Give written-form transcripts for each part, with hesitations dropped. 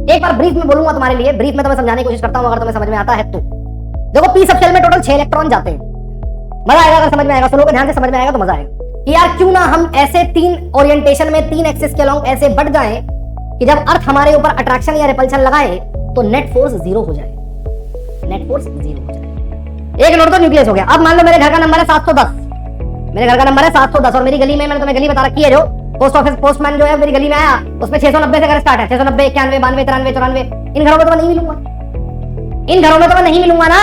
एक बार ब्रीफ में बोलूंगा तुम्हारे लिए, ब्रीफ में तो मैं समझाने की कोशिश करता हूं, अगर तुम्हें समझ में आता है तो। देखो पी सबशेल में टोटल 6 इलेक्ट्रॉन जाते हैं। मजा आएगा अगर समझ में आएगा, सुनोगे ध्यान से, समझ में आएगा तो मजा आएगा कि यार क्यों ना हम ऐसे 3 ओरिएंटेशन में 3 एक्सिस के अलोंग ऐसे बढ़ जाएं कि जब अर्थ हमारे ऊपर अट्रैक्शन या रिपल्शन लगाए तो नेट फोर्स 0 हो जाए, नेट फोर्स 0 हो जाए। एक नोट तो न्यूक्लियस हो गया। अब मान लो मेरे घर का नंबर है 710, मेरे घर का नंबर है 710 और मेरी गली में, मैंने तुम्हें गली बता रखी है, जो पोस्ट ऑफिस पोस्टमैन जो है मेरी गली में आया, उसमें 690 से घर स्टार्ट है, 690, 91, 92, 93, 94। इन घरों में तो मैं नहीं मिलूंगा, इन घरों में तो मैं नहीं मिलूंगा ना।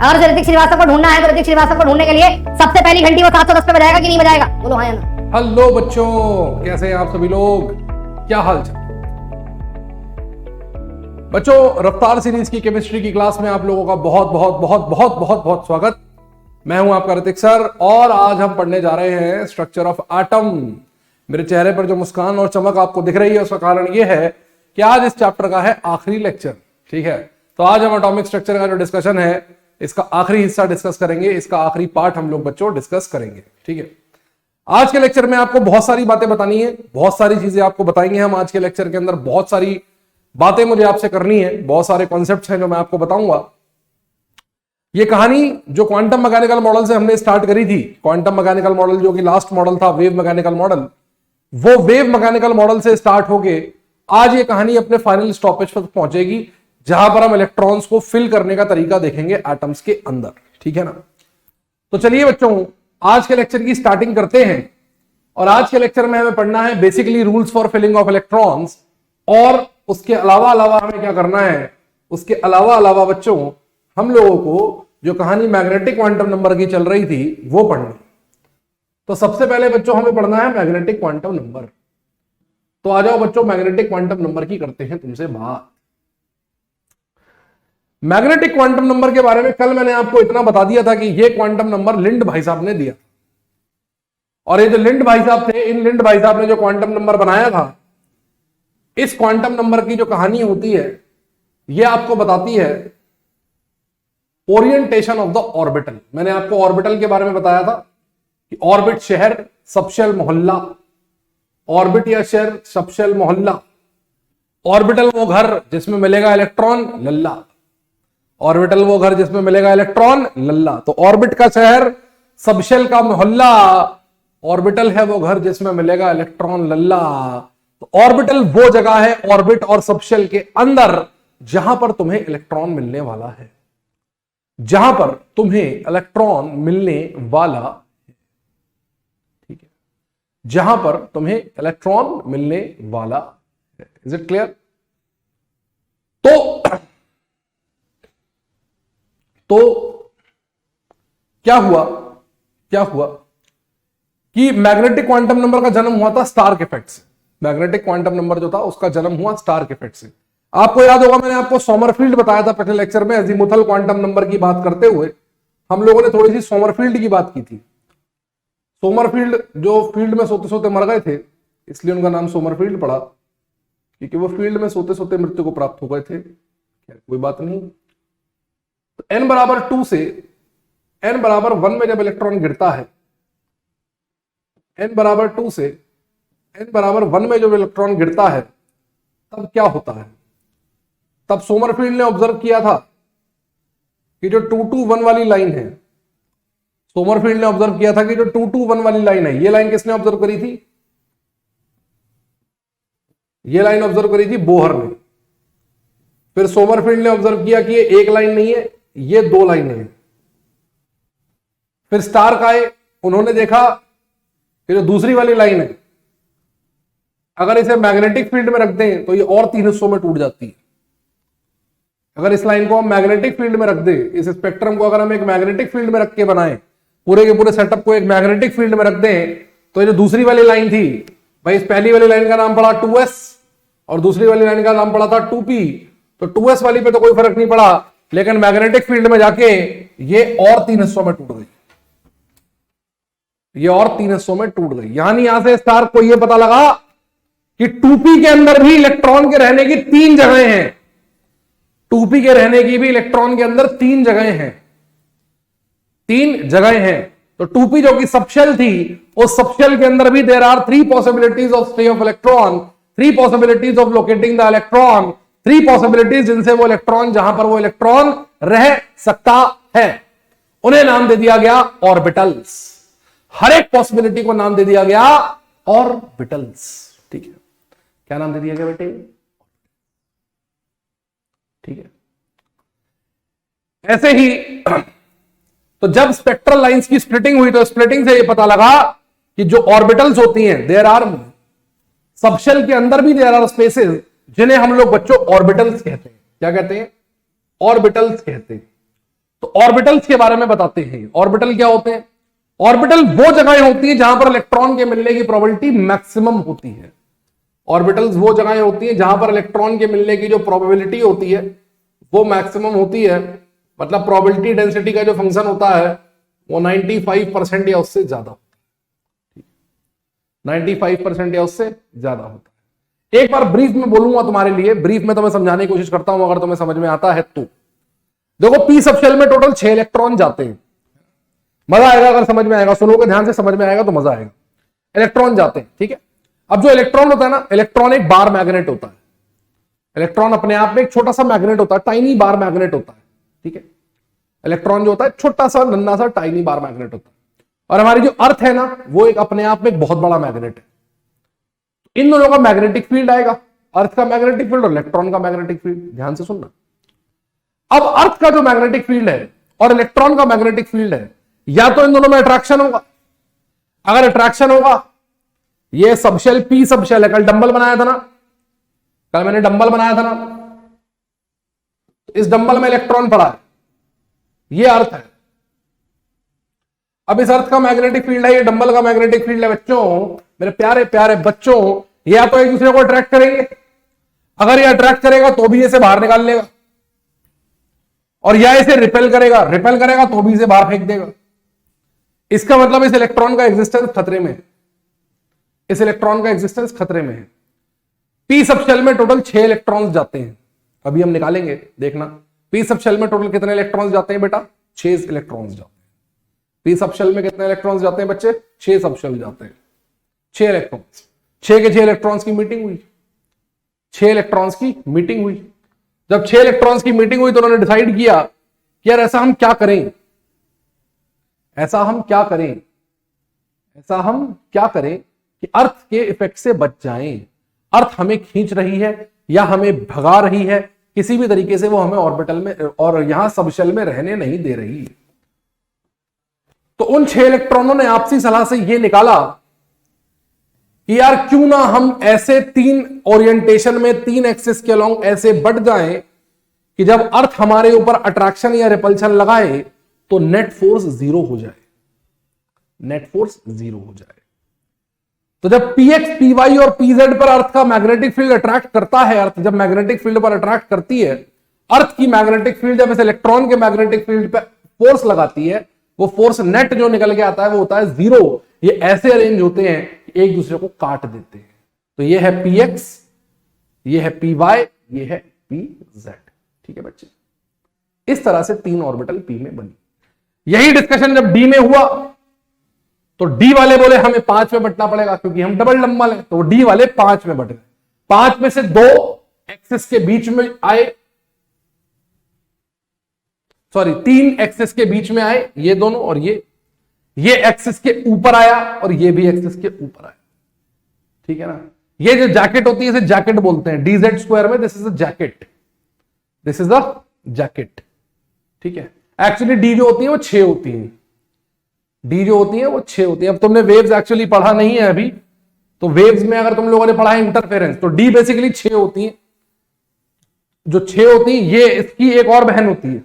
अगर ऋतिक श्रीवास्तव को ढूंढना है तो ऋतिक श्रीवास्तव को ढूंढने के लिए सबसे पहली घंटी वो 710 पे बजाएगा कि नहीं बजाएगा? बोलो हाँ या ना। हेलो बच्चों, कैसे हैं आप सभी लोग, क्या हाल चाल? बच्चों, रफ्तार सीरीज की केमिस्ट्री की क्लास में आप लोगों का बहुत बहुत बहुत बहुत बहुत बहुत स्वागत। मैं हूं आपका ऋतिक सर और आज हम पढ़ने जा रहे हैं स्ट्रक्चर ऑफ एटम। मेरे चेहरे पर जो मुस्कान और चमक आपको दिख रही है उसका कारण यह है कि आज इस चैप्टर का है आखिरी लेक्चर। ठीक है, तो आज हम एटॉमिक स्ट्रक्चर का जो डिस्कशन है इसका आखिरी हिस्सा डिस्कस करेंगे, इसका आखिरी पार्ट हम लोग बच्चों डिस्कस करेंगे। ठीक है, आज के लेक्चर में आपको बहुत सारी बातें बतानी है, बहुत सारी चीजें आपको बताएंगे हम आज के लेक्चर के अंदर। बहुत सारी बातें मुझे आपसे करनी है, बहुत सारे कॉन्सेप्ट्स हैं जो मैं आपको बताऊंगा। ये कहानी जो क्वांटम मैकेनिकल मॉडल से हमने स्टार्ट करी थी, क्वांटम मैकेनिकल मॉडल जो कि लास्ट मॉडल था, वेव मैकेनिकल मॉडल, वो वेव मैकेनिकल मॉडल से स्टार्ट होके आज ये कहानी अपने फाइनल स्टॉपेज पर पहुंचेगी, जहां पर हम इलेक्ट्रॉन्स को फिल करने का तरीका देखेंगे एटम्स के अंदर। ठीक है ना, तो चलिए बच्चों आज के लेक्चर की स्टार्टिंग करते हैं। और आज के लेक्चर में हमें पढ़ना है basically rules for filling of electrons, और उसके अलावा हमें क्या करना है, उसके अलावा बच्चों हम लोगों को जो कहानी मैग्नेटिक क्वांटम नंबर की चल रही थी वो पढ़नी। तो सबसे पहले बच्चों हमें पढ़ना है मैग्नेटिक क्वांटम नंबर। तो आ जाओ बच्चों, मैग्नेटिक क्वांटम नंबर की करते हैं तुमसे बात। मैग्नेटिक क्वांटम नंबर के बारे में कल मैंने आपको इतना बता दिया था कि ये क्वांटम नंबर लिंड भाई साहब ने दिया, और ये जो लिंड भाई साहब थे, इन लिंड भाई साहब ने जो क्वांटम नंबर बनाया था, इस क्वांटम नंबर की जो कहानी होती है ये आपको बताती है ओरिएंटेशन ऑफ द ऑर्बिटल। मैंने आपको ऑर्बिटल के बारे में बताया था कि ऑर्बिट शहर, सबशेल मोहल्ला, ऑर्बिट या शहर, सबशेल मोहल्ला। ऑर्बिटल वो घर जिसमें मिलेगा इलेक्ट्रॉन, लल्ला। ऑर्बिटल वो घर जिसमें मिलेगा इलेक्ट्रॉन, लल्ला। तो ऑर्बिट का शहर, सबशेल का मोहल्ला, ऑर्बिटल है वो घर जिसमें मिलेगा इलेक्ट्रॉन, लल्ला। तो ऑर्बिटल वो जगह है ऑर्बिट और सबशेल के अंदर जहां पर तुम्हें इलेक्ट्रॉन मिलने वाला है, जहां पर तुम्हें इलेक्ट्रॉन मिलने वाला है। ठीक है, जहां पर तुम्हें इलेक्ट्रॉन मिलने वाला है। Is it clear? तो क्या हुआ कि मैग्नेटिक क्वांटम नंबर का जन्म हुआ था स्टार्क इफेक्ट से। मैग्नेटिक क्वांटम नंबर जो था उसका जन्म हुआ स्टार्क इफेक्ट से। आपको याद होगा मैंने आपको सोमरफील्ड बताया था पिछले लेक्चर में। अजीमुथल क्वांटम नंबर की बात करते हुए हम लोगों ने थोड़ी सी सोमरफील्ड की बात की थी। सोमरफील्ड जो फील्ड में सोते सोते मर गए थे, इसलिए उनका नाम सोमरफील्ड पड़ा, क्योंकि वो फील्ड में सोते सोते मृत्यु को प्राप्त हो गए थे। कोई बात नहीं। तो n बराबर 2 से n बराबर 1 में जब इलेक्ट्रॉन गिरता है, n बराबर 2 से n बराबर 1 में जब इलेक्ट्रॉन गिरता है, तब क्या होता है? तब सोमरफील्ड ने ऑब्जर्व किया था कि जो 2-2-1 वाली लाइन है, सोमरफील्ड ने ऑब्जर्व किया था कि जो 2-2-1 वाली लाइन है, ये लाइन किसने ऑब्जर्व करी थी? ये लाइन ऑब्जर्व करी थी बोहर ने। फिर सोमरफील्ड ने ऑब्जर्व किया कि ये एक लाइन नहीं है, ये 2 लाइनें हैं। फिर स्टार्क आए, उन्होंने देखा कि जो दूसरी वाली लाइन है, अगर इसे मैग्नेटिक फील्ड में रख दें तो ये और 3 हिस्सों में टूट जाती है। अगर इस लाइन को हम मैग्नेटिक फील्ड में रख दें, इस स्पेक्ट्रम को अगर हम एक मैग्नेटिक फील्ड में रख के बनाएं, पूरे के पूरे सेटअप को एक मैग्नेटिक फील्ड में रख दें, तो ये जो दूसरी वाली लाइन थी भाई, इस पहली वाली लाइन का नाम पड़ा 2s और दूसरी वाली लाइन का नाम पड़ा था 2p। तो 2s वाली पे तो कोई फर्क नहीं पड़ा, लेकिन मैग्नेटिक फील्ड में जाके ये और 3 हिस्सों में टूट गई, ये और 3 हिस्सों में टूट गई। यानी यहां से स्टार्क को यह पता लगा कि 2p के अंदर भी इलेक्ट्रॉन के रहने की 3 जगहें हैं। 2p के रहने की भी इलेक्ट्रॉन के अंदर 3 जगहें हैं, 3 जगहें हैं। तो 2p जो कि सबशेल थी, उस सबशेल के अंदर भी there are 3 possibilities of stay of electron, 3 possibilities of locating the electron, 3 possibilities जिनसे वो इलेक्ट्रॉन, जहां पर वो इलेक्ट्रॉन रह सकता है, उन्हें नाम दे दिया गया ऑर्बिटल्स। हर एक पॉसिबिलिटी को नाम दे दिया गया ऑर्बिटल्स। ठीक है, क्या नाम दे दिया गया बेटे? ठीक है, ऐसे ही तो जब स्पेक्ट्रल लाइंस की स्प्लिटिंग हुई तो स्प्लिटिंग से ये पता लगा कि जो ऑर्बिटल्स होती हैं, देयर आर सबशेल के अंदर भी देयर आर स्पेसेस जिन्हें हम लोग बच्चों ऑर्बिटल्स कहते हैं। क्या कहते हैं? ऑर्बिटल्स कहते हैं। तो ऑर्बिटल्स के बारे में बताते हैं। ऑर्बिटल क्या होते हैं? ऑर्बिटल वो जगहें होती हैं जहां पर इलेक्ट्रॉन के मिलने की प्रोबेबिलिटी मैक्सिमम होती है। ऑर्बिटल्स वो जगहें होती हैं जहां पर इलेक्ट्रॉन के मिलने की जो प्रोबेबिलिटी होती है वो मैक्सिमम होती है। मतलब प्रोबेबिलिटी डेंसिटी का जो फंक्शन होता है वो 95% या उससे ज्यादा होता है। 95% या उससे ज्यादा होता है। एक बार ब्रीफ में बोलूंगा तुम्हारे लिए, ब्रीफ में तो मैं समझाने की कोशिश करता हूं, अगर तुम्हें समझ में आता है तो। देखो, पी सबशेल में टोटल 6 इलेक्ट्रॉन जाते हैं। मजा आएगा अगर समझ में आएगा, सुनोगे ध्यान से, समझ में आएगा तो मजा आएगा। इलेक्ट्रॉन जाते हैं, ठीक है। अब जो इलेक्ट्रॉन होता है ना, इलेक्ट्रॉन एक बार मैग्नेट होता है। इलेक्ट्रॉन अपने आप में एक छोटा सा मैग्नेट होता है, टाइनी बार मैग्नेट होता है, ठीक है। इलेक्ट्रॉन जो होता है छोटा सा नन्ना सा टाइनी बार मैग्नेट होता है। और हमारी जो अर्थ है ना, वो एक अपने आप में एक बहुत बड़ा मैग्नेट है। इन दोनों का मैग्नेटिक फील्ड आएगा, अर्थ का मैग्नेटिक फील्ड और इलेक्ट्रॉन का मैग्नेटिक फील्ड। ध्यान से सुनना। अब अर्थ का जो मैग्नेटिक फील्ड है और इलेक्ट्रॉन का मैग्नेटिक फील्ड है, या तो इन दोनों में अट्रैक्शन होगा। अगर अट्रैक्शन होगा, ये सबशेल पी सबशेल है, कल डंबल बनाया था ना, कल मैंने डंबल बनाया था ना, इस डंबल में इलेक्ट्रॉन पड़ा है, ये अर्थ है। अब इस अर्थ का मैग्नेटिक फील्ड है, ये डंबल का मैग्नेटिक फील्ड है। बच्चों, मेरे प्यारे प्यारे बच्चों, ये या तो एक दूसरे को अट्रैक्ट करेंगे, अगर ये अट्रैक्ट करेगा तो भी इसे बाहर निकाल लेगा, और या इसे रिपेल करेगा, रिपेल करेगा तो भी इसे बाहर फेंक देगा। इसका मतलब इस इलेक्ट्रॉन का एग्जिस्टेंस खतरे में है, इस इलेक्ट्रॉन का एग्जिस्टेंस खतरे में है। पी सबशेल में टोटल 6 इलेक्ट्रॉन्स जाते हैं, अभी हम निकालेंगे, देखना। पी सबशेल में टोटल कितने इलेक्ट्रॉन्स जाते हैं बेटा? 6 इलेक्ट्रॉन्स जाते हैं। पी सबशेल में कितने इलेक्ट्रॉन्स जाते हैं बच्चे? 6 सबशेल जाते हैं। 6 इलेक्ट्रॉन्स, 6 के 6 इलेक्ट्रॉन्स की मीटिंग हुई, 6 इलेक्ट्रॉन्स की मीटिंग हुई। जब 6 इलेक्ट्रॉन्स की मीटिंग हुई तो उन्होंने डिसाइड किया कि यार ऐसा हम क्या करें, ऐसा हम क्या करें, ऐसा हम क्या करें कि अर्थ के इफेक्ट से बच जाएं। अर्थ हमें खींच रही है या हमें भगा रही है, किसी भी तरीके से वो हमें ऑर्बिटल में और यहां सबशेल में रहने नहीं दे रही। तो उन 6 इलेक्ट्रॉनों ने आपसी सलाह से ये निकाला कि यार क्यों ना हम ऐसे 3 ओरिएंटेशन में, 3 एक्सिस के अलोंग ऐसे बढ़ जाएं कि जब अर्थ हमारे ऊपर अट्रैक्शन या रिपल्शन लगाए तो नेट फोर्स 0 हो जाए, नेट फोर्स 0 हो जाए। तो जब पीएक्स, पीवाई और पीजेड पर अर्थ का मैग्नेटिक फील्ड अट्रैक्ट करता है, अर्थ जब मैग्नेटिक फील्ड पर अट्रैक्ट करती है, अर्थ की मैग्नेटिक फील्ड जब इस इलेक्ट्रॉन के मैग्नेटिक फील्ड पे फोर्स लगाती है, वो फोर्स नेट जो निकल के आता है वो होता है 0। ये ऐसे अरेंज होते हैं कि एक दूसरे को काट देते हैं। तो ये है पीएक्स, ये है पीवाई, ये है पीजेड। ठीक है बच्चे, इस तरह से 3 ऑर्बिटल पी में बनी। यही डिस्कशन जब डी में हुआ तो डी वाले बोले हमें 5 में बंटना पड़ेगा क्योंकि हम डबल डंबल है, तो डी वाले 5 में बंट गए। 5 में से 2 एक्सिस के बीच में आए, सॉरी 3 एक्सिस के बीच में आए, ये दोनों, और ये एक्सिस के ऊपर आया और ये भी एक्सिस के ऊपर आया। ठीक है ना। ये जो जैकेट होती है इसे जैकेट बोलते हैं, डीजेड स्क्वायर में this is a jacket, this is a jacket. ठीक है। एक्चुअली डी जो होती है वो 6 होती है, डी जो होती है वो 6 होती है। अब तुमने वेव्स एक्चुअली पढ़ा नहीं है अभी, तो वेव्स में अगर तुम लोगों ने पढ़ा है इंटरफेरेंस, तो डी बेसिकली 6 होती है। जो 6 होती है, ये इसकी एक और बहन होती है,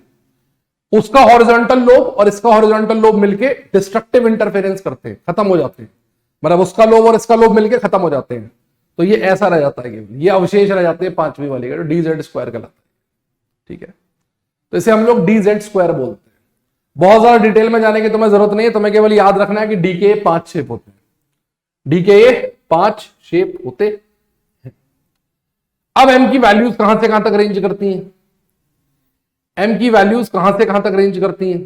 उसका हॉरिजॉन्टल लोब और इसका हॉरिजॉन्टल लोब मिलके डिस्ट्रक्टिव इंटरफेरेंस करते हैं, खत्म हो जाते हैं। मतलब उसका लोब और इसका लोब मिलके खत्म हो जाते हैं। तो ये ऐसा रह जाता है, ये अवशेष रह जाते हैं 5वीं वाली का, जो डीजेड स्क्वायर कहलाता है। ठीक है। तो इसे हम लोग डीजेड स्क्वायर बोलते हैं। बहुत ज्यादा डिटेल में जाने की तुम्हें जरूरत नहीं है, तुम्हें केवल याद रखना है कि डी के 5 शेप होते हैं, डी के 5 शेप होते हैं। अब एम की वैल्यूज कहां से कहां तक रेंज करती हैं? एम की वैल्यूज कहां से कहां तक रेंज करती हैं?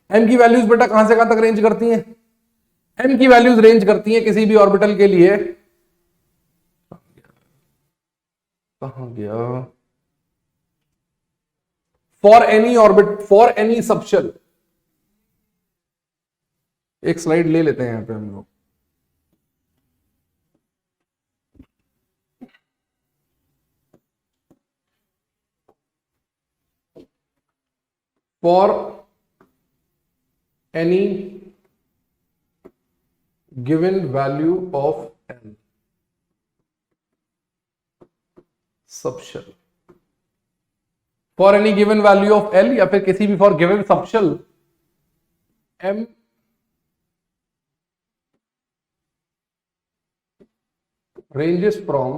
एम की वैल्यूज बेटा कहां से कहां तक रेंज करती हैं? एम की वैल्यूज रेंज करती हैं किसी भी ऑर्बिटल के लिए कहां गया, for any orbit, for any subshell, एक स्लाइड ले लेते हैं यहां पे हम लोग। For any given value of N subshell, for any given value of L, या फिर किसी भी for given subshell M ranges from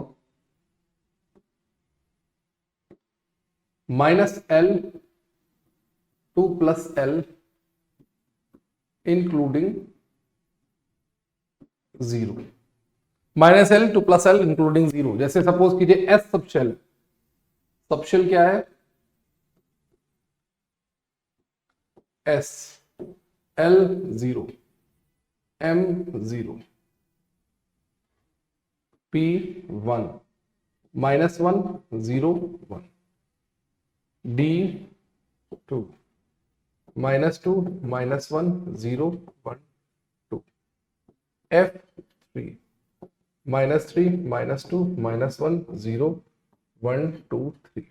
-L to +L including 0, -L to +L including 0। जैसे सपोज कीजिए S सबशेल, सबशेल क्या है, S L 0 M 0 P 1 -1 0 1 D 2 -2 -1 0 1 2 F 3 -3 -2 -1 0 1 2 3।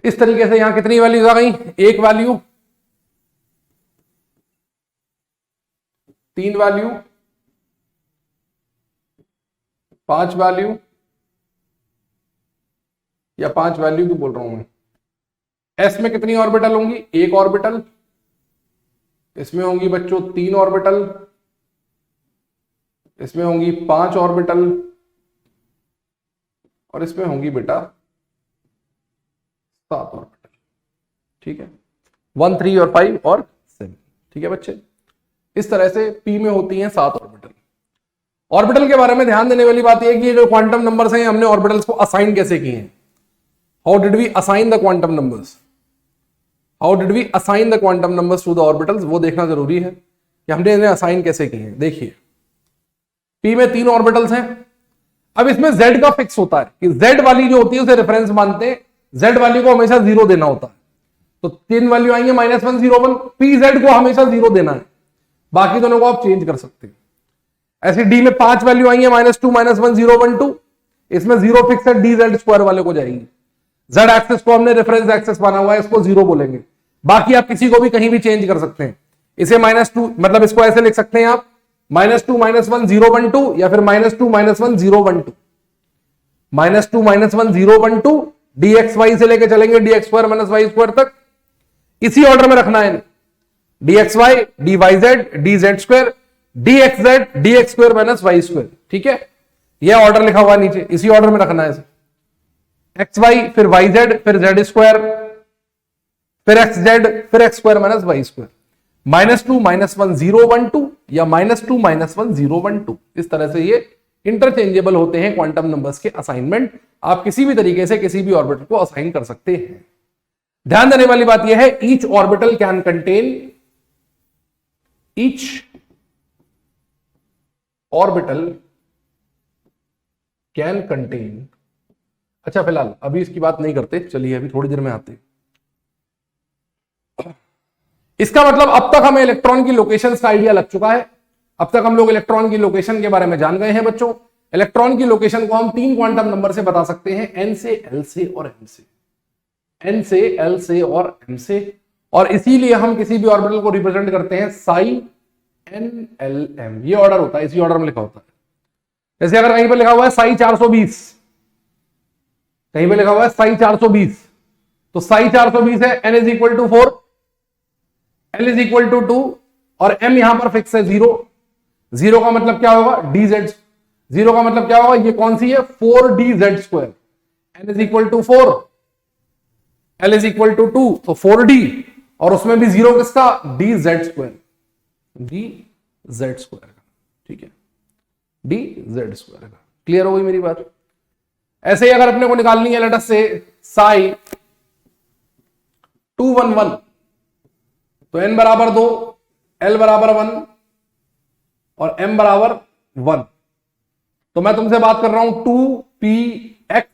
इस तरीके से यहां कितनी वैल्यूज आ गई, एक वैल्यू, 3 वैल्यू, 5 वैल्यू, या 5 वैल्यू क्यों बोल रहा हूं मैं, एस में कितनी ऑर्बिटल होंगी, एक ऑर्बिटल, इसमें होंगी बच्चों 3 ऑर्बिटल, इसमें होंगी 5 ऑर्बिटल, और इसमें होंगी बेटा 7 ऑर्बिटल। ठीक है, 1 3 और 5 और 7। ठीक है बच्चे, इस तरह से पी में होती हैं 7 ऑर्बिटल। ऑर्बिटल के बारे में ध्यान देने वाली बात यह कि ये जो क्वांटम नंबर्स हैं, हमने ऑर्बिटल्स को असाइन कैसे किए हैं, how did we assign the quantum numbers, how did we assign the quantum numbers to the orbitals, वो देखना जरूरी है कि हमने इन्हें असाइन कैसे किए हैं। देखिए पी में 3 ऑर्बिटल्स हैं, अब इसमें z का फिक्स होता है कि z वाली जो होती है उसे रेफरेंस मानते हैं, z वाली को हमेशा 0 देना होता है, तो 3 वैल्यू आएंगे -1 0 1, pz को हमेशा 0 देना है, बाकी दोनों को आप चेंज कर सकते हैं। ऐसे डी में 5 वैल्यू आएंगे -2 -1 0 1 2, इसमें 0 फिक्स है, डी जेड स्क्वायर वाले को जाएगी, z एक्सेस को हमने रेफरेंस एक्सेस माना हुआ है, इसको 0 बोलेंगे, बाकी आप किसी को भी कहीं भी चेंज कर सकते हैं। इसे -2 मतलब इसको ऐसे लिख सकते हैं आप -2 -1 0 1 2, या फिर -2 -1 0 1 2, -2 -1 0 1 2, dxy से लेके चलेंगे dx स्क्वायर -y स्क्वायर तक, इसी ऑर्डर में रखना है, dxy dyz dz square dxz dx square -y square. ठीक है, यह ऑर्डर लिखा हुआ है नीचे, इसी ऑर्डर में रखना है, xy फिर yz फिर z स्क्वायर फिर xz फिर x स्क्वायर -y स्क्वायर, -2 -1 0 1 2 या -2 -1 0 1 2। इस तरह से ये इंटरचेंजेबल होते हैं क्वांटम नंबर्स के असाइनमेंट, आप किसी भी तरीके से किसी भी ऑर्बिटल को असाइन कर सकते हैं। ध्यान देने वाली बात यह है, each orbital can contain, each orbital can contain, अच्छा फिलहाल अभी इसकी बात नहीं करते, चलिए अभी थोड़ी देर में आते। इसका मतलब अब तक हमें इलेक्ट्रॉन की लोकेशन का आइडिया लग चुका है, अब तक हम लोग इलेक्ट्रॉन की लोकेशन के बारे में जान गए हैं बच्चों। इलेक्ट्रॉन की लोकेशन को हम 3 क्वांटम नंबर से बता सकते हैं, n से l से और m से, n से l से और m से, और इसीलिए हम किसी भी ऑर्बिटल को रिप्रेजेंट करते हैं साई n l m, ये ऑर्डर होता है, इसी ऑर्डर में लिखा होता है। जैसे अगर कहीं पर लिखा हुआ है साई 420, कहीं पे लिखा हुआ है साई 420, तो साई 420 है, n is equal to 4, l is equal to 2, और m यहां पर फिक्स है 0। 0 का मतलब क्या होगा, dz, 0 का मतलब क्या होगा, ये कौन सी है, 4dz square, n is equal to 4, l is equal to 2, तो 4d, और उसमें भी 0 किसका, dz स्क्वायर, dz स्क्वायर का। ठीक है, dz स्क्वायर का, क्लियर हो गई मेरी बात। ऐसे ही अगर अपने को निकालनी है लेट अस से साई 211, तो n बराबर 2, l बराबर 1 और m बराबर 1, तो मैं तुमसे बात कर रहा हूं 2px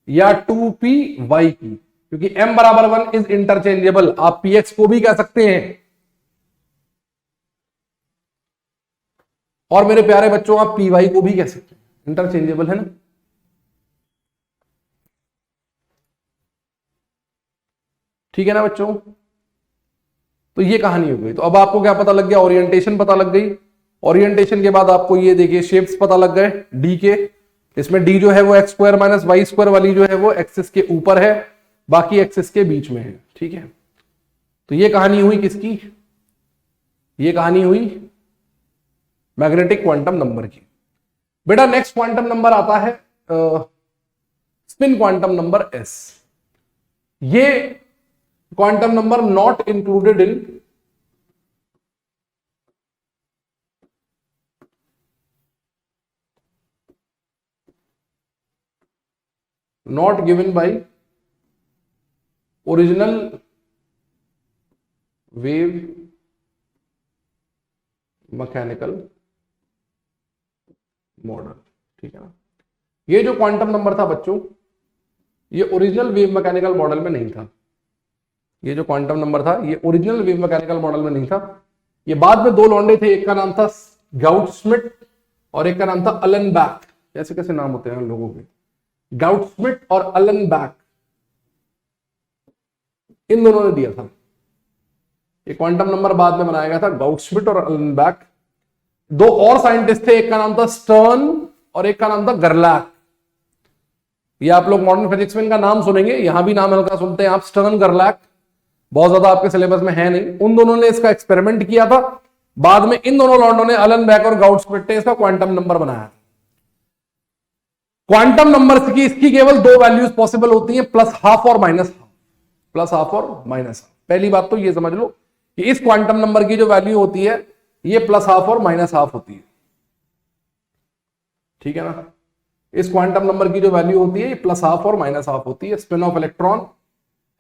या 2py की, क्योंकि m बराबर 1 इज इंटरचेंजेबल। आप px को भी कह सकते हैं। और मेरे प्यारे बच्चों आप py को भी कह सकते हैं, इंटरचेंजेबल है ना। ठीक है ना बच्चों। तो ये कहानी हो गई। तो अब आपको क्या पता लग गया, ओरिएंटेशन पता लग गई। ओरिएंटेशन के बाद आपको ये देखिए शेप्स पता लग गए डी के। इसमें डी जो है वो X square minus Y square वाली जो है वो एक्सिस के ऊपर है, बाकी एक्सिस के बीच में है। ठीक है। तो ये कहानी हुई किसकी, ये कहानी हुई मैग्नेटिक क्वांटम नंबर की। बेटा नेक्स्ट क्वांटम नंबर आता है स्पिन क्वांटम नंबर एस। ये quantum number not included in not given by original wave mechanical model. ठीक है ना। ये जो क्वांटम नंबर था बच्चों, ये ओरिजिनल वेव मैकेनिकल मॉडल में नहीं था। ये जो क्वांटम नंबर था ये ओरिजिनल वेव मैकेनिकल मॉडल में नहीं था। ये बाद में दो लौंडे थे, एक का नाम था गाउट स्मिट और एक का नाम था अलन बैक। कैसे कैसे नाम होते हैं लोगों के, गाउट स्मिट और अलन बैक, इन दोनों ने दिया था। ये क्वांटम नंबर बाद में बनाया गया था, गाउट स्मिट और अलन बैक। दो और साइंटिस्ट थे, एक का नाम था स्टर्न और एक का नाम था गरलैक। ये आप लोग मॉडर्न फिजिक्स में इनका नाम सुनेंगे, यहां भी नाम हल्का सुनते हैं आप, स्टर्न गरलैक। बहुत ज्यादा आपके सिलेबस में है नहीं। उन दोनों ने इसका एक्सपेरिमेंट किया था, बाद में इन दोनों लॉन्डों ने, अलन बैक और गाउट स्मिट ने इसका क्वांटम नंबर बनाया। क्वांटम नंबर की इसकी केवल दो वैल्यूज पॉसिबल होती हैं, प्लस हाफ और माइनस हाफ। प्लस हाफ और माइनस हाफ। पहली बात तो ये समझ लो कि इस क्वांटम नंबर की जो वैल्यू होती है ये प्लस हाफ और माइनस हाफ होती है। ठीक है ना। इस क्वांटम नंबर की जो वैल्यू होती है ये प्लस हाफ और माइनस हाफ होती है। Spin off electron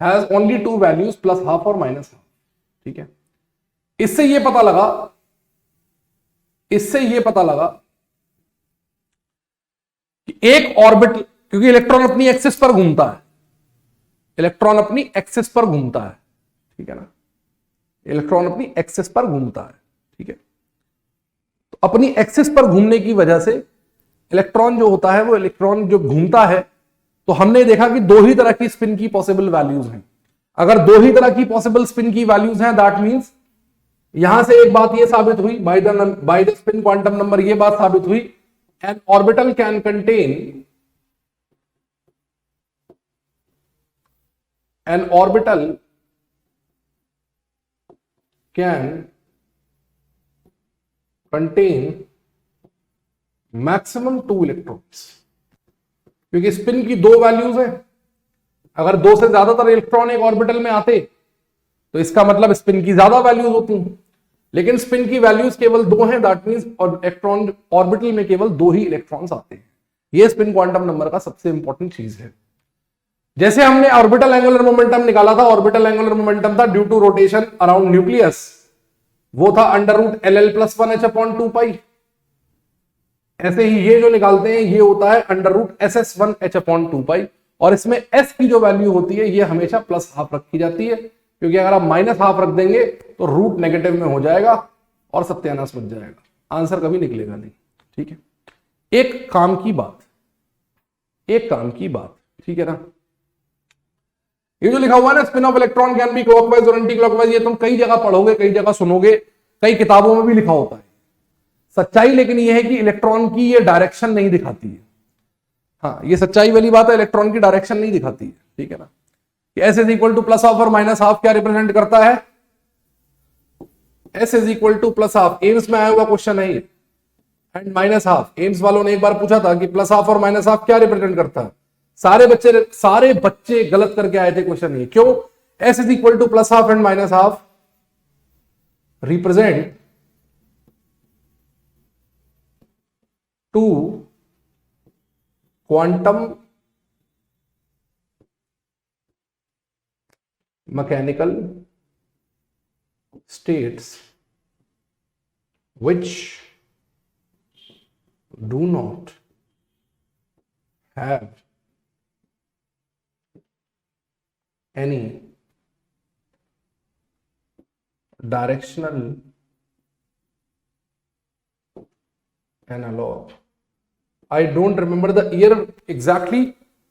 has only to values, plus half और माइनस हाफ। ठीक है। इससे ये पता लगा कि एक ऑर्बिट, क्योंकि इलेक्ट्रॉन अपनी एक्सिस पर घूमता है, इलेक्ट्रॉन अपनी एक्सिस पर घूमता है। ठीक है ना। इलेक्ट्रॉन अपनी एक्सिस पर घूमता है। ठीक है। तो अपनी एक्सिस पर घूमने की वजह से इलेक्ट्रॉन जो होता है, वो इलेक्ट्रॉन जो घूमता है, तो हमने देखा कि दो ही तरह की स्पिन की पॉसिबल वैल्यूज हैं। अगर दो ही तरह की पॉसिबल स्पिन की वैल्यूज हैं, दैट मींस यहां से एक बात ये साबित हुई by the spin quantum number, ये बात साबित हुई an orbital can contain maximum 2 electrons. क्योंकि स्पिन की दो वैल्यूज हैं, अगर दो से ज्यादातर इलेक्ट्रॉन एक ऑर्बिटल में आते तो इसका मतलब स्पिन की ज्यादा वैल्यूज होती हैं। लेकिन स्पिन की वैल्यूज केवल दो हैं, दैट मींस इलेक्ट्रॉन ऑर्बिटल में केवल दो ही इलेक्ट्रॉन्स आते हैं। ये स्पिन क्वांटम नंबर का सबसे इंपॉर्टेंट चीज है। जैसे हमने ऑर्बिटल एंगुलर मोमेंटम निकाला था, ऑर्बिटल एंगुलर मोमेंटम था due to rotation around nucleus, वो था √LL+1h/2π। ऐसे ही ये जो निकालते हैं ये होता है √SS1h/2π। और इसमें s की जो वैल्यू होती है ये हमेशा प्लस हाफ रखी जाती है, क्योंकि अगर आप माइनस हाफ रख देंगे तो रूट नेगेटिव में हो जाएगा और सत्यानाश बच जाएगा, आंसर कभी निकलेगा नहीं। ठीक है। एक काम की बात, ठीक है ना। ये जो लिखा हुआ है ना, spin off electron can be clockwise और एंटी क्लॉकवाइज, ये तुम कई जगह पढ़ोगे, कई जगह सुनोगे, कई किताबों में भी लिखा होता है। सच्चाई लेकिन ये है कि इलेक्ट्रॉन की ये डायरेक्शन नहीं दिखाती है। हाँ, ये सच्चाई वाली बात है, इलेक्ट्रॉन की डायरेक्शन नहीं दिखाती है। ठीक है ना। S is equal to plus half और माइनस हाफ क्या रिप्रेजेंट करता है? S is equal to plus half, AIIMS में आया हुआ क्वेश्चन है ये, एंड माइनस हाफ। एम्स वालों ने एक बार पूछा था कि प्लस हाफ और माइनस हाफ क्या रिप्रेजेंट करता है। सारे बच्चे गलत करके आए थे क्वेश्चन ये। क्यों? S is equal to plus half and minus half represent two quantum mechanical states which do not have any directional analogue, I don't remember the year exactly,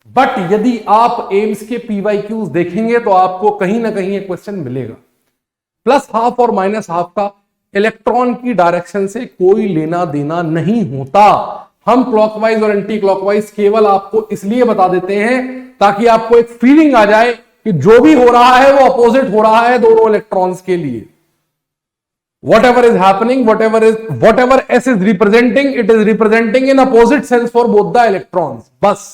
but यदि आप एम्स के पीवाईक्यूज देखेंगे तो आपको कहीं ना कहीं एक क्वेश्चन मिलेगा। प्लस हाफ और माइनस हाफ का इलेक्ट्रॉन की डायरेक्शन से कोई लेना देना नहीं होता। हम क्लॉकवाइज और एंटी क्लॉकवाइज केवल आपको इसलिए बता देते हैं ताकि आपको एक फीलिंग आ जाए कि जो भी हो रहा है वो अपोजिट हो रहा है दोनों इलेक्ट्रॉन्स के लिए। whatever is happening, whatever S is representing, it is representing in opposite sense for both the electrons। बस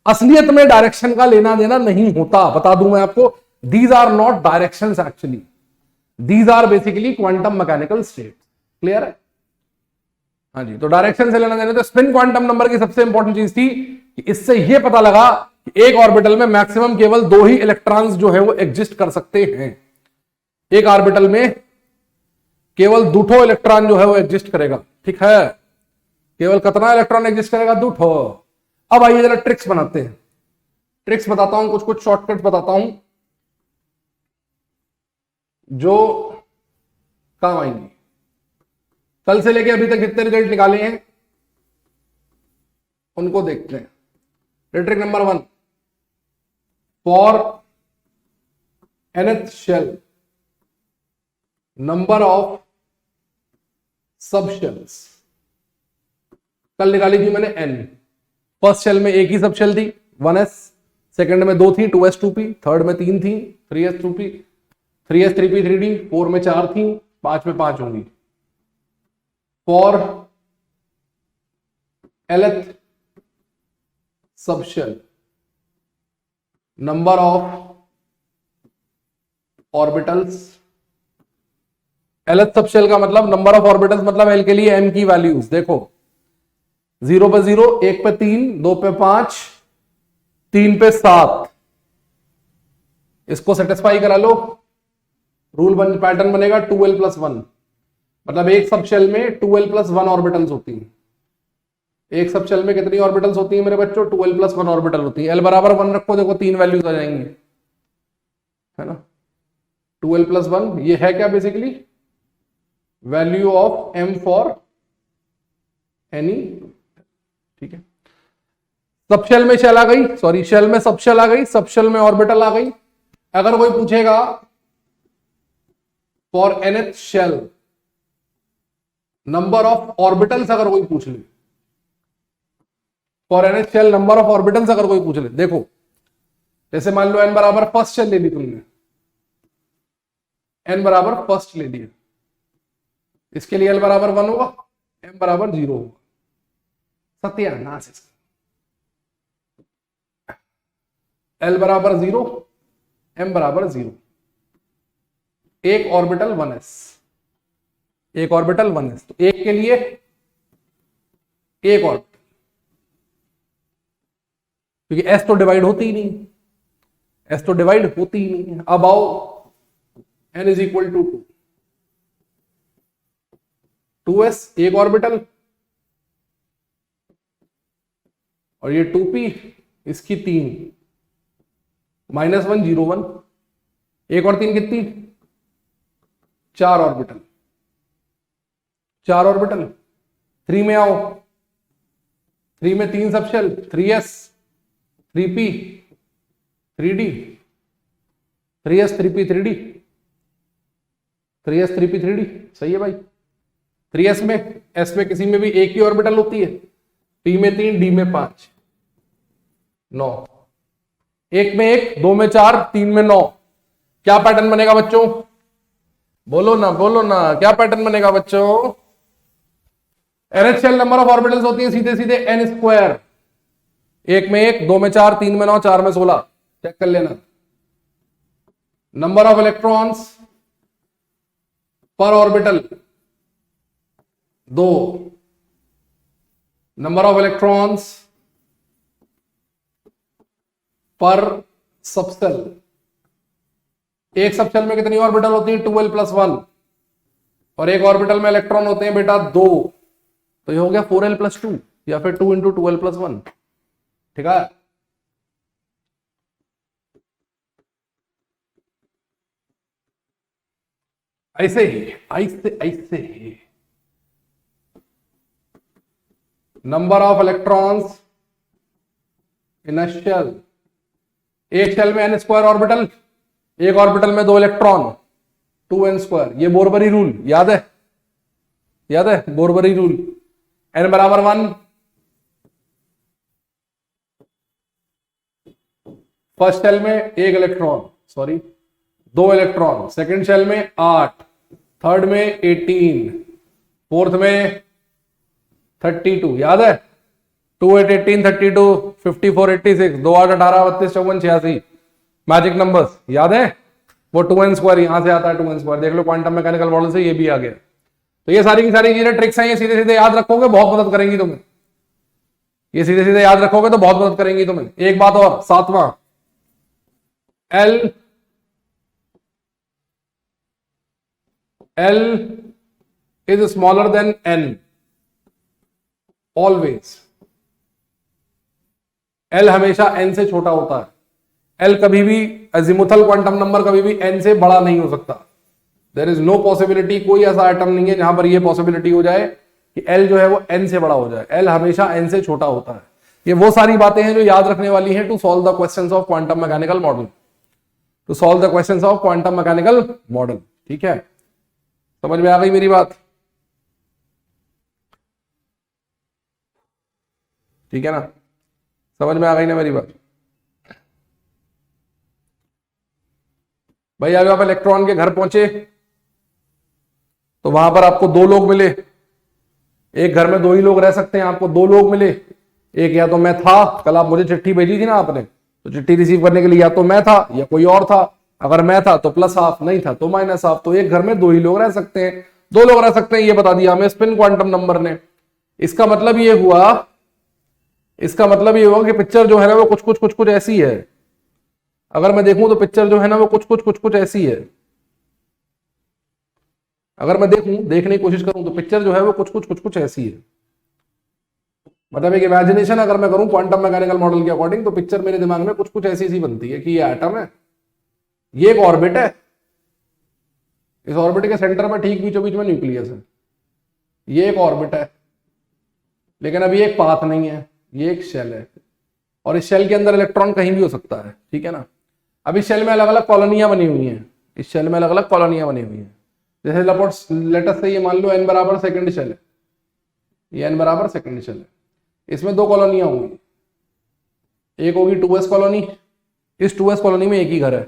असलियत में डायरेक्शन का लेना देना नहीं होता। बता दूं मैं आपको, these are not directions actually, these are basically quantum mechanical states। Clear है? हाँ जी, तो डायरेक्शन से लेना देना। तो स्पिन क्वांटम नंबर की सबसे इंपॉर्टेंट चीज थी कि इससे यह पता लगा कि एक ऑर्बिटल में मैक्सिमम केवल 2 ही इलेक्ट्रॉन्स जो है वो एग्जिस्ट कर सकते हैं। एक ऑर्बिटल में केवल 2 इलेक्ट्रॉन जो है वो एग्जिस्ट करेगा। ठीक है, केवल कितना इलेक्ट्रॉन एग्जिस्ट करेगा? 2। अब आइए जरा ट्रिक्स बनाते हैं। ट्रिक्स बताता हूं, कुछ शॉर्टकट बताता हूं जो काम आएंगी। कल से लेके अभी तक जितने रिजल्ट निकाले हैं उनको देखते हैं। Trick number 1, for nth shell number of subshells. कल निकाली थी मैंने n। फर्स्ट शेल में एक ही सब शेल थी 1s, सेकंड में 2 थी 2s 2p, थर्ड में 3 थी 3s 2p, 3s 3p 3d, 4 में 4 थी, 5 में 5 होंगी। For nth subshell number of orbitals. nth subshell का मतलब नंबर ऑफ ऑर्बिटल्स, मतलब एल के लिए m की वैल्यूज देखो, 0 पे 0, 1 पे 3, 2 पे 5, 3 पे 7। इसको सेटिस्फाई करा लो, रूल पैटर्न बनेगा 2l + 1, मतलब एक सब शेल में 2l + 1 ऑर्बिटल्स होती हैं। एक सब शेल में कितनी ऑर्बिटल्स होती हैं मेरे बच्चों? 2l + 1 ऑर्बिटल होती है। l बराबर 1 रखो, देखो 3 वैल्यूज आ जाएंगी, है ना। 2l + 1 ये है क्या? Basically value of m for any. ठीक है, सब शेल में शेल आ गई, सॉरी शेल में सब शेल आ गई, सब शेल में ऑर्बिटल आ गई। अगर कोई पूछेगा for nth shell number of orbitals, अगर कोई पूछ ले, for nth shell number of orbitals अगर कोई पूछ ले, देखो जैसे मान लो n बराबर फर्स्ट शेल ले ली तुमने, n बराबर फर्स्ट ले लिया, इसके लिए l बराबर 1 होगा, m बराबर 0 होगा। सत्यानाश। l बराबर 0, m बराबर 0। एक ऑर्बिटल 1s, एक ऑर्बिटल 1s, तो एक के लिए एक ऑर्बिटल, क्योंकि s तो डिवाइड होती ही नहीं, s तो डिवाइड होती ही नहीं है। अब आओ n = 2, 2s एक ऑर्बिटल, और ये 2p इसकी 3, -1 0 1, 1 और 3 कितनी? 4 ऑर्बिटल, 4 ऑर्बिटल। 3 में आओ, 3 में 3 सब shell, 3s 3p 3d, 3s 3p 3d, 3s 3p 3d, सही है भाई। 3s में, s में किसी में भी एक ही ऑर्बिटल होती है, p में 3, d में 5, 9। 1 में 1, 2 में 4, 3 में 9। क्या पैटर्न बनेगा बच्चों? बोलो ना, बोलो ना, क्या पैटर्न बनेगा बच्चों? nth shell number of orbitals होती है सीधे सीधे n²। 1 में 1, 2 में 4, 3 में 9, 4 में 16। चेक कर लेना। नंबर ऑफ इलेक्ट्रॉन्स पर ऑर्बिटल 2, नंबर ऑफ इलेक्ट्रॉन्स पर सबसेल। एक सबसेल में कितनी ऑर्बिटल होती है? 2l + 1, और एक ऑर्बिटल में इलेक्ट्रॉन होते हैं बेटा 2, तो ये हो गया 4l + 2, या फिर 2 × 2l + 1। ठीक है, ऐसे ही, ऐसे ऐसे ही number of electrons in a shell. एक शेल में n स्क्वायर ऑर्बिटल, एक ऑर्बिटल में 2 इलेक्ट्रॉन, 2n स्क्वायर। ये बोरबरी रूल याद है, याद है बोरबरी रूल। n बराबर 1, फर्स्ट शेल में 1 electron, sorry 2 electron, second shell में 8, थर्ड में 18, फोर्थ में 32, याद है 2 8 18 32 54 86 2 8 18 32 54 86 मैजिक नंबर्स याद है। वो 2n स्क्वायर यहां से आता है, 2n स्क्वायर देख लो क्वांटम मैकेनिकल मॉडल से ये भी आ गया। तो ये सारी की सारी चीजें ट्रिक्स हैं, ये सीधे सीधे याद रखोगे बहुत मदद करेंगी तुम्हें, ये सीधे सीधे याद रखोगे तो बहुत मदद करेंगी तुम्हें। एक बात और, सातवां, L is smaller than n always। L हमेशा n से छोटा होता है। L कभी भी अजीमुथल क्वांटम नंबर कभी भी n से बड़ा नहीं हो सकता। देयर इज नो पॉसिबिलिटी, कोई ऐसा आइटम नहीं है जहां पर यह पॉसिबिलिटी हो जाए कि L जो है वो n से बड़ा हो जाए। L हमेशा n से छोटा होता है। ये वो सारी बातें हैं जो याद रखने वाली हैं to solve the questions of quantum mechanical model, to solve the questions of quantum mechanical model. ठीक है, समझ में आ गई मेरी बात? ठीक है ना, समझ में आ गई ना मेरी बात? भाई अगर आप इलेक्ट्रॉन के घर पहुंचे तो वहां पर आपको 2 लोग मिले। एक घर में 2 ही लोग रह सकते हैं, आपको 2 लोग मिले। एक या तो मैं था, कल आप मुझे चिट्ठी भेजी थी ना आपने, तो चिट्ठी रिसीव करने के लिए या तो मैं था या कोई और था। अगर मैं था तो +½ नहीं था तो -½ तो एक घर में 2 ही लोग रह सकते हैं, 2 लोग रह सकते हैं, ये बता दिया हमें स्पिन क्वांटम नंबर ने। इसका मतलब ये हुआ, इसका मतलब ये हुआ कि पिक्चर जो है ना वो कुछ ऐसी है। अगर मैं देखूं तो पिक्चर जो है ना वो कुछ ऐसी है। अगर मैं देखने की कोशिश करूं तो पिक्चर जो है वो कुछ ऐसी है। मतलब एक इमेजिनेशन अगर मैं करूं क्वांटम मैकेनिकल मॉडल के अकॉर्डिंग, तो पिक्चर मेरे दिमाग में कुछ ऐसी सी बनती है कि ये एटम है, ये एक ऑर्बिट है, इस ऑर्बिट के सेंटर में ठीक बीचों बीच में न्यूक्लियस है, ये एक ऑर्बिट है, लेकिन अभी एक पाथ नहीं है, ये एक शेल है, और इस शेल के अंदर इलेक्ट्रॉन कहीं भी हो सकता है। ठीक है ना, अभी शेल में अलग अलग कॉलोनियां बनी हुई हैं, इस शेल में अलग अलग कॉलोनियां बनी हुई हैं। जैसे लेटस से ये मान लो n बराबर सेकंड शेल है, ये n बराबर सेकंड शेल है, इसमें 2 कॉलोनियां होंगी। एक होगी 2s कॉलोनी, इस 2s कॉलोनी में एक ही घर है।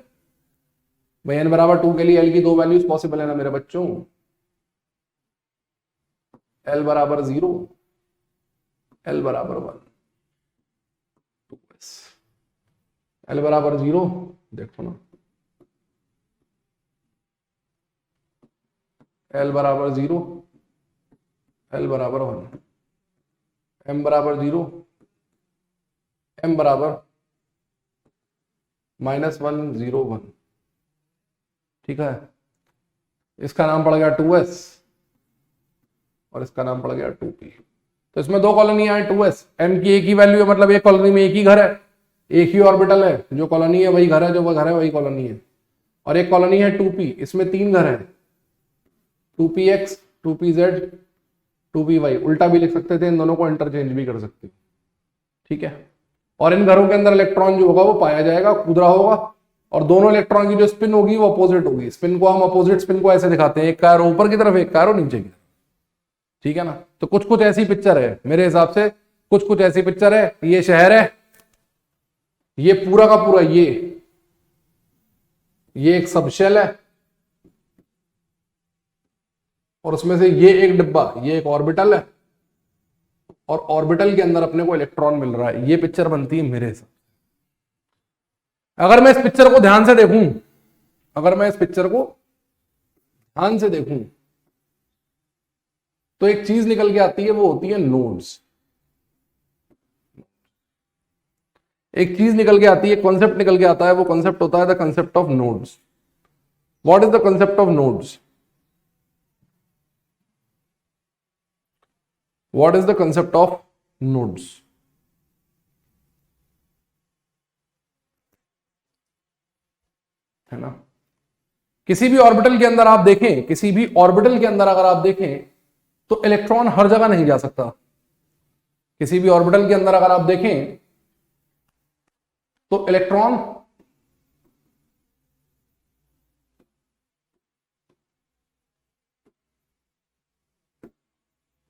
भाई n बराबर 2 के लिए l की 2 वैल्यूज पॉसिबल है ना मेरे बच्चों। l बराबर 0, l बराबर 1, 2s, l बराबर 0, देखो ना l बराबर 0, l बराबर 1, m बराबर 0, m बराबर -1 0 1। ठीक है, इसका नाम पड़ गया 2s और इसका नाम पड़ गया 2p। तो इसमें 2 कॉलोनियां हैं 2s, m की एक ही वैल्यू है, मतलब एक कॉलोनी में एक ही घर है, एक ही ऑर्बिटल है, जो कॉलोनी है वही घर है, जो वो घर है वही कॉलोनी है। और एक कॉलोनी है 2p, इसमें 3 घर है, 2px 2pz 2py। उल्टा भी लिख सकते थे, इन दोनों को इंटरचेंज भी कर सकते। ठीक है, और इन घरों के अंदर इलेक्ट्रॉन जो होगा वो पाया जाएगा, खुदरा होगा, और दोनों इलेक्ट्रॉन की जो स्पिन होगी वो अपोजिट होगी। स्पिन को हम अपोजिट स्पिन को ऐसे दिखाते हैं, एक का एरो ऊपर की तरफ, एक का एरो नीचे की तरफ। ठीक है ना, तो कुछ ऐसी पिक्चर है मेरे हिसाब से, कुछ ऐसी पिक्चर है। ये शहर है, ये पूरा का पूरा ये एक सबशेल है, और उसमें से ये एक डिब्बा, ये एक ऑर्बिटल है, और ऑर्बिटल के अंदर अपने को इलेक्ट्रॉन मिल रहा है। ये पिक्चर बनती है मेरे हिसाब। अगर मैं इस पिक्चर को ध्यान से देखूं, अगर मैं इस पिक्चर को ध्यान से देखूं तो एक चीज निकल के आती है, वो होती है नोड्स। एक चीज निकल के आती है, कॉन्सेप्ट निकल के आता है, वो कॉन्सेप्ट होता है the concept of nodes. What is the concept of nodes? What is the concept of nodes? है ना, किसी भी ऑर्बिटल के अंदर आप देखें, किसी भी ऑर्बिटल के अंदर अगर आप देखें तो इलेक्ट्रॉन हर जगह नहीं जा सकता। किसी भी ऑर्बिटल के अंदर अगर आप देखें तो इलेक्ट्रॉन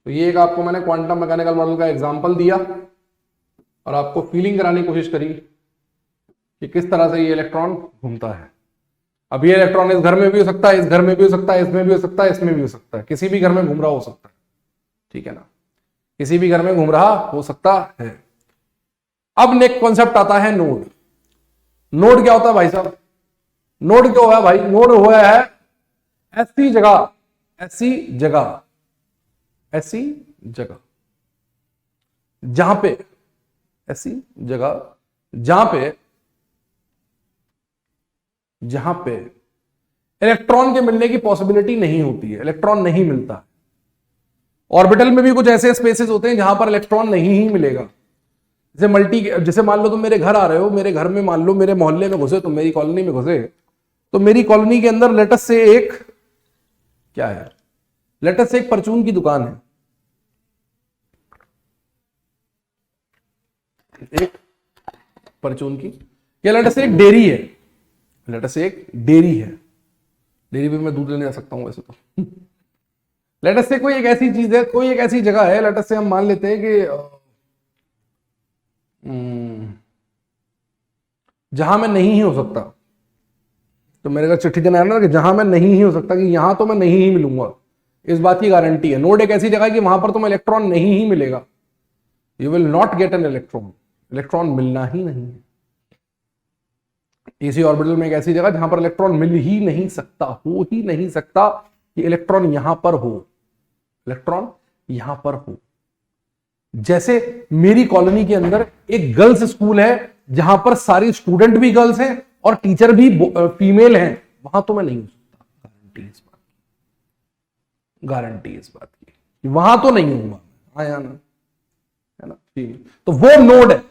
तो ये एक आपको मैंने क्वांटम मैकेनिकल मॉडल का एग्जांपल दिया और आपको फीलिंग कराने की कोशिश करी कि किस तरह से ये इलेक्ट्रॉन घूमता है। अब ये इलेक्ट्रॉन इस घर में भी हो सकता है, इस घर में भी हो सकता है, इसमें भी हो सकता है, इसमें भी हो सकता है, किसी भी घर में घूम रहा हो सकता है, ठीक है ना, किसी भी घर में घूम रहा हो सकता है। अब नेक्स्ट कॉन्सेप्ट आता है नोड। नोड क्या होता है भाई साहब? नोड क्या हुआ है भाई? नोड हुआ है ऐसी जगह, ऐसी जगह, ऐसी जगह जहां पे, ऐसी जगह जहां पे, जहां पे इलेक्ट्रॉन के मिलने की पॉसिबिलिटी नहीं होती है, इलेक्ट्रॉन नहीं मिलता है। ऑर्बिटल में भी कुछ ऐसे स्पेसेस होते हैं जहां पर इलेक्ट्रॉन नहीं ही मिलेगा। जैसे मान लो तुम मेरे घर आ रहे हो, मेरे घर में मान लो मेरे मोहल्ले में घुसे, तुम मेरी कॉलोनी में घुसे, तो मेरी कॉलोनी के अंदर लेटस से एक क्या है, लेटस से एक परचून की दुकान है, एक परचून की, या लेटस से एक डेयरी है, लेटस से एक डेयरी है, डेयरी पे मैं दूध लेने जा सकता हूं वैसे तो। लेटस से कोई एक ऐसी चीज है, कोई एक ऐसी जगह है, लेटस से हम मान लेते हैं कि जहां मैं नहीं ही हो सकता। तो मेरे का चिट्ठी देना है ना कि जहां मैं नहीं ही हो सकता, कि यहां तो मैं नहीं ही मिलूंगा, इस बात की गारंटी है। नोड एक ऐसी जगह है कि वहां पर तुम्हें इलेक्ट्रॉन नहीं ही मिलेगा, you will not get an electron, electron मिलना ही नहीं है। इसी ऑर्बिटल में एक ऐसी जगह जहां पर इलेक्ट्रॉन मिल ही नहीं सकता, हो ही नहीं सकता कि इलेक्ट्रॉन यहां पर हो, इलेक्ट्रॉन यहां पर हो। जैसे मेरी कॉलोनी के अंदर एक गर्ल्स स्कूल है जहां पर सारी स्टूडेंट भी गर्ल्स हैं और टीचर भी फीमेल हैं, वहां तो मैं नहीं हो सकता, गारंटी इस बात की, गारंटी इस बात की, वहां तो नहीं हूंगा, आया ना, है ना, ठीक। तो वो नोड है,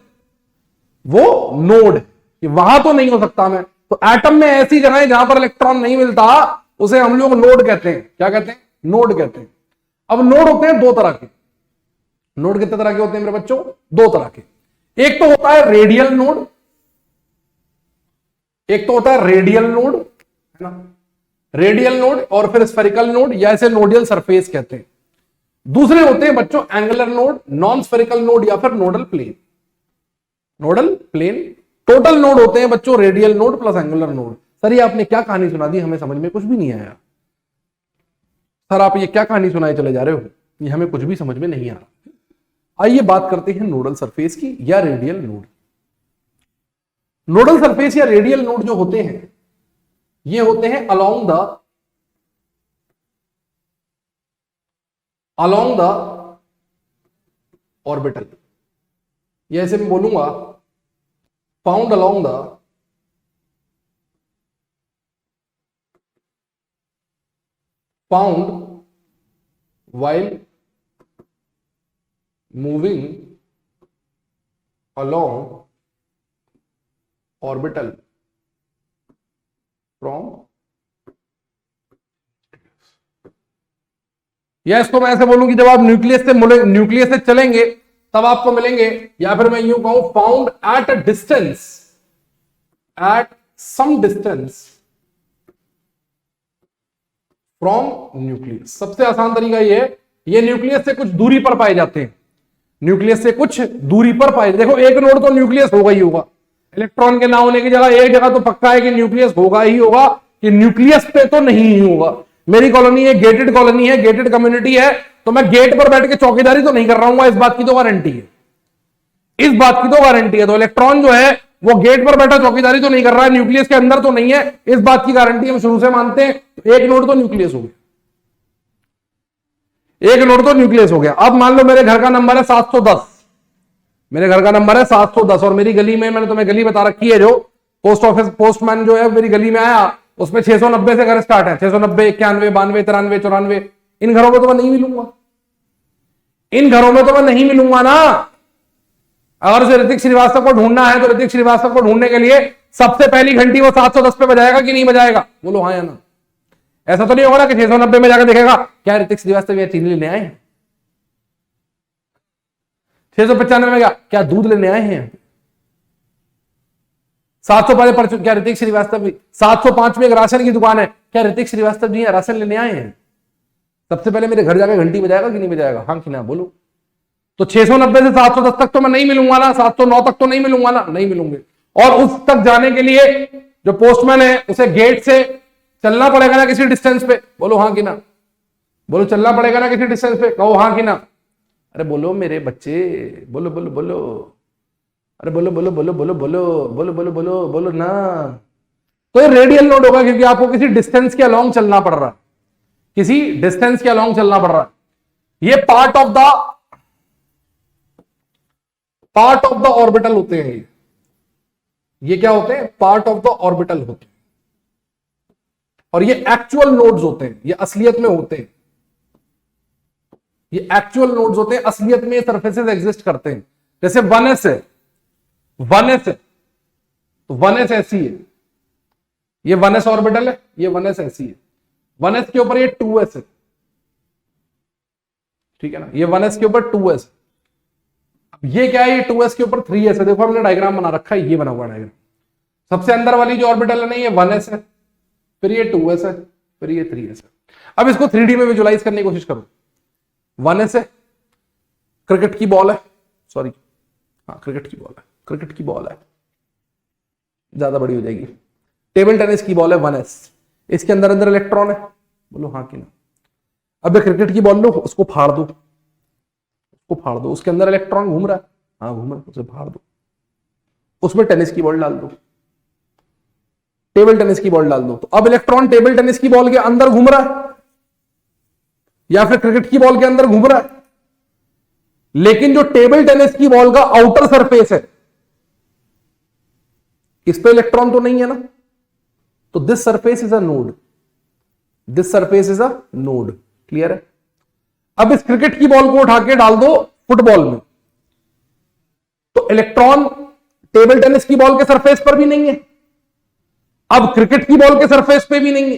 वो नोड है कि वहां तो नहीं हो सकता मैं। तो एटम में ऐसी जगह है जहां पर इलेक्ट्रॉन नहीं मिलता, उसे हम लोग नोड कहते हैं। क्या कहते हैं? नोड कहते हैं। अब नोड होते हैं दो तरह के। नोड कितने तरह के होते हैं मेरे बच्चों? दो तरह के। एक तो होता है रेडियल नोड, एक तो होता है रेडियल नोड, है ना, रेडियल नोड, और फिर स्फेरिकल नोड, या इसे नोडियल सरफेस कहते हैं। दूसरे होते हैं बच्चों angular node, non spherical node, या फिर nodal plane. Nodal plane total node होते हैं बच्चों radial node plus angular node. Sir ये आपने क्या कहानी सुना दी, हमें समझ में कुछ भी नहीं आया। सर आप ये क्या कहानी सुनाए चले जा रहे हो, ये हमें कुछ भी समझ में नहीं आ रहा। आइए बात करते हैं नोडल सरफेस की या रेडियल नोड। नोडल सरफेस या रेडियल नोड जो होते हैं, ये होते हैं अलोंग द ऑर्बिटल, या ऐसे मैं बोलूंगा found along the found while moving along orbital from, या इसको मैं ऐसे बोलूं कि जब आप न्यूक्लियस से चलेंगे तब आपको मिलेंगे, या फिर मैं यूं कहूं found at a distance, at some distance from nucleus. सबसे आसान तरीका ये न्यूक्लियस से कुछ दूरी पर पाए जाते हैं, न्यूक्लियस से कुछ दूरी पर पाए। देखो एक नोड तो न्यूक्लियस होगा ही होगा, इलेक्ट्रॉन के ना होने की जगह एक जगह तो पक्का है कि न्यूक्लियस होगा ही होगा, कि न्यूक्लियस पे तो नहीं ही होगा। मेरी कॉलोनी एक गेटेड कॉलोनी है, गेटेड कम्युनिटी है, तो मैं गेट पर बैठ के चौकीदारी तो नहीं कर रहा हूं, इस बात की तो गारंटी है, इस बात की तो गारंटी है। तो इलेक्ट्रॉन जो है वो गेट पर बैठा चौकीदारी तो नहीं कर रहा है, न्यूक्लियस के अंदर तो नहीं है, इस बात की गारंटी हम शुरू से मानते हैं। एक नोड तो न्यूक्लियस हो गया, एक नोड तो न्यूक्लियस हो गया। अब मान लो मेरे घर का नंबर है 710, मेरे घर का नंबर है 710, और मेरी गली में, मैंने तुम्हें गली बता रखी है, जो पोस्ट ऑफिस पोस्टमैन जो है मेरी गली में आया, उसमें 690 से घर स्टार्ट है, 690, 91, 92, 93, 94। इन घरों में तो मैं नहीं मिलूंगा, इन घरों में तो मैं नहीं मिलूंगा ना। अगर उसे ऋतिक श्रीवास्तव को ढूंढना है तो ऋतिक श्रीवास्तव को ढूंढने के लिए सबसे पहली घंटी वो 710 पे बजाएगा कि नहीं बजाएगा? बोलो हाँ या ना। ऐसा तो नहीं होगा ना कि 690 में जाकर देखेगा क्या ऋतिक श्रीवास्तव ये चीनी लेने आए हैं, 695 में क्या दूध लेने आए हैं, 705 पर क्या ऋतिक श्रीवास्तव, 705 में एक राशन की दुकान है, क्या ऋतिक श्रीवास्तव जी राशन लेने आए हैं? सबसे पहले मेरे घर जाकर घंटी बजाएगा कि नहीं बजाएगा? हाँ कि ना बोलो। तो 690 से 710 तक तो मैं नहीं मिलूंगा ना, 709 तक तो नहीं मिलूंगा ना, नहीं मिलूंगे। और उस तक जाने के लिए जो पोस्टमैन है उसे गेट से चलना पड़ेगा ना किसी डिस्टेंस पे, बोलो हाँ कि ना, बोलो चलना पड़ेगा ना किसी डिस्टेंस पे, कहो हाँ कि ना। अरे बोलो मेरे बच्चे, बोलो बोलो बोलो, अरे बोलो बोलो बोलो बोलो बोलो बोलो बोलो बोलो बोलो ना। तो ये रेडियल नोड होगा क्योंकि आपको किसी डिस्टेंस के अलोंग चलना पड़ रहा है, किसी डिस्टेंस के अलोंग चलना पड़ रहा है। ये पार्ट ऑफ द ऑर्बिटल होते हैं। ये क्या होते हैं? पार्ट ऑफ द ऑर्बिटल होते हैं। और ये एक्चुअल नोड्स होते हैं, ये असलियत में होते हैं, ये एक्चुअल नोड्स होते हैं, असलियत में सरफेसेस एग्जिस्ट करते हैं। जैसे 1s है, 1s है तो 1s ऐसी है, ये 1s ऑर्बिटल है, ये 1s ऐसी है, 1s के ऊपर ये 2s है, ठीक है ना, ये 1s के ऊपर 2s। अब ये क्या है? ये 2s के ऊपर 3s है। देखो हमने डायग्राम बना रखा है, ये बना हुआ डायग्राम। सबसे अंदर वाली जो ऑर्बिटल है ना, ये 1s है, फिर ये 2s है, फिर ये 3s है। अब इसको 3D में विजुलाइज करने की कोशिश करो। 1s है, क्रिकेट की बॉल है, सॉरी हाँ क्रिकेट की बॉल है, क्रिकेट की बॉल है, ज्यादा बड़ी हो जाएगी। टेबल टेनिस की बॉल है 1s, इसके अंदर अंदर इलेक्ट्रॉन है, बोलो हाँ कि ना। अब क्रिकेट की बॉल लो, उसको फाड़ दो, उसको फाड़ दो, उसके अंदर इलेक्ट्रॉन घूम रहा है, हाँ घूम रहा है, उसे फाड़ दो, उसमें टेनिस की बॉल डाल दो, टेबल टेनिस की बॉल डाल दो। तो अब इलेक्ट्रॉन टेबल टेनिस की बॉल के अंदर घूम रहा है या फिर क्रिकेट की बॉल के अंदर घूम रहा है, लेकिन जो टेबल टेनिस की बॉल का आउटर सरफेस है इस पे इलेक्ट्रॉन तो नहीं है ना, तो this surface is a node, this surface is a node. Clear है? अब इस क्रिकेट की बॉल को उठा के डाल दो फुटबॉल में, तो इलेक्ट्रॉन टेबल टेनिस की बॉल के सरफेस पर भी नहीं है, अब क्रिकेट की बॉल के सरफेस पे भी नहीं है।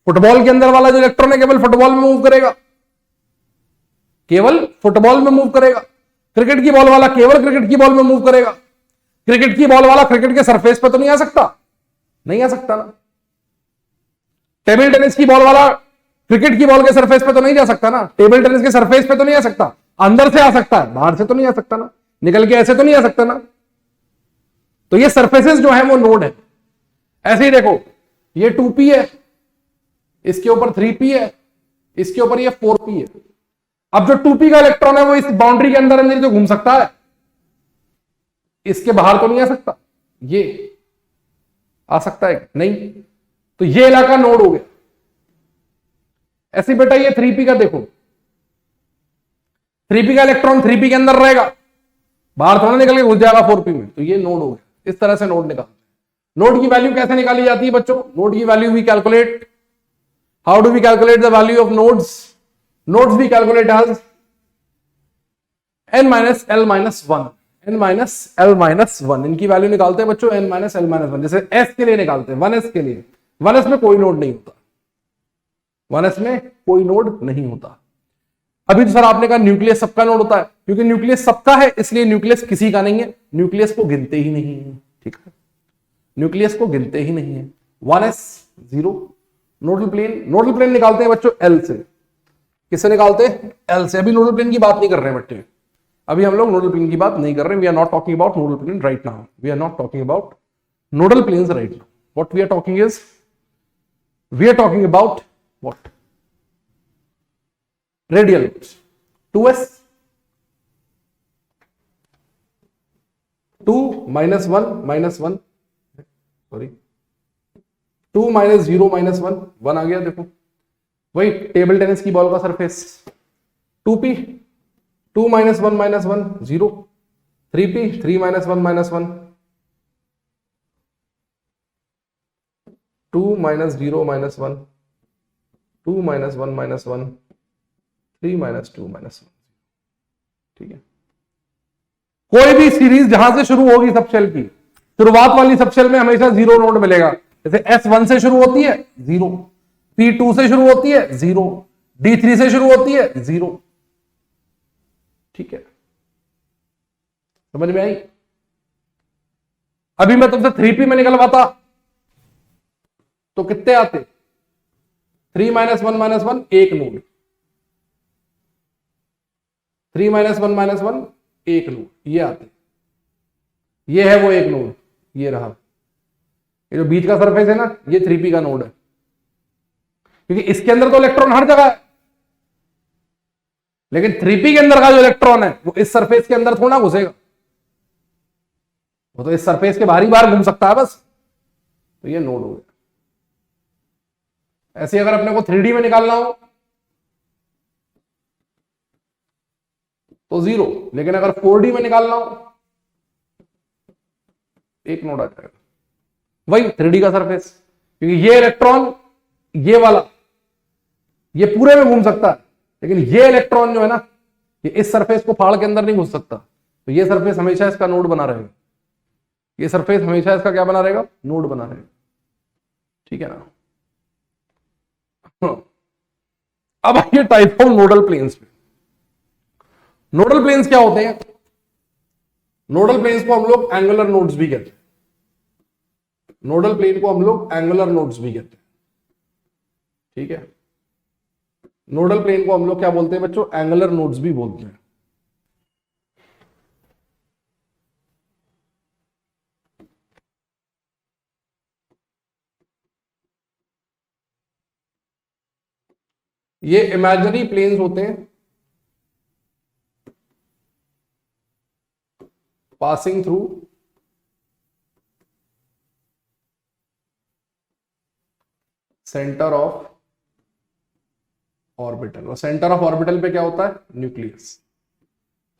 फुटबॉल के अंदर वाला जो इलेक्ट्रॉन है केवल फुटबॉल में मूव करेगा, केवल फुटबॉल में मूव करेगा। क्रिकेट की बॉल वाला केवल क्रिकेट की बॉल में मूव करेगा। क्रिकेट की बॉल वाला क्रिकेट के सरफेस पे तो नहीं आ सकता, नहीं आ सकता ना। टेबल टेनिस की बॉल वाला क्रिकेट की बॉल के सरफेस पे तो नहीं जा सकता ना, टेबल टेनिस के सरफेस पे तो नहीं आ सकता, अंदर से आ सकता है, बाहर से तो नहीं आ सकता ना, निकल के ऐसे तो नहीं आ सकता ना। तो ये सरफेसेस जो है वो नोड है। ऐसे ही देखो, ये 2p है, इसके ऊपर 3p है, इसके ऊपर ये 4p है। अब जो 2p का इलेक्ट्रॉन है वो इस बाउंड्री के अंदर अंदर तो घूम सकता है, इसके बाहर तो नहीं आ सकता, ये आ सकता है नहीं, तो ये इलाका नोड हो गया। ऐसे बेटा ये 3p का देखो, 3p का इलेक्ट्रॉन 3p के अंदर रहेगा, बाहर थोड़ा निकल के घुस जाएगा 4p में, तो ये नोड हो गया। इस तरह से नोड निकाल, नोड की वैल्यू कैसे निकाली जाती है बच्चों? नोड की value we calculate, how do we calculate the value of nodes? Nodes we calculate as n minus l minus 1, n minus l minus 1, इनकी वैल्यू निकालते हैं बच्चों n माइनस l माइनस 1। जैसे s के लिए निकालते हैं, 1s के लिए, 1s में कोई नोड नहीं होता, 1s में कोई नोड नहीं होता। अभी तो सर आपने कहा न्यूक्लियस सबका नोड होता है, क्योंकि न्यूक्लियस सबका है इसलिए न्यूक्लियस किसी का नहीं है, न्यूक्लियस को गिनते ही नहीं है, ठीक है, न्यूक्लियस को गिनते ही नहीं है। 1s 0, nodal plane, nodal plane निकालते हैं बच्चों l से, किससे निकालते हैं? l से। अभी नोडल प्लेन की बात नहीं कर रहे हैं बच्चे, अभी हम लोग नोडल प्लेन की बात नहीं कर रहे हैं। We are not talking about nodal plane right now, we are not talking about nodal planes right now. What we are talking is, we are talking about what? Radial nodes. 2s, 2 minus 1 minus 1, sorry 2 minus 0 minus 1, 1 आ गया। देखो वही table tennis की ball का surface, 2p, 2 minus 1 minus 1 0, 3p, 3 minus 1 minus 1, 2 minus 0 minus 1, 2 minus 1 minus 1, 3 minus 2 minus 1। ठीक है, कोई भी सीरीज जहां से शुरू होगी सब शेल की, शुरुआत वाली सब शेल में हमेशा 0 नोड मिलेगा। जैसे S1 से शुरू होती है 0, P2 से शुरू होती है 0, D3 से शुरू होती है 0। ठीक है, समझ में आई? अभी मैं तुमसे 3p में निकलवाता तो कितने आते? 3 - 1 - 1 एक नोड, 3 - 1 - 1 एक नोड, ये आते। ये है वो एक नोड, ये रहा। ये जो बीच का सरफेस है ना, ये 3p का नोड है, क्योंकि इसके अंदर तो इलेक्ट्रॉन हर जगह है, लेकिन 3p के अंदर का जो इलेक्ट्रॉन है वो इस सरफेस के अंदर थोड़ा घुसेगा, वो तो इस सरफेस के बाहर ही बाहर घूम सकता है बस। तो ये नोड हो गया। ऐसे अगर अपने को 3D में निकालना हो तो 0, लेकिन अगर 4D में निकालना हो एक नोड आ जाएगा। वही 3D का सरफेस, क्योंकि ये इलेक्ट्रॉन ये वाला ये पूरे में घूम सकता है, लेकिन ये इलेक्ट्रॉन जो है ना, ये इस सरफेस को फाड़ के अंदर नहीं घुस सकता। तो ये सरफेस हमेशा इसका नोड बना रहेगा, ये सरफेस हमेशा इसका क्या बना रहेगा? नोड बना रहेगा। ठीक है ना? अब आइए टाइप ऑफ नोडल प्लेन्स पे। नोडल प्लेन्स क्या होते हैं? नोडल प्लेन्स को हम लोग एंगुलर नोड्स भी कहते हैं। नोडल प्लेन को हम लोग एंगुलर नोड्स भी कहते हैं। ठीक है, नोडल प्लेन को हम लोग क्या बोलते हैं बच्चों? एंगुलर नोड्स भी बोलते हैं। ये इमेजिनरी प्लेन्स होते हैं passing through centre of orbital. और सेंटर ऑफ ऑर्बिटल पे क्या होता है? न्यूक्लियस।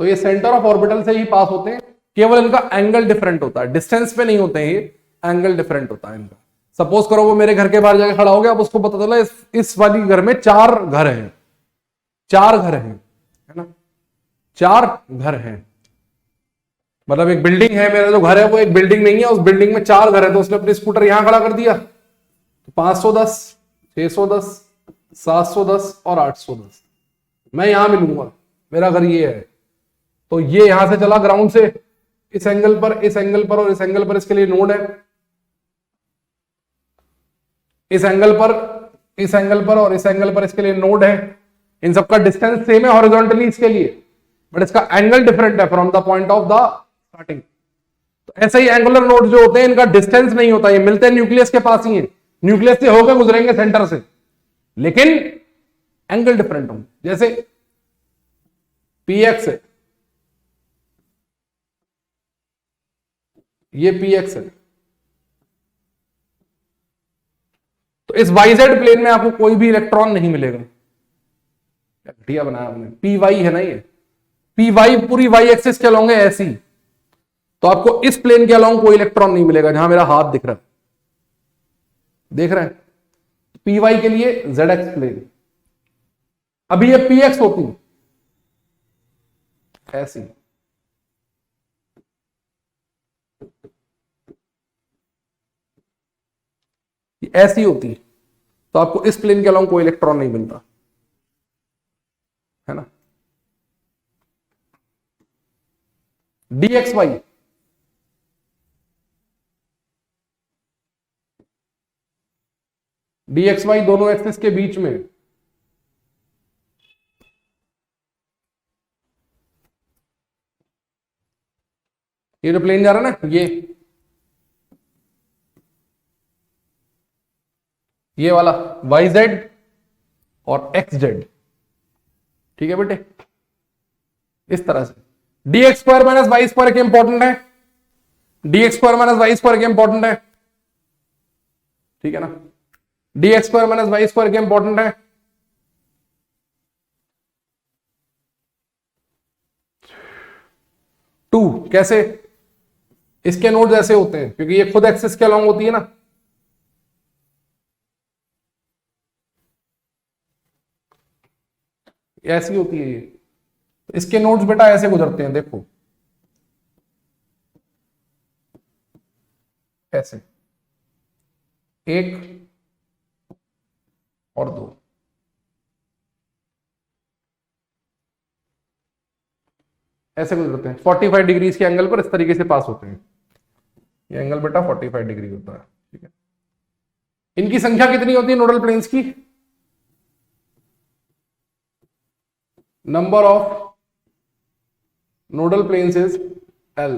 तो ये सेंटर ऑफ ऑर्बिटल से ही पास होते हैं, केवल इनका एंगल डिफरेंट होता है, डिस्टेंस पे नहीं होते हैं, ये एंगल डिफरेंट होता है इनका। सपोज करो वो मेरे घर के बाहर जाके खड़ा हो गया, अब उसको पता चला इस वाली घर में 4 घर हैं, 4 घर हैं, है ना? 4 घर हैं, मतलब एक बिल्डिंग है, मेरा जो घर है वो एक बिल्डिंग नहीं है, उस बिल्डिंग में 4 घर है। तो उसने अपने स्कूटर यहां खड़ा कर दिया, तो 510, 610, 710 और 810, मैं यहां मिलूंगा, मेरा घर ये है। तो ये यहां से चला ग्राउंड से इस एंगल पर, इस एंगल पर और इस एंगल पर, इसके लिए नोड है। इस एंगल पर, इस एंगल पर और इस एंगल पर इसके लिए नोड है। इन सबका डिस्टेंस सेम है हॉरिजॉन्टली इसके लिए, बट इसका एंगल डिफरेंट है from the point of the starting. तो ऐसे ही एंगुलर नोड जो होते हैं इनका डिस्टेंस नहीं होता, ये मिलते हैं न्यूक्लियस के पास ही है, न्यूक्लियस से होकर गुजरेंगे सेंटर से, लेकिन एंगल डिफरेंट होंगे। जैसे px है, ये px है, तो इस yz प्लेन में आपको कोई भी इलेक्ट्रॉन नहीं मिलेगा। घटिया बनाया आपने, py है ना, ये py पूरी y एक्सिस के अलोंग है ऐसी, तो आपको इस प्लेन के अलोंग कोई इलेक्ट्रॉन नहीं मिलेगा। जहां मेरा हाथ दिख रहा है, देख रहे हैं, py के लिए zx प्लेन। अभी ये px होती ऐसी, ऐसी होती, तो आपको इस प्लेन के अलोंग कोई इलेक्ट्रॉन नहीं मिलता, है ना? dxy, dxy दोनों एक्सिस के बीच में, ये जो प्लेन जा रहा है ना, ये वाला yz और xz, ठीक है बेटे? इस तरह से dx square minus Y square के इंपॉर्टेंट है, dx square minus Y square के इंपॉर्टेंट है, ठीक है ना? dx square minus Y square के इंपॉर्टेंट है। टू कैसे? इसके नोड्स ऐसे होते हैं, क्योंकि ये खुद एक्सिस के अलोंग होती है ना, ऐसी होती है ये, तो इसके नोड्स बेटा ऐसे गुजरते हैं, देखो ऐसे, 1 और 2। ऐसे गुजरते हैं 45 डिग्रीज के एंगल पर, इस तरीके से पास होते हैं। ये एंगल बेटा 45 डिग्री होता है, ठीक है। इनकी संख्या कितनी होती है नोडल प्लेन्स की? Number of nodal planes is L।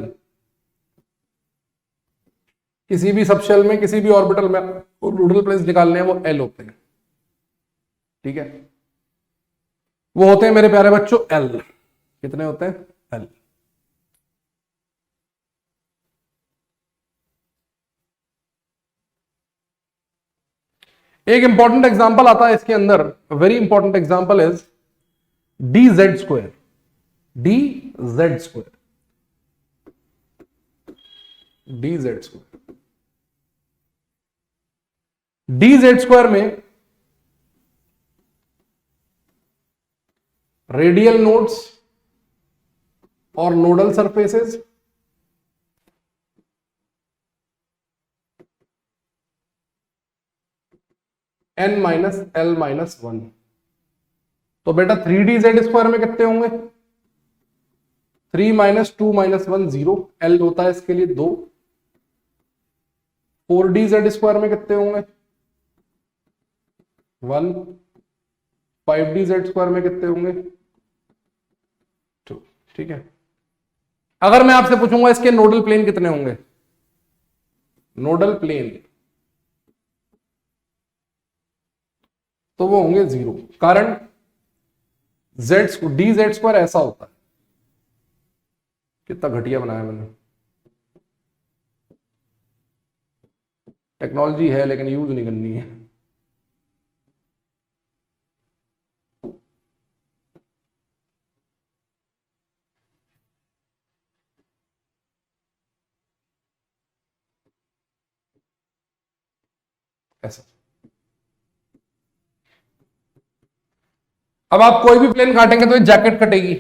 किसी भी सबशेल में, किसी भी ऑर्बिटल में नोडल प्लेन्स निकालने हैं वो L होते हैं, ठीक है। वो होते हैं मेरे प्यारे बच्चों L। कितने होते हैं? L। एक इंपॉर्टेंट एग्जांपल आता है इसके अंदर, very important example is dz square. dz square, dz square, dz square में रेडियल नोड्स और नोडल सरफेसेस n-l-1। तो बेटा 3dz स्क्वायर में कितने होंगे? 3 - 2 - 1 0, L होता है इसके लिए 2। 4dz स्क्वायर में कितने होंगे? 1। 5dz स्क्वायर में कितने होंगे? 2, ठीक है। अगर मैं आपसे पूछूंगा इसके नोडल प्लेन कितने होंगे? नोडल प्लेन तो वो होंगे 0। कारण dz स्क्वायर ऐसा होता है। कितना घटिया बनाया मैंने, टेक्नोलॉजी है लेकिन यूज नहीं करनी है। ऐसा। अब आप कोई भी प्लेन काटेंगे तो ये जैकेट कटेगी,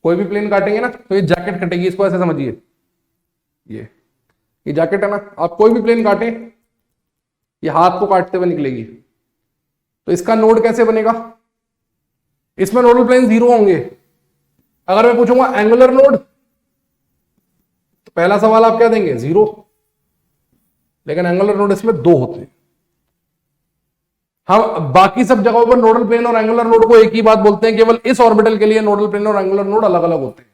कोई भी प्लेन काटेंगे ना तो ये जैकेट कटेगी। इसको ऐसे समझिए, ये जैकेट है ना, आप कोई भी प्लेन काटें ये हाथ को काटते हुए निकलेगी। तो इसका नोड कैसे बनेगा? इसमें नोडल प्लेन 0 होंगे। अगर मैं पूछूंगा एंगुलर नोड तो पहला सवाल आप क्या देंगे? 0। लेकिन एंगुलर नोड इसमें 2 होते हैं। हम बाकी सब जगहों पर नोडल प्लेन और एंगुलर नोड को एक ही बात बोलते हैं, केवल इस ऑर्बिटल के लिए नोडल प्लेन और एंगुलर नोड अलग अलग होते हैं।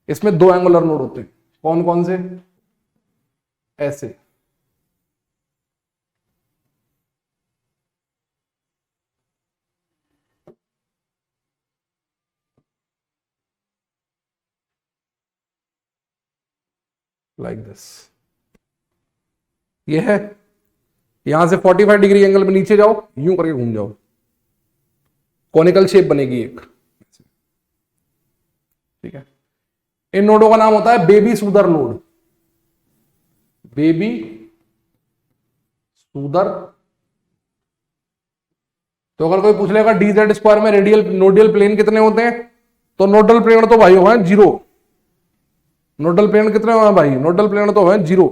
इसमें 2 एंगुलर नोड होते हैं। कौन कौन से? ऐसे, लाइक दिस। ये है, यहां से 45 डिग्री एंगल में नीचे जाओ, यूं करके घूम जाओ, कॉनिकल शेप बनेगी एक, ठीक है। इन नोडों का नाम होता है baby soother node. Baby soother. तो अगर कोई पूछ लेगा डीजेड स्क्वायर में रेडियल नोडियल प्लेन कितने होते हैं, तो नोडल प्लेन तो भाई हुआ है 0। नोडल प्लेन कितने हुए भाई? नोडल प्लेन तो हुए 0।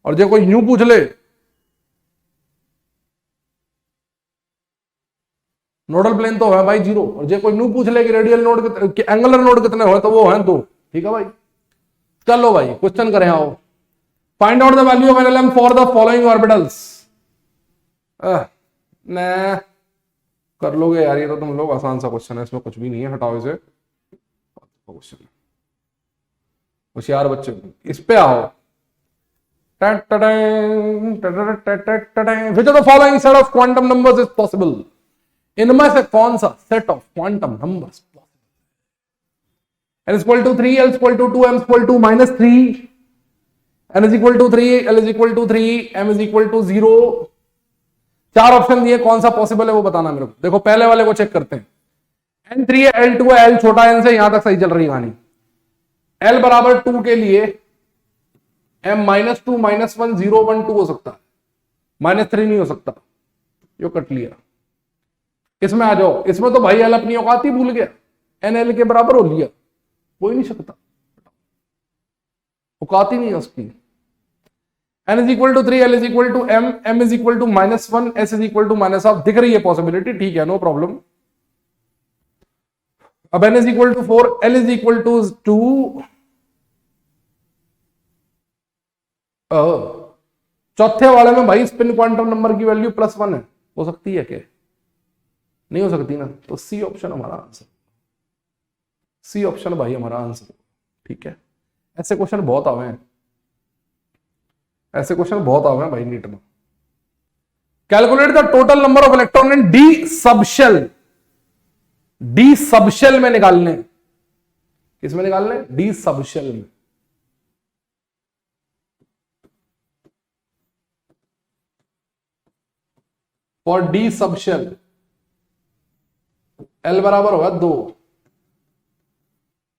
और जो कोई यूं पूछ ले नोडल प्लेन तो है भाई 0, और जो कोई न्यू पूछ ले कि रेडियल नोड एंगुलर नोड कितने हो, तो वो है 2। ठीक है भाई, चलो भाई क्वेश्चन करें। आओ, find out the value of NLM for the following orbitals. न कर लोगे यार, ये तो तुम लोग आसान सा क्वेश्चन है, इसमें कुछ भी नहीं है, हटाओ इसे। क्वेश्चन होशियार बच्चे इस पे आओ। Which of the following set of quantum numbers is possible? इनमें से कौन सा set of quantum numbers n is equal to 3, l is equal to 2, m is equal to -3, n is equal to 3, l is equal to 3, m is equal to 0। 4 option दिए, कौन सा possible है वो बताना मेरे को। देखो पहले वाले को चेक करते हैं। n3 है, l2 है, l छोटा n से, यहां तक सही चल रही कहानी। l बराबर 2 के लिए m -2 -1 0 1 2 हो सकता है, -3 नहीं हो सकता। यो कट लिया। इसमें आ जाओ, इसमें तो भाई एल अपनी औकात ही भूल गया, एन एल के बराबर हो लिया, हो ही नहीं सकता, औकात ही नहीं है उसकी। n is equal to 3, l is equal to m, m is equal to -1, s is equal to -1, दिख रही है पॉसिबिलिटी, ठीक है, नो प्रॉब्लम। अब n is equal to 4, l is equal to 2, चौथे वाले में भाई स्पिन क्वांटम नंबर की वैल्यू +1 है, हो सकती है क्या? नहीं हो सकती ना, तो सी ऑप्शन हमारा आंसर, सी ऑप्शन भाई हमारा आंसर, ठीक है। ऐसे क्वेश्चन बहुत आवे हैं, ऐसे क्वेश्चन बहुत आवे हैं भाई नीट में। Calculate the total number of electron in D subshell, D subshell में निकालने, किसमें निकालने? डी सबशेल में। फॉर डी सबशेल L बराबर होगा 2,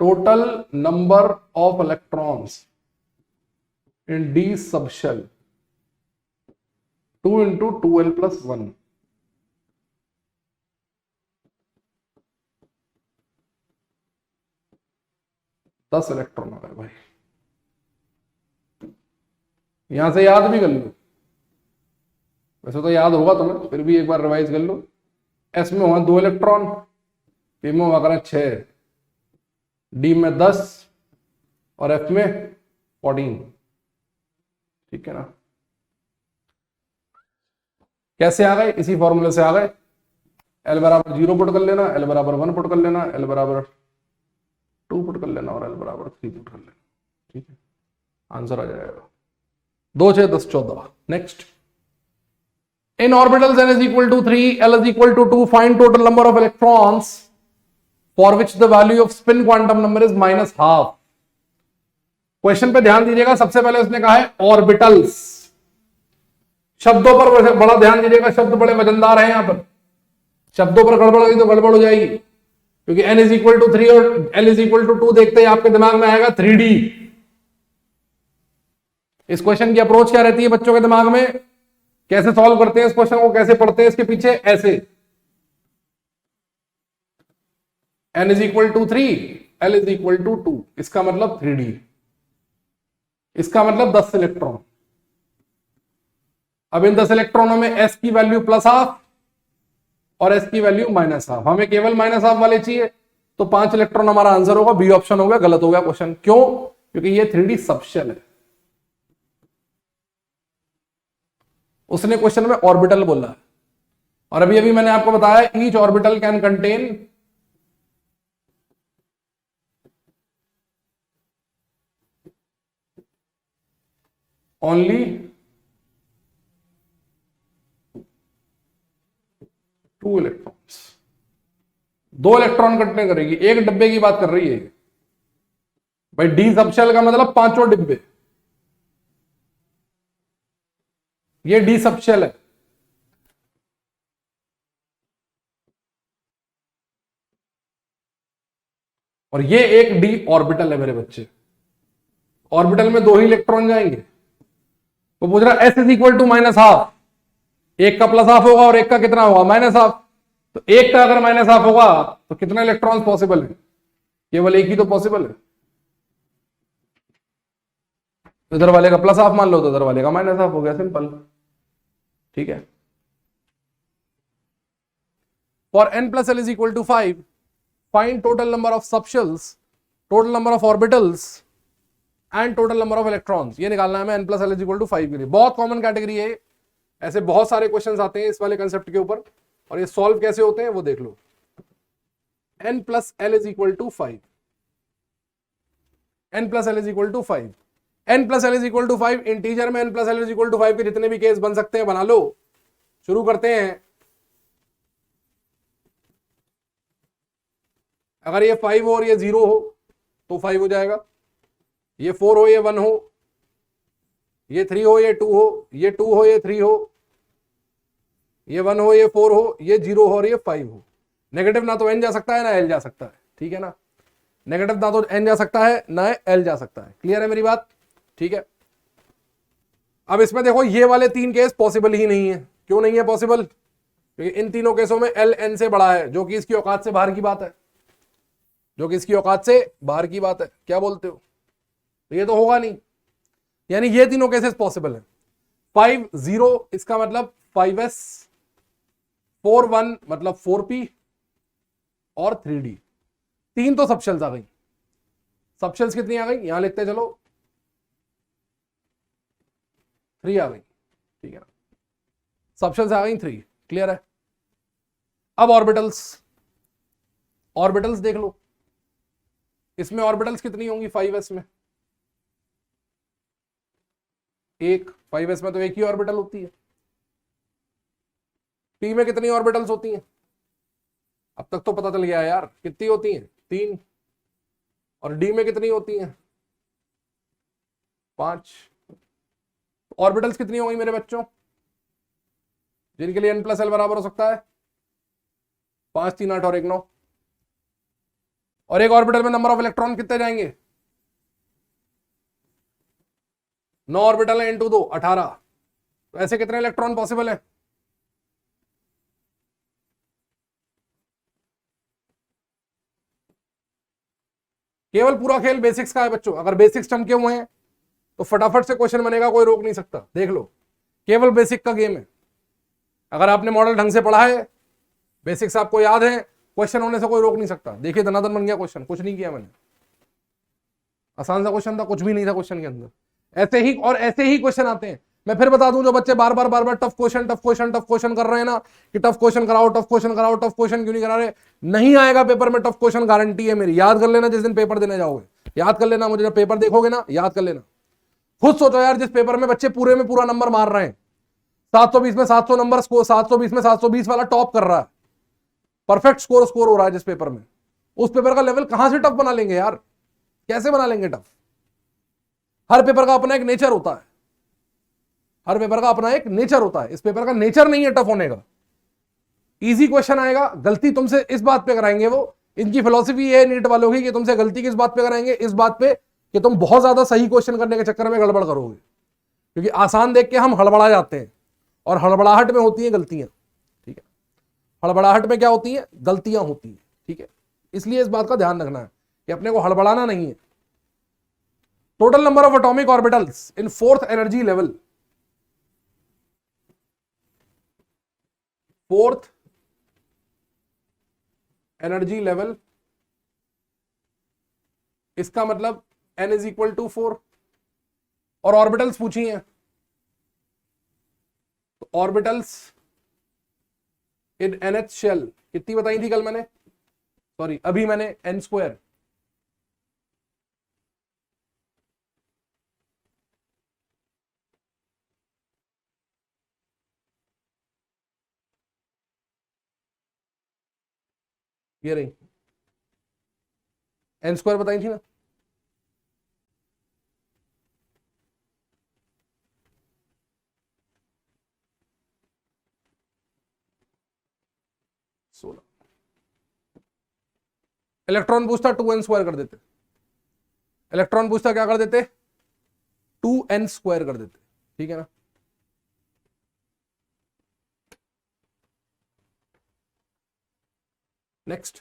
total number of electrons in D subshell 2 × 2l + 1, दस इलेक्ट्रॉन आ गए भाई। यहां से याद भी कर लो, वैसे तो याद होगा तुम्हें, फिर भी एक बार रिवाइज कर लो। एस में हुआ 2 इलेक्ट्रॉन, पी में हुआ करें 6, डी में 10 और एफ में 14, ठीक है ना। कैसे आ गए? इसी फॉर्मूले से आ गए। L बराबर 0 पुट कर लेना, L बराबर 1 पुट कर लेना, L बराबर 2 पुट कर लेना और L बराबर 3 पुट कर लेना, ठीक है, आंसर आ जाएगा 2, 6, 10, 14। Next, in orbitals n is equal to 3, l is equal to 2, find total number of electrons for which the value of spin quantum number is -12। Question पे ध्यान दीजिएगा, सबसे पहले उसने कहा है ऑर्बिटल्स, शब्दों पर बड़ा ध्यान दीजिएगा, शब्द बड़े वजनदार हैं यहां पर, शब्दों पर गड़बड़ हुई तो गड़बड़ हो जाएगी, क्योंकि n is equal to 3 और l is equal to 2 देखते ही आपके दिमाग में आएगा 3D। इस क्वेश्चन की अप्रोच क्या रहती है बच्चों के दिमाग में, कैसे सॉल्व करते हैं इस क्वेश्चन को, कैसे पढ़ते हैं इसके पीछे, ऐसे n is equal to 3, l is equal to 2, इसका मतलब 3D, इसका मतलब 10 इलेक्ट्रॉन। अब इन 10 इलेक्ट्रॉनों में s की वैल्यू +12 और s की वैल्यू -12, हमें केवल -12 वाले चाहिए, तो 5 इलेक्ट्रॉन हमारा आंसर होगा, बी ऑप्शन हो गया, गलत हो गया क्वेश्चन। क्यों? क्योंकि ये 3D सबशेल है। उसने क्वेश्चन में ऑर्बिटल बोला, और अभी अभी मैंने आपको बताया each orbital can contain only 2 electrons, 2 electron contain करेगी, एक डब्बे की बात कर रही है भाई। डी सबशेल का मतलब 5 डिब्बे, ये डी सबशेल है। और ये एक डी ऑर्बिटल है मेरे बच्चे, ऑर्बिटल में 2 ही इलेक्ट्रॉन जाएंगे। तो पूछ रहा एस इज इक्वल टू -12, एक का +12 होगा और एक का कितना होगा? -12। तो एक का अगर -12 होगा तो कितने इलेक्ट्रॉन्स पॉसिबल है? केवल एक ही तो पॉसिबल है। इधर वाले का +12 मान लो तो इधर वाले का -12 हो गया, सिंपल, ठीक है। For n + l is equal to 5, find total number of subshells, total number of orbitals and total number of electrons. ये निकालना है हमें n + l is equal to 5 के लिए। बहुत कॉमन कैटेगरी है, ऐसे बहुत सारे क्वेश्चंस आते हैं इस वाले कंसेप्ट के ऊपर, और ये सॉल्व कैसे होते हैं वो देख लो। n + l is equal to 5, n + l is equal to 5, n + l is equal to 5, integer में n + l is equal to 5 के जितने भी केस बन सकते हैं बना लो। शुरू करते हैं। अगर ये 5 हो और ये 0 हो तो 5 हो जाएगा, ये 4 हो ये 1 हो, ये 3 हो ये 2 हो, ये 2 हो ये 3 हो, ये 1 हो ये 4 हो, ये 0 हो और ये 5 हो। नेगेटिव ना तो n जा सकता है ना l जा सकता है, ठीक है ना। नेगेटिव ना तो n जा सकता है ना l जा सकता है। क्लियर है मेरी बात? ठीक है। अब इसमें देखो ये वाले 3 केस पॉसिबल ही नहीं है। क्यों नहीं है पॉसिबल? क्योंकि इन तीनों केसों में l n से बड़ा है, जो कि इसकी औकात से बाहर की बात है, जो कि इसकी औकात से बाहर की बात है। क्या बोलते हो? तो ये तो होगा नहीं, यानी ये तीनों केसेस पॉसिबल है। 50 इसका मतलब 5s, 41 मतलब 4p और 3d। तीन तो सबशेल्स आ गई। सबशेल्स कितनी आ गई यहां लिखते चलो, 3 आ गई, ठीक है ना। सबशेल्स आ गई 3, क्लियर है। अब ऑर्बिटल्स, ऑर्बिटल्स देख लो, इसमें ऑर्बिटल्स कितनी होंगी 5s में, एक। 5s में तो एक ही ऑर्बिटल होती है। p में कितनी ऑर्बिटल्स होती हैं, अब तक तो पता चल गया यार, कितनी होती हैं, 3। और d में कितनी होती हैं, 5। ऑर्बिटल्स कितनी होंगी मेरे बच्चों, जिनके लिए n+l बराबर हो सकता है 5, 3, 8 और 1, 9। और एक ऑर्बिटल में नंबर ऑफ इलेक्ट्रॉन कितने जाएंगे, 9 ऑर्बिटल है इंटू 2, 18। तो ऐसे कितने इलेक्ट्रॉन पॉसिबल है, केवल पूरा खेल बेसिक्स का है बच्चों। अगर बेसिक्स चमके हुए हैं तो फटाफट से क्वेश्चन बनेगा, कोई रोक नहीं सकता। देख लो, केवल बेसिक का गेम है। अगर आपने मॉडल ढंग से पढ़ा है, बेसिक्स आपको याद है, क्वेश्चन होने से कोई रोक नहीं सकता। देखिए धनाधन बन गया क्वेश्चन, कुछ नहीं किया मैंने, आसान सा क्वेश्चन था, कुछ भी नहीं था क्वेश्चन के अंदर। ऐसे ही और ऐसे ही क्वेश्चन आते हैं। मैं फिर बता दूं, जो बच्चे बार बार टफ क्वेश्चन कर रहे हैं ना, कि टफ क्वेश्चन कराओ, टफ क्वेश्चन कराओ, टफ क्वेश्चन क्यों नहीं करा रहे, नहीं आएगा पेपर में टफ क्वेश्चन, गारंटी है मेरी। याद कर लेना जिस दिन पेपर देने जाओगे, याद कर लेना, मुझे जब पेपर देखोगे ना याद कर लेना। खुद सोचो यार, जिस पेपर में बच्चे पूरे में पूरा नंबर मार रहे हैं, 720 में 700 नंबर स्कोर, 720 में 720 वाला टॉप कर रहा है, परफेक्ट स्कोर हो रहा है जिस पेपर में, उस पेपर का लेवल कहां से टफ बना लेंगे यार, कैसे बना लेंगे टफ। हर पेपर का अपना एक नेचर होता है, हर पेपर का अपना एक नेचर होता है। इस पेपर का नेचर नहीं है टफ होने का। इजी क्वेश्चन आएगा, गलती तुमसे इस बात पे कराएंगे वो, इनकी फिलॉसफी है नीट वालों की, कि तुमसे गलती किस बात पे कराएंगे, इस बात पे कि तुम बहुत ज्यादा सही क्वेश्चन करने के चक्कर में गड़बड़ करोगे। क्योंकि आसान देख के हम हड़बड़ा जाते हैं, और हड़बड़ाहट में होती है गलतियां, ठीक है। हड़बड़ाहट में क्या होती है, गलतियां होती है, ठीक है। इसलिए इस बात का ध्यान रखना है कि अपने को हड़बड़ाना नहीं है। Total number of atomic orbitals in 4th energy level, 4th energy level, इसका मतलब n = 4। और ऑर्बिटल्स पूछी हैं, तो ऑर्बिटल्स इन nth शेल कितनी बताई थी कल मैंने, सॉरी अभी मैंने, n²। ये रही n² बताई थी ना। इलेक्ट्रॉन पूछता 2n² कर देते, इलेक्ट्रॉन पूछता क्या कर देते, 2n² कर देते, ठीक है ना। Next,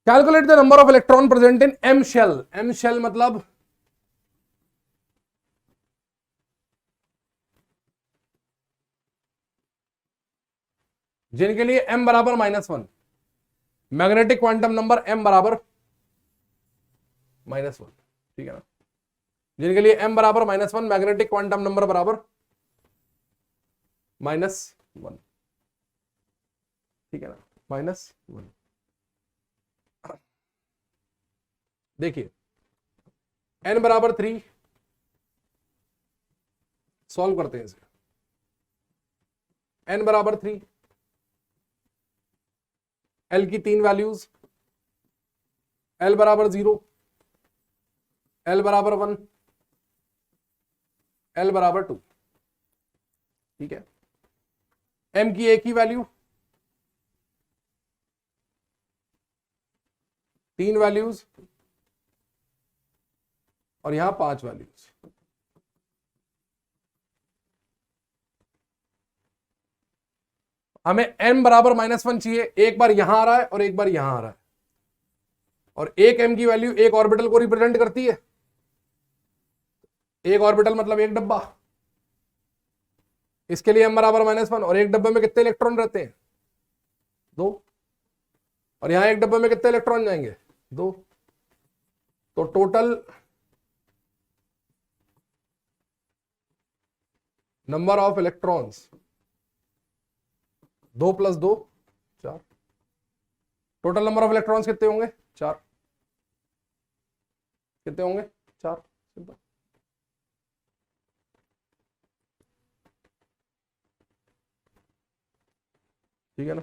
calculate the number of electron present in m shell. m shell मतलब जिनके लिए m बराबर -1, मैग्नेटिक क्वांटम नंबर m बराबर -1, ठीक है ना। जिनके लिए m बराबर -1, मैग्नेटिक क्वांटम नंबर बराबर -1, ठीक है ना, -1। देखिए n बराबर 3, सॉल्व करते हैं इसे। n बराबर 3, l की 3 वैल्यूज, l बराबर 0, l बराबर 1, l बराबर 2, ठीक है। m की एक ही वैल्यू, 3 वैल्यूज, और यहां 5 वैल्यूज। हमें m बराबर -1 चाहिए, एक बार यहां आ रहा है और एक बार यहां आ रहा है, और एक m की वैल्यू एक ऑर्बिटल को रिप्रेजेंट करती है। एक ऑर्बिटल मतलब एक डब्बा, इसके लिए m बराबर -1 और एक डब्बे में कितने इलेक्ट्रॉन रहते हैं? 2। और यहां एक डब्बे में कितने इलेक्ट्रॉन जाएंगे? 2। तो total number of electrons 2 + 2 4। Total number of electrons कितने होंगे? 4। कितने होंगे? 4। सिंपल। ठीक है ना?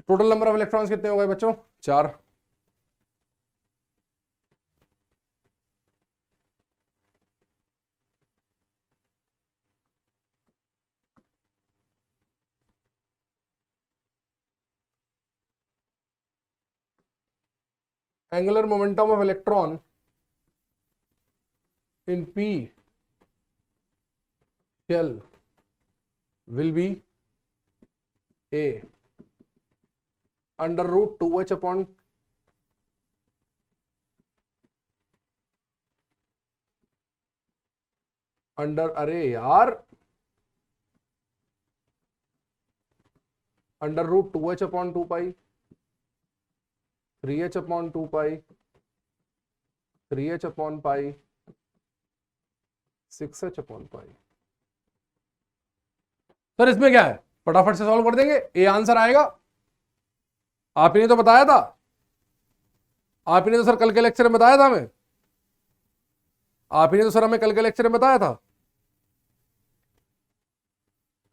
टोटल नंबर ऑफ इलेक्ट्रॉन्स कितने हो गए बच्चों? 4। Angular momentum of electron in p shell will be a √2h upon अरे यार √2h upon 2 pi 3h upon 2 pi 3h upon pi 6h upon pi। Sir इसमें क्या है? फटाफट से सॉल्व कर देंगे, ए आंसर आएगा। आप ही ने तो बताया था, आप ही ने तो सर कल के लेक्चर में बताया था हमें, आप ही ने तो सर हमें कल के लेक्चर में बताया था।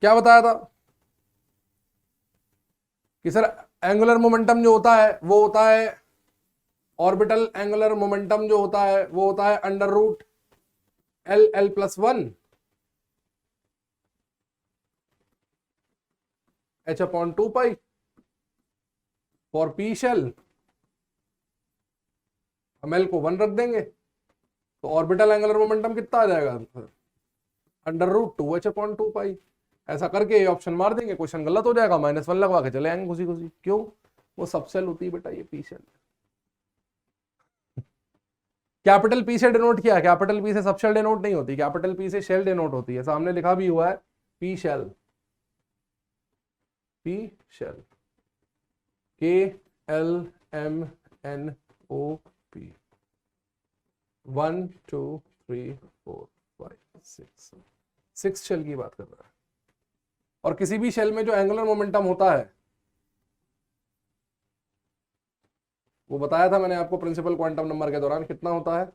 क्या बताया था? कि सर एंगुलर मोमेंटम जो होता है वो होता है, ऑर्बिटल एंगुलर मोमेंटम जो होता है वो होता है √LL+1 h upon 2 pi for p shell. हम L को 1 रख देंगे तो ऑर्बिटल एंगुलर मोमेंटम कितना आ जाएगा? √2h upon 2 pi। ऐसा करके ये ऑप्शन मार देंगे, क्वेश्चन गलत हो जाएगा, -1 लगवा के चले आएंगे खुशी खुशी। क्यों? वो सब सेल होती है बेटा, ये पी सेल। कैपिटल पी से डिनोट किया, कैपिटल पी से सब शेल डिनोट नहीं होती, कैपिटल पी से शेल डिनोट होती है। सामने लिखा भी हुआ है P shell, P shell, KLMNOP 1 2 3 4 5 6 shell की बात कर रहा है। और किसी भी शेल में जो एंगुलर मोमेंटम होता है वो बताया था मैंने आपको प्रिंसिपल क्वांटम नंबर के दौरान, कितना होता है?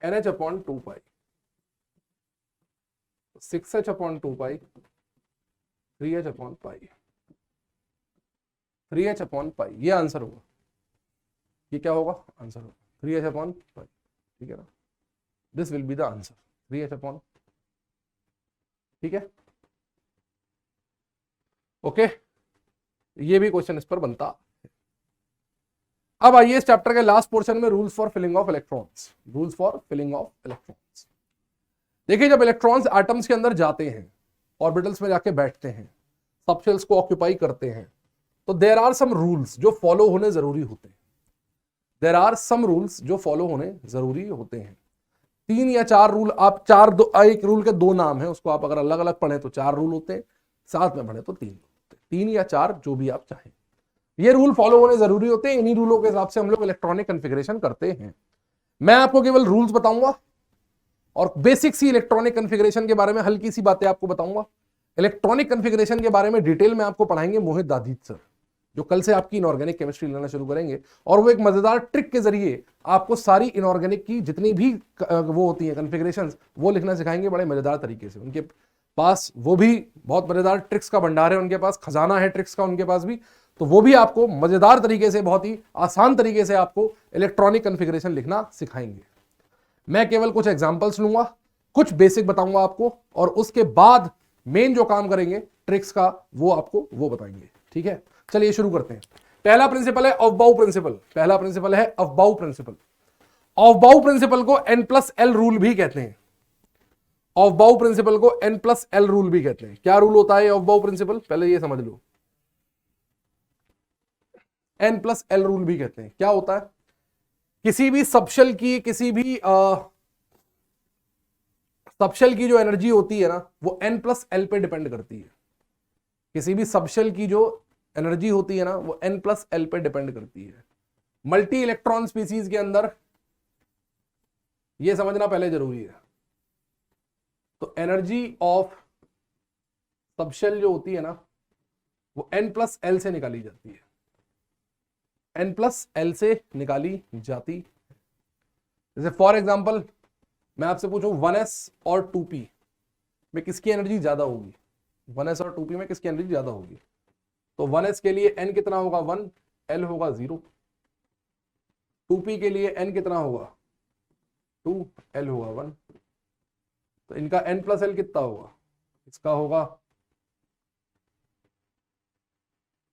NH upon 2 pi 6h upon 2 pi 3h upon pi 3h upon pi। ये आंसर होगा, ये क्या होगा? आंसर होगा 3h upon pi। ठीक है ना? This will be the answer, 3h upon। ठीक है, ओके। ये भी क्वेश्चन इस पर बनता है। अब आइए इस चैप्टर के लास्ट पोर्शन में, rules for filling of electrons. Rules for filling of electrons. देखिए, जब इलेक्ट्रॉन्स एटम्स के अंदर जाते हैं, ऑर्बिटल्स में जाके बैठते हैं, सब शेल्स को ऑक्यूपाई करते हैं, तो देयर आर सम रूल्स जो फॉलो होने जरूरी होते हैं। देयर आर सम रूल्स जो फॉलो होने जरूरी होते हैं। 3 या 4 रूल, आप एक रूल के 2 नाम है, उसको आप अगर अलग अलग पढ़े तो 4 रूल होते हैं, साथ में पढ़े तो 3 होते हैं। 3 या 4 जो भी आप चाहें, ये रूल फॉलो होने जरूरी होते हैं। इन्हीं रूलों के हिसाब से हम लोग इलेक्ट्रॉनिक कॉन्फ़िगरेशन करते हैं। मैं आपको केवल रूल्स बताऊंगा और बेसिक सी इलेक्ट्रॉनिक कॉन्फ़िगरेशन के बारे में हल्की सी बातें आपको बताऊंगा। इलेक्ट्रॉनिक कॉन्फ़िगरेशन के बारे में डिटेल में आपको पढ़ाएंगे मोहित दादीत सर, जो कल से आपकी इनऑर्गेनिक केमिस्ट्री लेना शुरू करेंगे। और वो एक मजेदार ट्रिक के जरिए आपको सारी इनऑर्गेनिक की जितनी भी वो होती है कॉन्फ़िगरेशंस, वो लिखना सिखाएंगे बड़े मजेदार तरीके से। उनके पास वो भी बहुत मजेदार ट्रिक्स का भंडार है, उनके पास खजाना है ट्रिक्स का उनके पास भी। तो वो भी आपको मजेदार तरीके से, बहुत ही आसान तरीके से आपको इलेक्ट्रॉनिक कॉन्फ़िगरेशन लिखना सिखाएंगे। मैं केवल कुछ एग्जांपल्स लूंगा, कुछ बेसिक बताऊंगा आपको, और उसके बाद मेन जो काम करेंगे ट्रिक्स का वो आपको वो बताएंगे। ठीक है, चलिए शुरू करते हैं। पहला प्रिंसिपल है अफबाउ प्रिंसिपल। पहला प्रिंसिपल है अफबाउ प्रिंसिपल। अफबाउ प्रिंसिपल को N+L रूल भी कहते हैं। अफबाउ प्रिंसिपल को N+L रूल भी कहते हैं। क्या रूल होता है अफबाउ प्रिंसिपल? पहले ये समझ लो, N+L रूल भी कहते हैं। क्या होता है? किसी भी सबशेल की, किसी भी सबशेल की जो एनर्जी होती है ना वो n+l पे डिपेंड करती है। किसी भी सबशेल की जो एनर्जी होती है ना वो n+l पे डिपेंड करती है। मल्टी इलेक्ट्रॉन स्पीसीज के अंदर ये समझना पहले जरूरी है। तो एनर्जी ऑफ सबशेल जो होती है ना वो n+l से निकाली जाती है, n+l से निकाली जाती। जैसे फॉर एग्जांपल मैं आपसे पूछूं 1s और 2p में किसकी एनर्जी ज्यादा होगी, 1s और 2p में किसकी एनर्जी ज्यादा होगी? तो 1s के लिए n कितना होगा 1, l होगा 0। 2p के लिए n कितना होगा 2, l होगा 1। तो इनका n+l कितना होगा, इसका होगा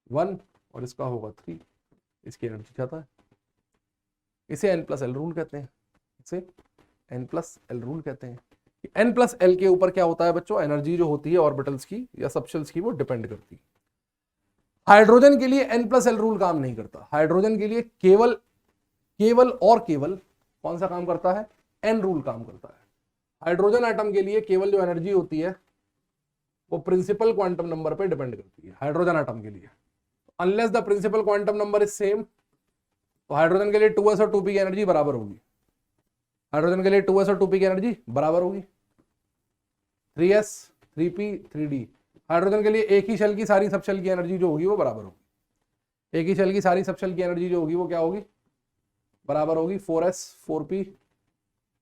1 और इसका होगा 3, इसकी एनर्जी ज्यादा है। इसे n+l रूल कहते हैं, इसे n+l रूल कहते हैं। n+l के ऊपर क्या होता है बच्चों, एनर्जी जो होती है ऑर्बिटल्स की या सबशेल्स की वो डिपेंड करती है। हाइड्रोजन के लिए n+l रूल काम नहीं करता। हाइड्रोजन के लिए केवल और केवल कौन सा काम करता है, n रूल काम करता है। हाइड्रोजन एटम के लिए केवल जो एनर्जी होती है वो प्रिंसिपल क्वांटम नंबर पे डिपेंड करती है हाइड्रोजन एटम के लिए। Unless the principal quantum number is same, तो हाइड्रोजन के लिए 2s और 2p की एनर्जी बराबर होगी। हाइड्रोजन के लिए 2s और 2p की एनर्जी बराबर होगी। 3s 3p 3d। हाइड्रोजन के लिए एक ही शेल की सारी सबशेल की एनर्जी जो होगी वो बराबर होगी। एक ही शेल की सारी सबशेल की एनर्जी जो होगी वो क्या होगी, बराबर होगी 4s 4p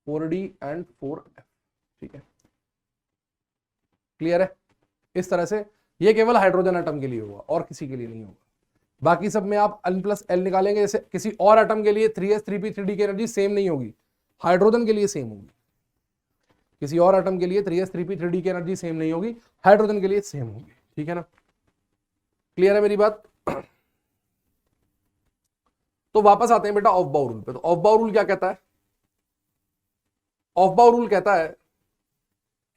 4d and 4f। ठीक है, क्लियर है? इस तरह से ये केवल हाइड्रोजन एटम के लिए होगा और किसी के लिए नहीं होगा। बाकी सब में आप n+l निकालेंगे। जैसे किसी और एटम के लिए 3s 3p 3d की एनर्जी सेम नहीं होगी, हाइड्रोजन के लिए सेम होगी। किसी और एटम के लिए 3s 3p 3d की एनर्जी सेम नहीं होगी, हाइड्रोजन के लिए सेम होगी। ठीक है ना, क्लियर है मेरी बात? तो वापस आते हैं बेटा ऑफ बाउ रूल पे। तो ऑफ बाउ रूल क्या कहता है? ऑफ बाउ रूल कहता है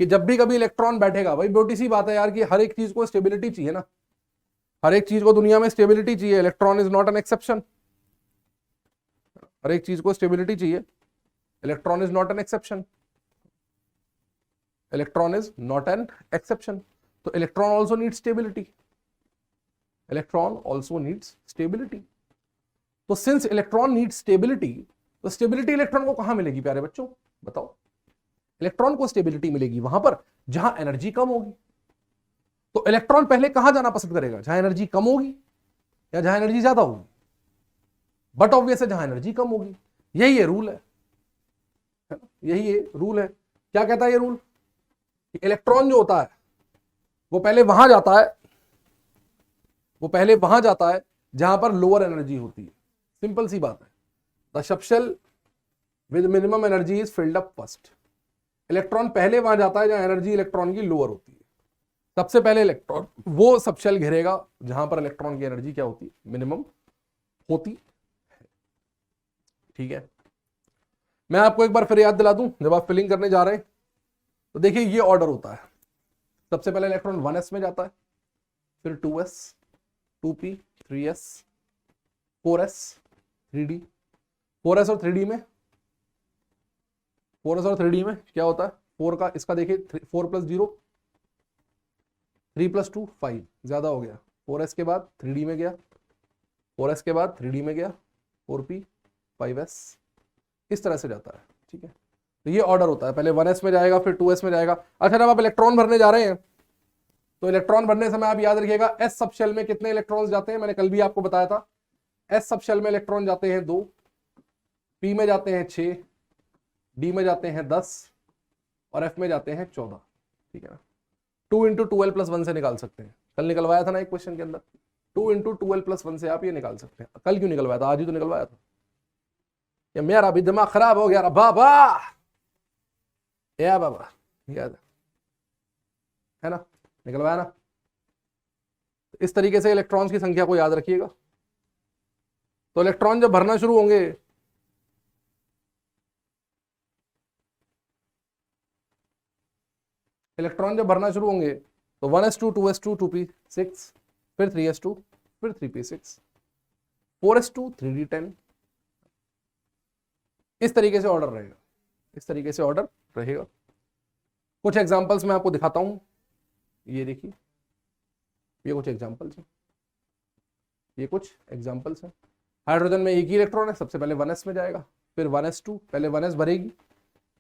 कि जब भी कभी इलेक्ट्रॉन बैठेगा, भाई छोटी सी बात है यार कि हर एक चीज को स्टेबिलिटी चाहिए ना, हर एक चीज को दुनिया में स्टेबिलिटी चाहिए। Electron is not an exception. हर एक चीज को स्टेबिलिटी चाहिए, electron is not an exception. Electron is not an exception. तो electron also needs stability. Electron also needs stability. तो सिंस इलेक्ट्रॉन नीड्स स्टेबिलिटी, तो स्टेबिलिटी इलेक्ट्रॉन को कहां मिलेगी प्यारे बच्चों, बताओ? इलेक्ट्रॉन को स्टेबिलिटी मिलेगी वहां पर जहां एनर्जी कम होगी। तो इलेक्ट्रॉन पहले कहां जाना पसंद करेगा, जहां एनर्जी कम होगी या जहां एनर्जी ज्यादा होगी? बट ऑब्वियस है जहां एनर्जी कम होगी। यही ये रूल है ना? यही ये रूल है। क्या कहता है ये रूल? इलेक्ट्रॉन जो होता है वो पहले वहां जाता है, वो पहले वहां जाता है जहां पर लोअर एनर्जी होती है। सिंपल सी बात है। The subshell with minimum energy is filled up first. Electron पहले वहां जाता है जहां एनर्जी इलेक्ट्रॉन की लोअर होती है। सबसे पहले इलेक्ट्रॉन वो सबशेल घेरेगा जहां पर इलेक्ट्रॉन की एनर्जी क्या होती है, मिनिमम होती है। ठीक है, मैं आपको एक बार फिर याद दिला दूं, जब आप फिलिंग करने जा रहे हैं तो देखिए ये ऑर्डर होता है। सबसे पहले इलेक्ट्रॉन 1s में जाता है, फिर 2s 2p 3s 4s 3d। 4s और 3d में 4s और 3d में क्या होता है, 4 का इसका देखिए 4 + 0 3 + 2 5 ज्यादा हो गया। 4s के बाद 3d में गया, 4s के बाद 3d में गया, 4p 5s, इस तरह से जाता है। ठीक है, तो ये ऑर्डर होता है। पहले 1s में जाएगा, फिर 2s में जाएगा। अच्छा, जब आप इलेक्ट्रॉन भरने जा रहे हैं तो इलेक्ट्रॉन भरने समय आप याद रखिएगा s सबशेल में कितने इलेक्ट्रॉन्स जाते हैं। मैंने कल भी आपको बताया था, s सबशेल में इलेक्ट्रॉन जाते हैं 2, p में जाते हैं 6, d में जाते हैं 10 और f में जाते हैं 14। ठीक है ना, 2 × 2l + 1 से निकाल सकते हैं। कल निकलवाया था ना एक क्वेश्चन के अंदर, 2 × 2l + 1 से आप ये निकाल सकते हैं। कल क्यों निकलवाया था, आज ही तो निकलवाया था। या मेरा भी दिमाग खराब हो गया बाबा, या बाबा, याद है ना, निकलवाया ना। इस तरीके से इलेक्ट्रॉन्स की संख्या को याद रखिएगा। तो इलेक्ट्रॉन जब भरना शुरू होंगे, इलेक्ट्रॉन जब भरना शुरू होंगे तो 1s2 2s2 2p 6, फिर 3s2 फिर 3p 6, 4s2 3d 10। इस तरीके से ऑर्डर रहेगा, इस तरीके से ऑर्डर रहेगा। कुछ एग्जांपल्स मैं आपको दिखाता हूं, ये देखिए, ये कुछ एग्जांपल्स हैं, ये कुछ एग्जांपल्स हैं। हाइड्रोजन में एक ही इलेक्ट्रॉन है, सबसे पहले 1s में जाएगा, फिर 1s2, पहले 1s भरेगी,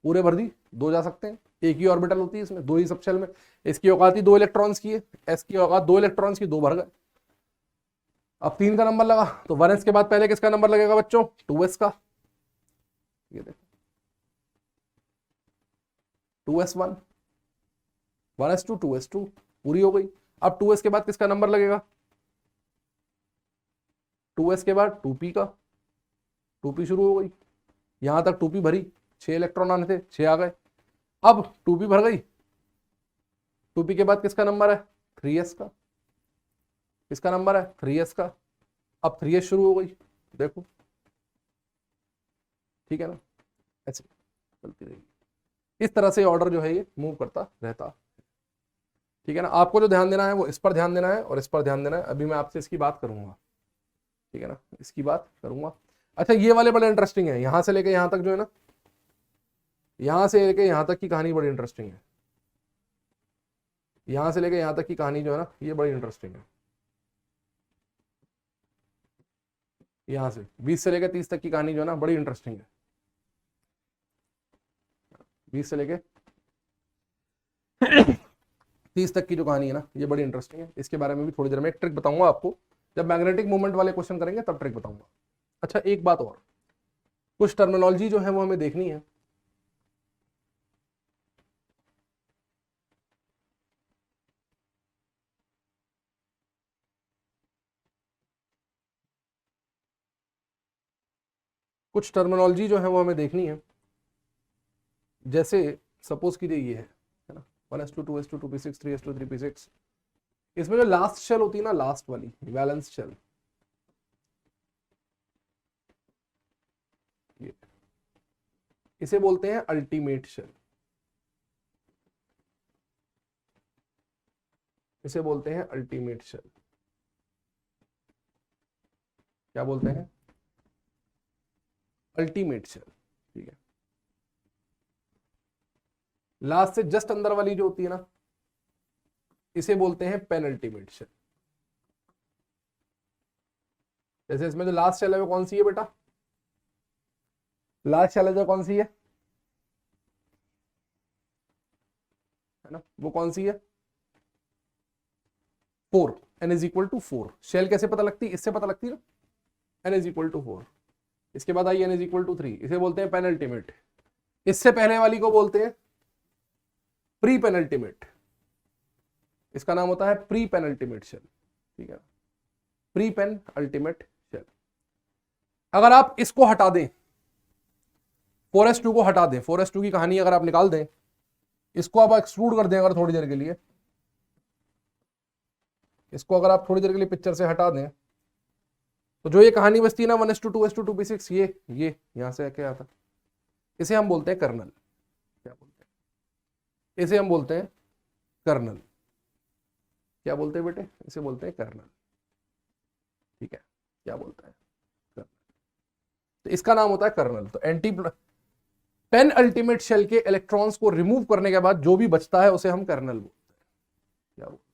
पूरे भर दी, 2 जा सकते हैं, एक ही ऑर्बिटल होती है इसमें, 2 ही सब शेल में, इसकी औकात ही 2 इलेक्ट्रॉन्स की है, एस की औकात 2 इलेक्ट्रॉन्स की, 2 भर गए। अब 3 का नंबर लगा, तो 1s के बाद पहले किसका नंबर लगेगा बच्चों? 2s का, ये देखो 2s1, 1s2, 2s2 पूरी हो गई। अब 2s के बाद किसका नंबर लगेगा? 2s के बाद 2p का, 2p शुरू हो गई, यहां तक 2p भरी, 6 इलेक्ट्रॉन आने थे, 6 आ गए। अब 2p भर गई, 2p के बाद किसका नंबर है? 3s का, किसका नंबर है? 3s का। अब 3s शुरू हो गई, देखो, ठीक है ना, ऐसे चलती रहेगी। इस तरह से ऑर्डर जो है ये मूव करता रहता, ठीक है ना। आपको जो ध्यान देना है वो इस पर ध्यान देना है और इस पर ध्यान देना है। अभी मैं आपसे इसकी बात करूंगा, ठीक है ना, इसकी बात करूंगा। अच्छा, ये वाले बड़े इंटरेस्टिंग है, यहां से लेके यहां तक जो है ना, यहां से लेके यहां तक की कहानी बड़ी इंटरेस्टिंग है, यहां से लेके यहां तक की कहानी जो है ना, ये बड़ी इंटरेस्टिंग है। यहां से 20 से लेके 30 तक की कहानी जो है ना, बड़ी इंटरेस्टिंग है। 20 से लेके 30 तक की जो कहानी है ना, ये बड़ी इंटरेस्टिंग है। इसके बारे में भी थोड़ी देर में एक ट्रिक बताऊंगा आपको, जब मैग्नेटिक मूवमेंट वाले क्वेश्चन करेंगे तब ट्रिक बताऊंगा। अच्छा, एक बात और, कुछ टर्मिनोलॉजी जो है वो हमें देखनी है। कुछ टर्मिनोलॉजी जो है वो हमें देखनी है। जैसे सपोज कीजिए ये है ना, 1s2, 2s2, 2p6, 3s2, 3p6, इसमें जो लास्ट शेल होती है ना, लास्ट वाली वैलेंस शेल, ये इसे बोलते हैं अल्टीमेट शेल, इसे बोलते हैं अल्टीमेट शेल। क्या बोलते हैं? अल्टीमेट शेल, ठीक है। लास्ट से जस्ट अंदर वाली जो होती है ना, इसे बोलते हैं पेनल्टीमेट शेल। जैसे इसमें जो लास्ट शेल है वो कौन सी है बेटा? लास्ट शेल है जो कौन सी है ना, वो कौन सी है? 4, n is equal to 4। Shell कैसे पता लगती है? इससे पता लगती है ना, n इज इक्वल टू 4। इसके बाद आई n इज इक्वल टू 3, इसे बोलते हैं पेनल्टीमेट। इससे पहले वाली को बोलते हैं प्री पेनल्टीमेट, इसका नाम होता है प्री पेनल्टीमेट शेल, ठीक है, प्री पेन अल्टीमेट शेल। अगर आप इसको हटा दें, 4s2 को हटा दें, 4s2 की कहानी अगर आप निकाल दें, इसको आप एक्सक्लूड कर दें अगर थोड़ी देर के लिए, इसको अगर आप थोड़ी देर के लिए पिक्चर से हटा दें, तो जो ये कहानी बचती है ना, 1s2, 2s2, 2p6, ये यहां से क्या आता है, इसे हम बोलते हैं कर्नल। क्या बोलते हैं? इसे हम बोलते हैं कर्नल। क्या बोलते हैं बेटे? इसे बोलते हैं कर्नल, ठीक है। क्या बोलता है? कर्नल। तो इसका नाम होता है कर्नल। तो एंटी पेन अल्टीमेट शेल के इलेक्ट्रॉन्स को रिमूव करने के बाद जो भी बचता है उसे हम कर्नल बोलते हैं। क्या बोलते हैं?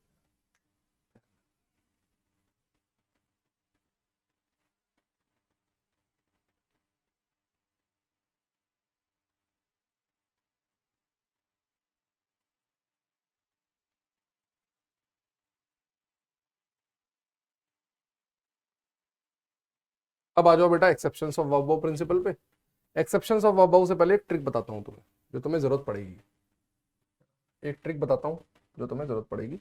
अब आ जाओ बेटा एक्सेप्शंस ऑफ वाबो प्रिंसिपल पे। एक्सेप्शंस ऑफ वाबो से पहले एक ट्रिक बताता हूं तुम्हें, जो तुम्हें जरूरत पड़ेगी। एक ट्रिक बताता हूं जो तुम्हें जरूरत पड़ेगी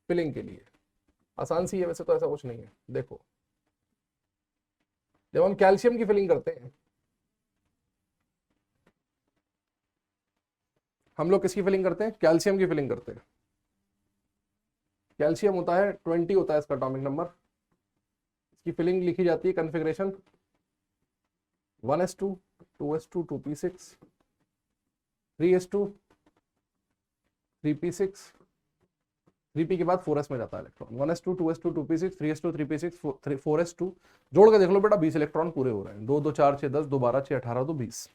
फिलिंग के लिए। आसान सी है वैसे तो, ऐसा कुछ नहीं है। देखो, जब हम कैल्शियम की फिलिंग करते हैं, हम लोग किसकी फिलिंग करते हैं? कैल्शियम की फिलिंग करते हैं। कैल्शियम होता है 20 होता है इसका एटॉमिक नंबर। इसकी फिलिंग लिखी जाती है configuration 1s2, 2s2, 2p6, 3s2, 3p6, 3p के बाद 4s में जाता है electron. 1s2, 2s2, 2p6, 3s2, 3p6, 4s2, जोड़ के देख लो बेटा, 20 इलेक्ट्रॉन पूरे हो रहे हैं। 2 2 4 6 10, 2 12 6 18, 2 20।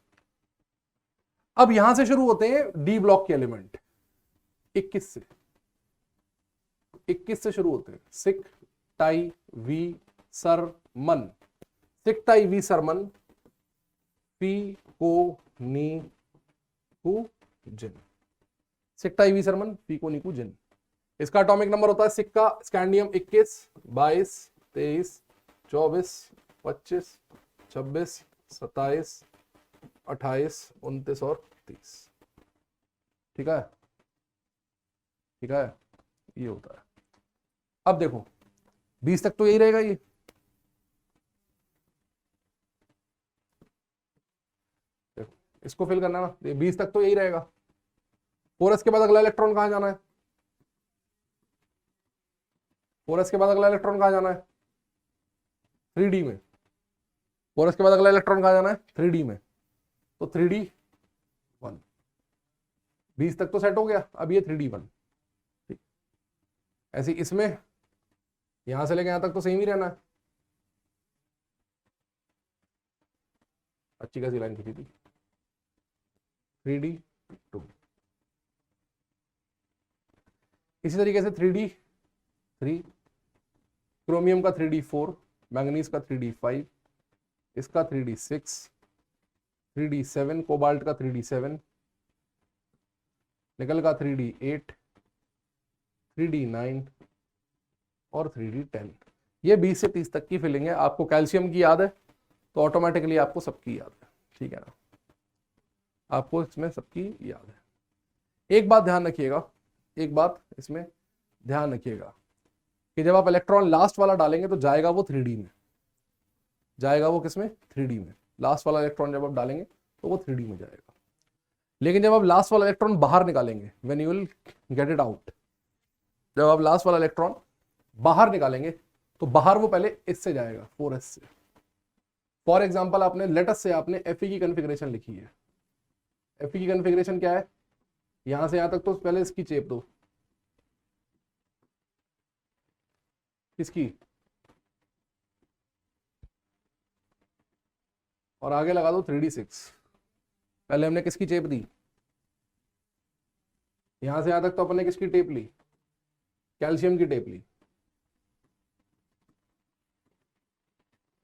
अब यहां से शुरू होते हैं डी ब्लॉक के एलिमेंट। 21 से, 21 से शुरू होते हैं। सिक टाई वी सर मन, सिक टाई वी सर मन, पी को नी कु जिन, सिक टाई वी सर मन, पी को नी कु जिन। इसका एटॉमिक नंबर होता है सिक का स्कैंडियम 21, 22, 23, 24, 25, 26, 27, 28, 29 और 30। ठीक है, ठीक है, ये होता है। अब देखो 20 तक तो यही रहेगा ये, देखो इसको फिल करना ना, 20 तक तो यही रहेगा। 4s के बाद अगला इलेक्ट्रॉन कहां जाना है? 4s के बाद अगला इलेक्ट्रॉन कहां जाना है? 3d में। 4s के बाद अगला इलेक्ट्रॉन कहां जाना है? 3d में। तो 3d 1, 20 तक तो सेट हो गया। अब ये 3d 1, ठीक। ऐसे इसमें यहां से लेके यहां तक तो सेम ही रहना है। अच्छी खासी लाइन खींची थी। 3d 2, इसी तरीके से 3d 3, क्रोमियम का 3d 4, मैंगनीज का 3d 5, इसका 3d 6, 3d 7, कोबाल्ट का 3d 7, निकल का 3d 8, 3d 9 और 3d 10। ये 20 से 30 तक की फिलिंग है। आपको कैल्शियम की याद है तो ऑटोमेटिकली आपको सबकी याद है, ठीक है ना, आपको इसमें सबकी याद है। एक बात ध्यान रखिएगा, एक बात इसमें ध्यान रखिएगा कि जब आप इलेक्ट्रॉन लास्ट वाला डालेंगे तो जाएगा वो 3d में, जाएगा वो किसमें? 3d में। लास्ट वाला इलेक्ट्रॉन जब आप डालेंगे तो वो 3d में जाएगा। लेकिन जब आप लास्ट वाला इलेक्ट्रॉन बाहर निकालेंगे, when you will get it out, जब आप लास्ट वाला इलेक्ट्रॉन बाहर निकालेंगे तो बाहर वो पहले इससे जाएगा, 4s से। फॉर एग्जाम्पल आपने लेटस से आपने Fe की कॉन्फ़िगरेशन लिखी है। Fe की कॉन्फ़िगरेशन क्या है? यहां से यहां तक तो पहले इसकी चेप दो, इसकी, और आगे लगा दो 3d 6। पहले हमने किसकी चेप दी? यहां से यहां तक तो अपने किसकी टेप ली? कैल्शियम की टेप ली।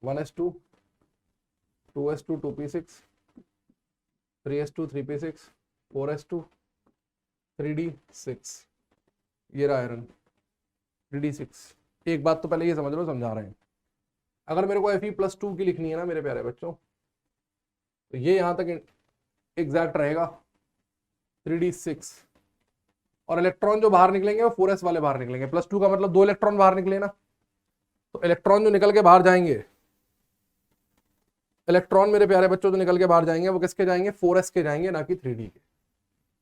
1s2, 2s2 2p6, 3s2 3p6, 4s2 3d 6, ये रहा आयरन 3d 6। एक बात तो पहले ये समझ लो, समझा रहे हैं। अगर मेरे को Fe+2 की लिखनी है ना मेरे प्यारे बच्चों, तो ये यहां तक एग्जैक्ट रहेगा 3d 6, और इलेक्ट्रॉन जो बाहर निकलेंगे वो 4s वाले बाहर निकलेंगे। +2 का मतलब 2 इलेक्ट्रॉन बाहर निकले ना, तो इलेक्ट्रॉन जो निकल के बाहर जाएंगे, इलेक्ट्रॉन मेरे प्यारे बच्चों जो निकल के बाहर जाएंगे वो किसके जाएंगे? 4s के जाएंगे, ना कि 3d के।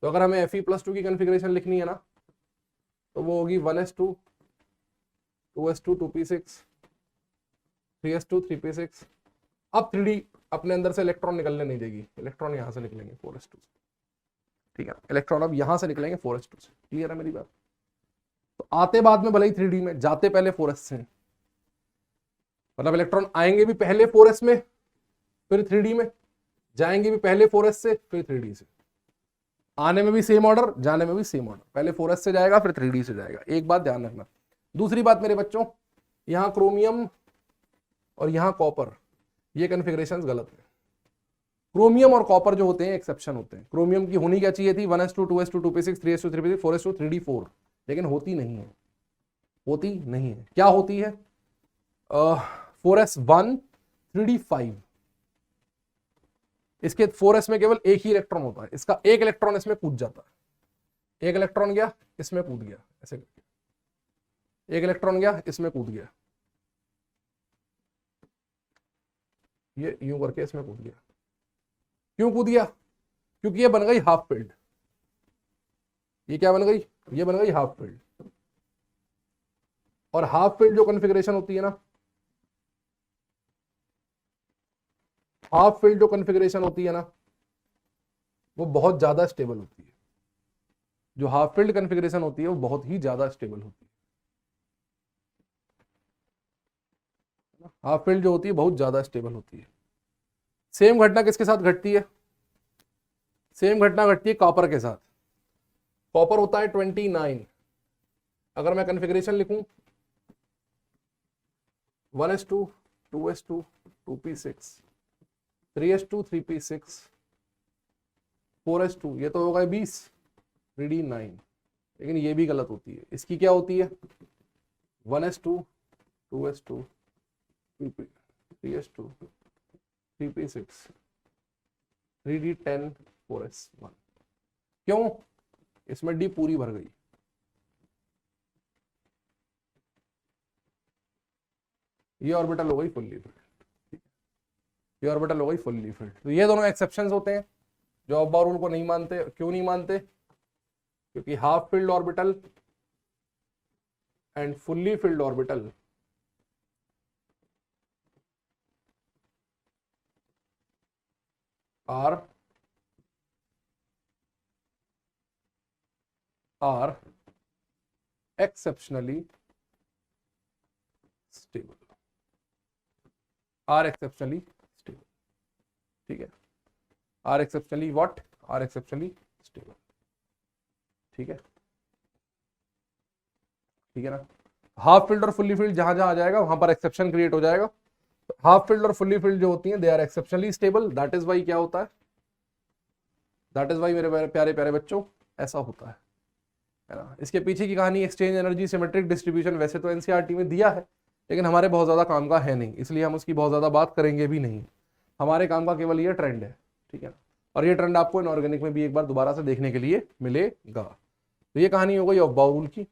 तो अगर हमें Fe+2 की कॉन्फ़िगरेशन लिखनी है ना, तो वो होगी 1s2, 2s2 2p6, 3s2 3p6। अब 3d अपने अंदर से इलेक्ट्रॉन निकलने नहीं देगी, इलेक्ट्रॉन यहां से निकलेंगे 4s2 से, ठीक है। इलेक्ट्रॉन अब यहां से निकलेंगे 4s2 से। क्लियर है मेरी बात? तो आते बाद में भले ही 3d में, जाते पहले 4s से, मतलब इलेक्ट्रॉन आएंगे भी पहले 4s में फिर 3d में, जाएंगे भी पहले 4s से फिर 3d से। आने में भी सेम ऑर्डर, जाने में भी सेम ऑर्डर, पहले 4s से जाएगा फिर 3d से जाएगा। एक बात ध्यान रखना। दूसरी बात मेरे बच्चों, यहां क्रोमियम और यहां कॉपर, ये कॉन्फ़िगरेशंस गलत है। क्रोमियम और कॉपर जो होते हैं एक्सेप्शन होते हैं। क्रोमियम की होनी क्या चाहिए थी? 1s2 2s2 2p6 3s2 3p6 4s2 3d 4, लेकिन होती नहीं है, होती नहीं है। क्या होती है? 4s1 3d 5। इसके 4s में केवल एक ही इलेक्ट्रॉन होता है, इसका एक इलेक्ट्रॉन इसमें कूद जाता है। एक इलेक्ट्रॉन गया इसमें कूद गया, ऐसे करके एक इलेक्ट्रॉन गया इसमें कूद गया, ये यूं करके इसमें कूद गया। क्यों कूद गया? क्योंकि ये बन गई हाफ फील्ड। ये क्या बन गई? ये बन गई हाफ फील्ड। और हाफ फील्ड जो कॉन्फ़िगरेशन होती है ना, हाफ फील्ड जो कॉन्फ़िगरेशन होती है ना, वो बहुत ज्यादा स्टेबल होती है। जो हाफ फील्ड कॉन्फ़िगरेशन होती है वो बहुत ही ज्यादा स्टेबल होती है। हाफ फील्ड जो होती है बहुत ज्यादा स्टेबल होती है। सेम घटना किसके साथ घटती है? सेम घटना घटती है कॉपर के साथ। कॉपर होता है 29। अगर मैं कन्फिग्रेशन लिखूं 1s2 2s2 2p6 3s2 3p6 4s2, ये तो होगा 20 3d9। लेकिन ये भी गलत होती है। इसकी क्या होती है 1s2 2s2 3s2 3p6 3d10 4s1। क्यों? इसमें डी पूरी भर गई। ये ऑर्बिटल हो गई फुल्ली फिल्ड, ये ऑर्बिटल हो गई फुल्ली फिल्ड। तो ये दोनों एक्सेप्शंस होते हैं जो अब्बाउर रूल को नहीं मानते। क्यों नहीं मानते? क्योंकि half filled orbital and fully filled orbital are exceptionally stable, are exceptionally stable। ठीक है, are exceptionally what? are exceptionally stable। ठीक है, ठीक है ना। हाफ फील्ड और फुल्ली फील्ड जहां जहां आ जाएगा वहां पर एक्सेप्शन क्रिएट हो जाएगा। हाफ फील्ड और फुल्ली फील्ड जो होती हैं they are exceptionally stable. That is why क्या होता है, दैट इज वाई मेरे प्यारे प्यारे बच्चों ऐसा होता है ना। इसके पीछे की कहानी एक्सचेंज एनर्जी सिमेट्रिक डिस्ट्रीब्यूशन वैसे तो एनसीईआरटी में दिया है, लेकिन हमारे बहुत ज्यादा काम का है नहीं, इसलिए हम उसकी बहुत ज्यादा बात करेंगे भी नहीं। हमारे काम का केवल ये ट्रेंड है, ठीक है ना। और ये ट्रेंड आपको इनऑर्गेनिक में भी एक बार दोबारा से देखने के लिए मिलेगा। तो ये कहानी हो गई ऑफ-बाउ रूल की।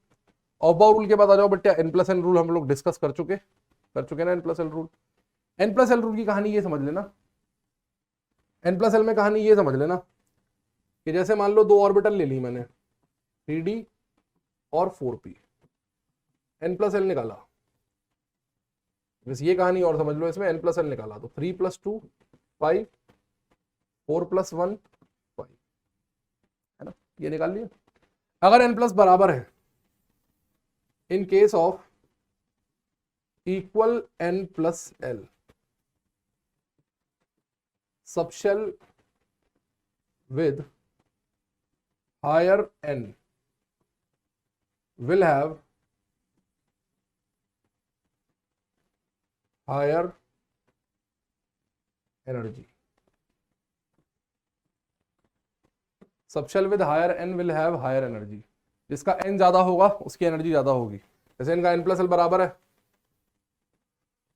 ऑफ-बाउ रूल के बाद आ जाओ बेटा n+n रूल। हम लोग डिस्कस कर चुके ना n+l रूल। n+l रूल की कहानी ये समझ लेना, n+l में कहानी ये समझ लेना कि जैसे मान लो दो ऑर्बिटल ले ली मैंने 3d और 4p, n+l निकाला। बस ये कहानी और समझ लो, इसमें n+l निकाला तो 3 + 2 5 4 + 1 5, है ना, ये निकाल लिया। अगर n+ बराबर है in case of equal n+l, subshell with higher n will have higher energy। Subshell with higher n will have higher energy। जिसका n ज्यादा होगा उसकी एनर्जी ज्यादा होगी। जैसे इनका n+l बराबर है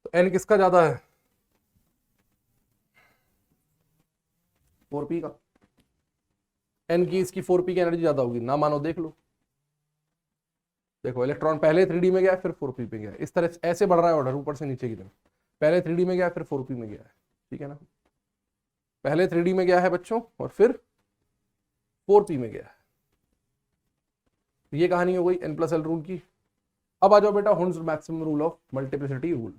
तो n किसका ज्यादा है 4p का। n की इसकी 4p की एनर्जी ज्यादा होगी ना, मानो देख लो। देखो इलेक्ट्रॉन पहले 3d में गया फिर 4p पे गया, इस तरह ऐसे बढ़ रहा है ऑर्डर ऊपर से नीचे की तरफ। पहले 3d में गया फिर 4p में गया है, ठीक है ना। पहले 3d में गया है बच्चों और फिर 4p में गया है। ये कहानी हो गई n+l रूल की। अब आ जाओ बेटा Hund's maximum rule of multiplicity rule.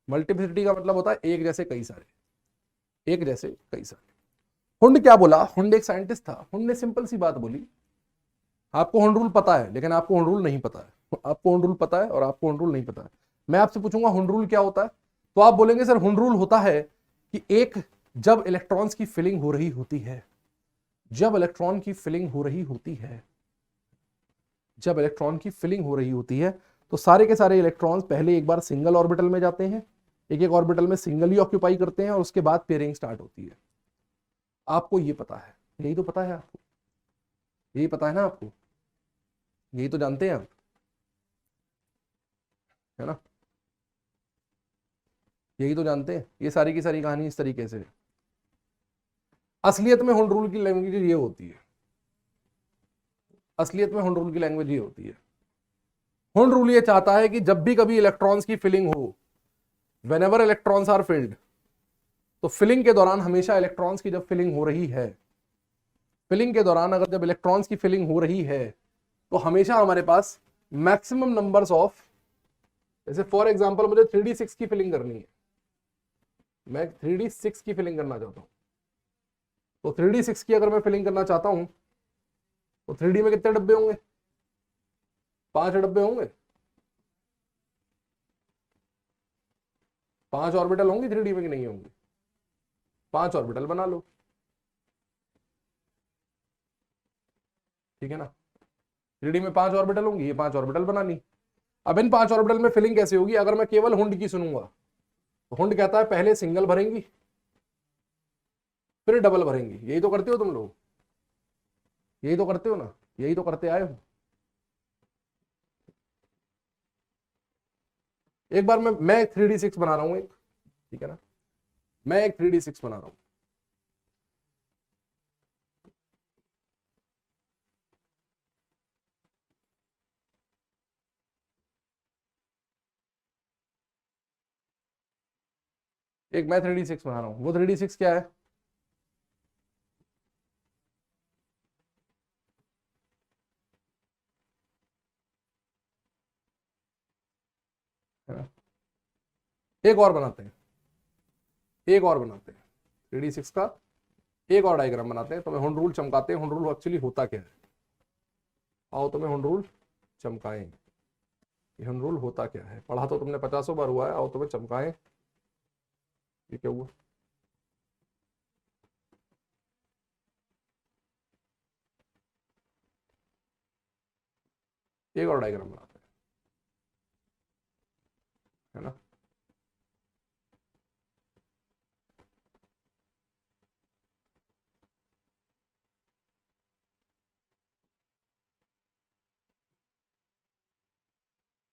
Multiplicity का मतलब होता है एक जैसे कई सारे, एक जैसे कई सारे। हुंड क्या बोला? हुंड एक साइंटिस्ट था। हुंड ने सिंपल सी बात बोली, आपको हुंड रूल पता है लेकिन आपको हुंड रूल नहीं पता है। आपको हुंड रूल पता है और आपको हुंड रूल नहीं पता है। मैं आपसे पूछूंगा हुंड रूल क्या होता है, तो आप बोलेंगे सर हुंड रूल होता है कि एक जब इलेक्ट्रॉन्स की फिलिंग हो रही होती है, जब इलेक्ट्रॉन की फिलिंग हो रही होती है, जब इलेक्ट्रॉन की फिलिंग हो रही होती है तो सारे के सारे इलेक्ट्रॉन्स पहले एक बार सिंगल ऑर्बिटल में जाते हैं, एक एक ऑर्बिटल में सिंगली ऑक्यूपाई करते हैं और उसके बाद पेयरिंग स्टार्ट होती है। आपको ये पता है, यही तो पता है आपको, यही पता है ना आपको, यही तो जानते हैं आप, है ना, यही तो जानते हैं। ये सारी की सारी कहानी इस तरीके से है। असलियत में हुंड रूल की लैंग्वेज ये होती है, असलियत में हुंड रूल की लैंग्वेज ये होती है। हुंड रूल ये चाहता है कि जब भी कभी इलेक्ट्रॉन्स की फिलिंग हो, व्हेनेवर इलेक्ट्रॉन्स आर फिल्ड, तो फिलिंग के दौरान हमेशा इलेक्ट्रॉन्स की जब फिलिंग हो रही है, फिलिंग के दौरान अगर जब इलेक्ट्रॉन्स की फिलिंग हो रही है तो हमेशा हमारे पास मैक्सिमम नंबर्स ऑफ, जैसे फॉर एग्जांपल मुझे 3d6 की फिलिंग करनी है, मैं 3d6 की फिलिंग करना चाहता हूं, तो 3d6 की अगर मैं फिलिंग करना चाहता हूं तो 3d में कितने डब्बे होंगे? 5 डब्बे होंगे, 5 ऑर्बिटल होंगे 3d में कि नहीं होंगे? 5 ऑर्बिटल बना लो, ठीक है ना। 3D में 5 ऑर्बिटल होंगी, ये 5 ऑर्बिटल बना ली। अब इन 5 ऑर्बिटल में फिलिंग कैसे होगी? अगर मैं केवल हुंड की सुनूंगा तो हुंड कहता है पहले सिंगल भरेंगी फिर डबल भरेंगी। यही तो करते हो तुम लोग, यही तो करते हो ना, यही तो करते आए हो। एक बार मैं 3D6 बना रहा हूं एक, ठीक है ना, मैं एक 3D6 बना रहा हूं। एक मैं 3D6 बना रहा हूं। वो 3D6 क्या है? है ना? एक और बनाते हैं, एक और बनाते हैं 3D6 का एक और डायग्राम बनाते हैं। तो मैं हुंड रूल चमकाते हैं। हुंड रूल एक्चुअली होता क्या है? आओ तो मैं हुंड रूल चमकाएं। ये हुंड रूल होता क्या है? पढ़ा तो तुमने 50 बार हुआ है। आओ तो मैं चमकाएं। ये क्या हुआ? एक और डायग्राम बनाते हैं, है ना।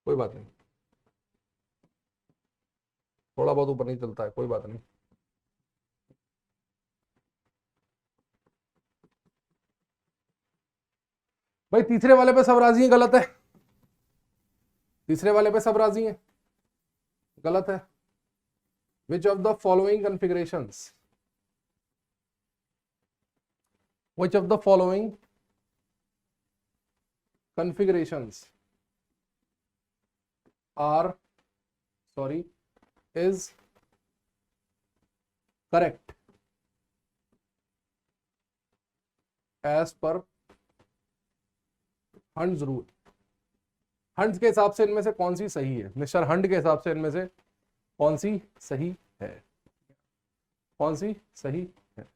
कोई बात नहीं, थोड़ा बहुत ऊपर नहीं चलता है, कोई बात नहीं। भाई तीसरे वाले पे सब राजी हैं, गलत है। तीसरे वाले पे सब राजी हैं, गलत है। Which of the following configurations, which of the following configurations are, sorry, is correct as per Hund's rule? Hund's के हिसाब से इनमें से कौन सी सही है? मिस्टर हंड के हिसाब से इनमें से कौन सी सही है? कौन सी सही है?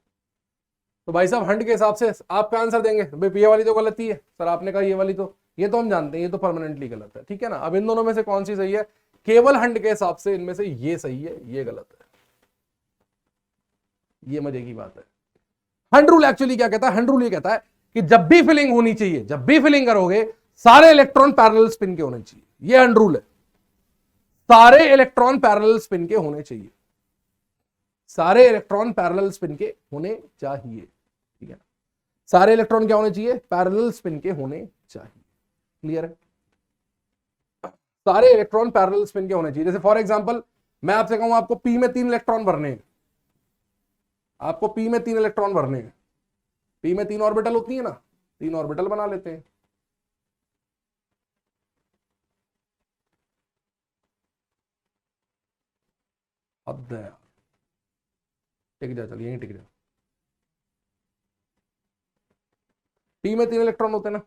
तो भाई साहब हंड के हिसाब से आपका आंसर देंगे भाई ये वाली तो गलती है सर, आपने कहा ये वाली, तो ये तो हम जानते हैं ये तो परमानेंटली गलत है, ठीक है ना। अब इन दोनों में से कौन सी सही है? केवल हंड के हिसाब से इनमें से ये सही है, ये गलत है। ये मजे की बात है। हंड रूल एक्चुअली क्या कहता है? हंड रूल ये कहता है कि जब भी फिलिंग होनी चाहिए, जब भी फिलिंग करोगे, सारे इलेक्ट्रॉन पैरेलल स्पिन के होने चाहिए। ये हंड रूल है, सारे इलेक्ट्रॉन पैरेलल स्पिन के होने चाहिए, सारे इलेक्ट्रॉन पैरेलल स्पिन के होने चाहिए, ठीक है ना। सारे इलेक्ट्रॉन क्या होने चाहिए? पैरेलल स्पिन के होने चाहिए। क्लियर है? सारे इलेक्ट्रॉन पैरेलल स्पिन के होने चाहिए। जैसे फॉर एग्जांपल मैं आपसे कहूं आपको पी में 3 इलेक्ट्रॉन भरने हैं, आपको पी में 3 इलेक्ट्रॉन भरने हैं। पी में 3 ऑर्बिटल होती है ना, 3 ऑर्बिटल बना लेते हैं। हद है यार, टिक जा, चल यहीं टिक जा। पी में 3 इलेक्ट्रॉन होते हैं ना,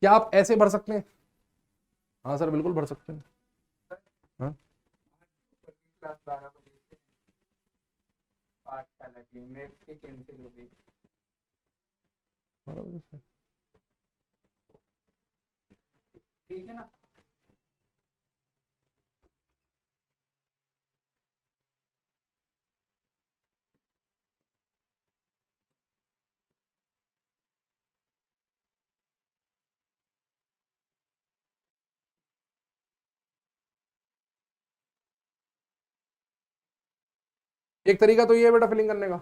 क्या आप ऐसे भर सकते हैं? हाँ सर बिल्कुल भर सकते हैं। हाँ ठीक है ना। एक तरीका तो ये है बेटा फिलिंग करने का,